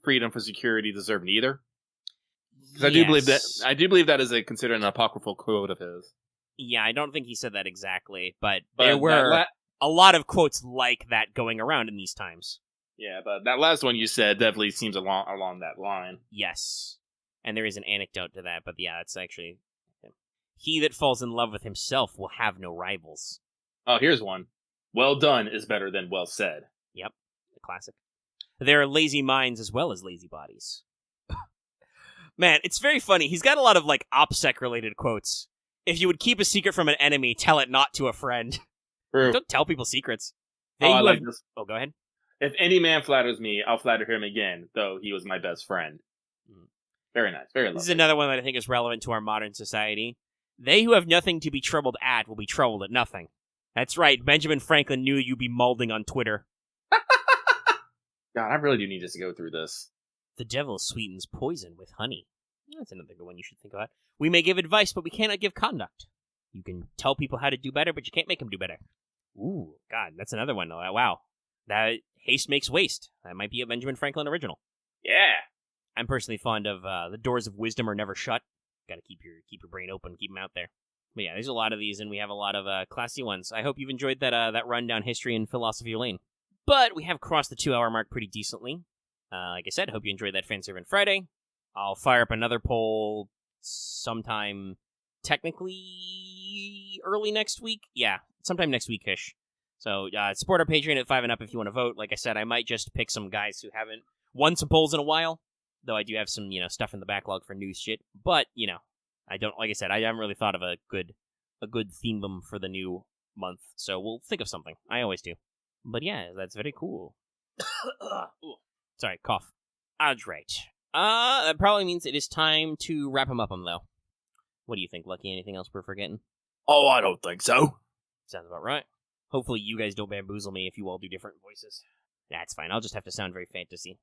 freedom for security deserve neither. Because I do believe that is considered an apocryphal quote of his. Yeah, I don't think he said that exactly, but there were a lot of quotes like that going around in these times. Yeah, but that last one you said definitely seems along that line. Yes, and there is an anecdote to that, but yeah, it's actually... He that falls in love with himself will have no rivals. Oh, here's one. Well done is better than well said. Yep, a classic. There are lazy minds as well as lazy bodies. Man, it's very funny. He's got a lot of, OPSEC-related quotes. If you would keep a secret from an enemy, tell it not to a friend. True. Don't tell people secrets. I like this. Oh, go ahead. If any man flatters me, I'll flatter him again, though he was my best friend. Very nice. Very lovely. This is another one that I think is relevant to our modern society. They who have nothing to be troubled at will be troubled at nothing. That's right. Benjiman Franklin knew you'd be mauling on Twitter. God, I really do need us to go through this. The devil sweetens poison with honey. That's another good one you should think about. We may give advice, but we cannot give conduct. You can tell people how to do better, but you can't make them do better. Ooh, God, that's another one. Wow. That haste makes waste. That might be a Benjamin Franklin original. Yeah. I'm personally fond of the doors of wisdom are never shut. Got to keep your brain open, keep them out there. But yeah, there's a lot of these, and we have a lot of classy ones. I hope you've enjoyed that run down history and philosophy lane. But we have crossed the 2-hour mark pretty decently. Like I said, hope you enjoyed that Fanservant Friday. I'll fire up another poll sometime, technically early next week. Yeah, sometime next week-ish. So support our Patreon at 5 and up if you want to vote. Like I said, I might just pick some guys who haven't won some polls in a while. Though I do have some, stuff in the backlog for news shit. But, I don't, like I said, I haven't really thought of a good theme for the new month. So we'll think of something. I always do. But yeah, that's very cool. Sorry, cough. All right. That probably means it is time to wrap him up, though. What do you think, Lucky? Anything else we're forgetting? Oh, I don't think so. Sounds about right. Hopefully you guys don't bamboozle me if you all do different voices. That's fine. I'll just have to sound very fantasy.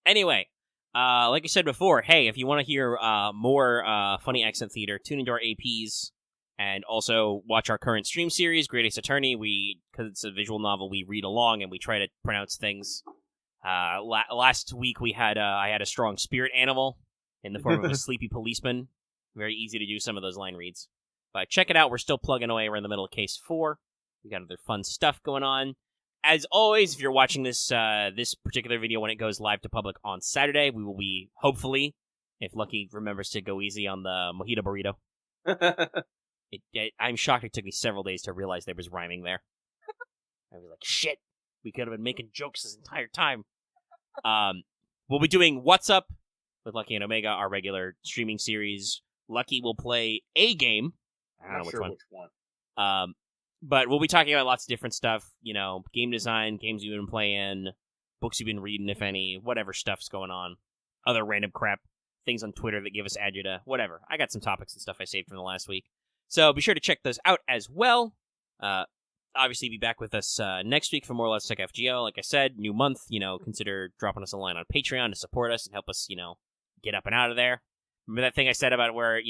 Anyway, like I said before, hey, if you want to hear more funny accent theater, tune into our APs. And also watch our current stream series, Great Ace Attorney. Because it's a visual novel, we read along and we try to pronounce things. Last week I had a strong spirit animal, in the form of a sleepy policeman. Very easy to do some of those line reads. But check it out. We're still plugging away. We're in the middle of case 4. We got other fun stuff going on. As always, if you're watching this this particular video when it goes live to public on Saturday, we will be, hopefully, if Lucky remembers to go easy on the mojito burrito. I'm shocked it took me several days to realize there was rhyming there. I was like, shit, we could have been making jokes this entire time. We'll be doing What's Up with Lucky and Omega, our regular streaming series. Lucky will play a game. I don't know which one. But we'll be talking about lots of different stuff, game design, games you've been playing, books you've been reading, if any, whatever stuff's going on, other random crap, things on Twitter that give us agita, whatever. I got some topics and stuff I saved from the last week. So be sure to check those out as well. Obviously, be back with us next week for more Let's Talk FGO. Like I said, new month, consider dropping us a line on Patreon to support us and help us, get up and out of there. Remember that thing I said about where,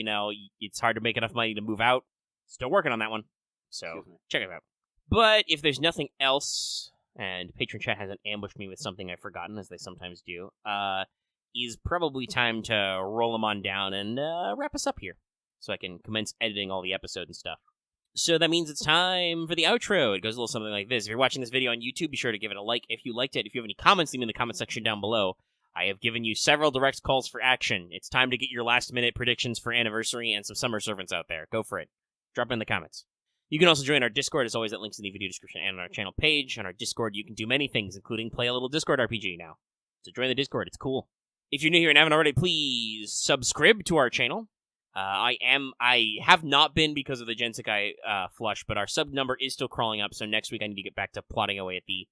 it's hard to make enough money to move out? Still working on that one. So, check it out. But if there's nothing else, and Patreon chat hasn't ambushed me with something I've forgotten, as they sometimes do, is probably time to roll them on down and wrap us up here, so I can commence editing all the episodes and stuff. So that means it's time for the outro. It goes a little something like this. If you're watching this video on YouTube, be sure to give it a like if you liked it. If you have any comments, leave them in the comment section down below. I have given you several direct calls for action. It's time to get your last-minute predictions for Anniversary and some Summer Servants out there. Go for it. Drop it in the comments. You can also join our Discord, as always, at links in the video description and on our channel page. On our Discord, you can do many things, including play a little Discord RPG now. So join the Discord. It's cool. If you're new here and haven't already, please subscribe to our channel. I have not been because of the Gensekai flush, but our sub number is still crawling up, so next week I need to get back to plotting away at the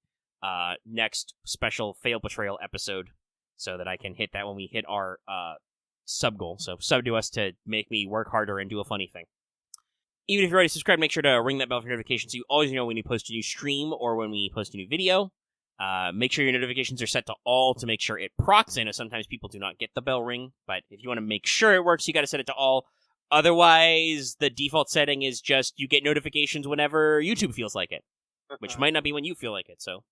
next special Fail Betrayal episode so that I can hit that when we hit our sub goal. So sub to us to make me work harder and do a funny thing. Even if you're already subscribed, make sure to ring that bell for notifications so you always know when we post a new stream or when we post a new video. Make sure your notifications are set to all to make sure it procs. I know sometimes people do not get the bell ring, but if you want to make sure it works, you got to set it to all. Otherwise, the default setting is just you get notifications whenever YouTube feels like it, which might not be when you feel like it. So,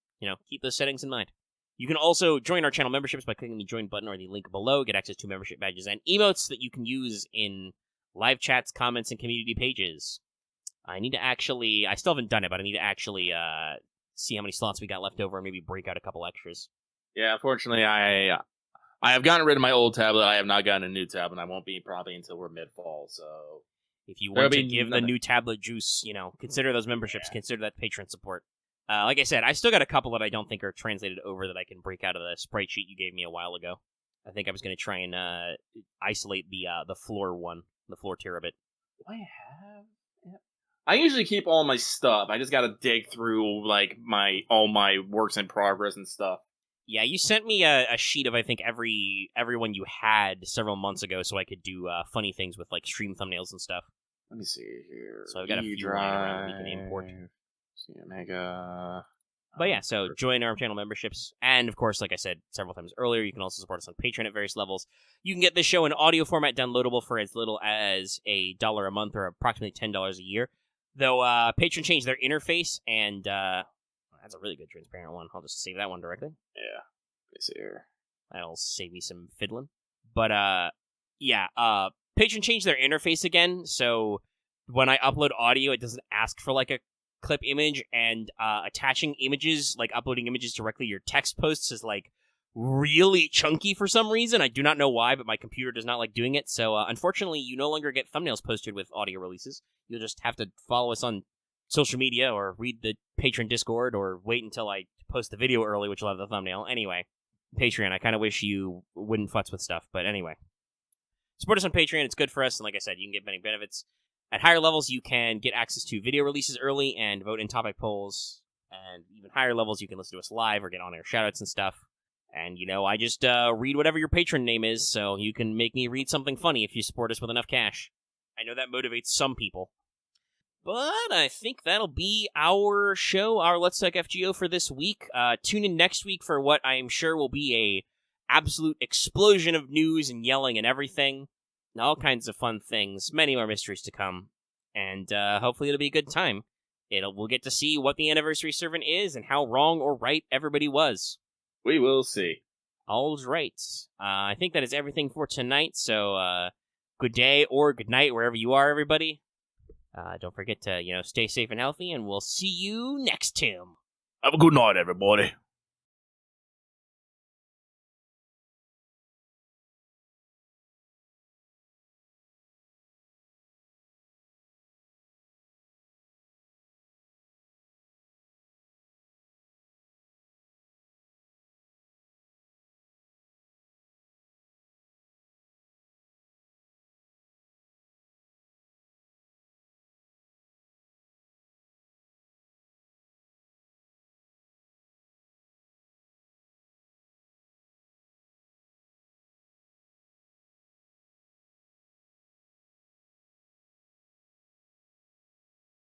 keep those settings in mind. You can also join our channel memberships by clicking the join button or the link below. Get access to membership badges and emotes that you can use in live chats, comments, and community pages. I still haven't done it, but I need to actually see how many slots we got left over and maybe break out a couple extras. Yeah, unfortunately, I have gotten rid of my old tablet. I have not gotten a new tablet. I won't be probably until we're mid-fall, so... If you want to give the new tablet juice, consider those memberships, consider that patron support. Like I said, I still got a couple that I don't think are translated over that I can break out of the sprite sheet you gave me a while ago. I think I was going to try and isolate the floor one, the floor tier a bit. Do I have... I usually keep all my stuff. I just gotta dig through, all my works in progress and stuff. Yeah, you sent me a sheet of, I think, everyone you had several months ago so I could do funny things with, stream thumbnails and stuff. Let me see here. So I've got a few lying around that we can import. See, Omega... But yeah, so join our channel memberships. And, of course, like I said several times earlier, you can also support us on Patreon at various levels. You can get this show in audio format downloadable for as little as $1 a month or approximately $10 a year. Though Patreon changed their interface, and that's a really good transparent one. I'll just save that one directly. Yeah. Let me see here. That'll save me some fiddling. But, Patreon changed their interface again, so when I upload audio, it doesn't ask for, a clip image, and attaching images, uploading images directly to your text posts is, really chunky for some reason. I do not know why, but my computer does not like doing it. So, unfortunately, you no longer get thumbnails posted with audio releases. You'll just have to follow us on social media or read the Patreon Discord or wait until I post the video early, which will have the thumbnail. Anyway, Patreon, I kind of wish you wouldn't futz with stuff. But anyway, support us on Patreon. It's good for us. And like I said, you can get many benefits. At higher levels, you can get access to video releases early and vote in topic polls. And even higher levels, you can listen to us live or get on-air shoutouts and stuff. And, I just read whatever your patron name is, so you can make me read something funny if you support us with enough cash. I know that motivates some people. But I think that'll be our show, our Let's Talk FGO for this week. Tune in next week for what I am sure will be a absolute explosion of news and yelling and everything. And all kinds of fun things. Many more mysteries to come. And hopefully it'll be a good time. We'll get to see what the Anniversary Servant is and how wrong or right everybody was. We will see. All right. I think that is everything for tonight. So, good day or good night wherever you are, everybody. Don't forget to, stay safe and healthy, and we'll see you next time. Have a good night, everybody.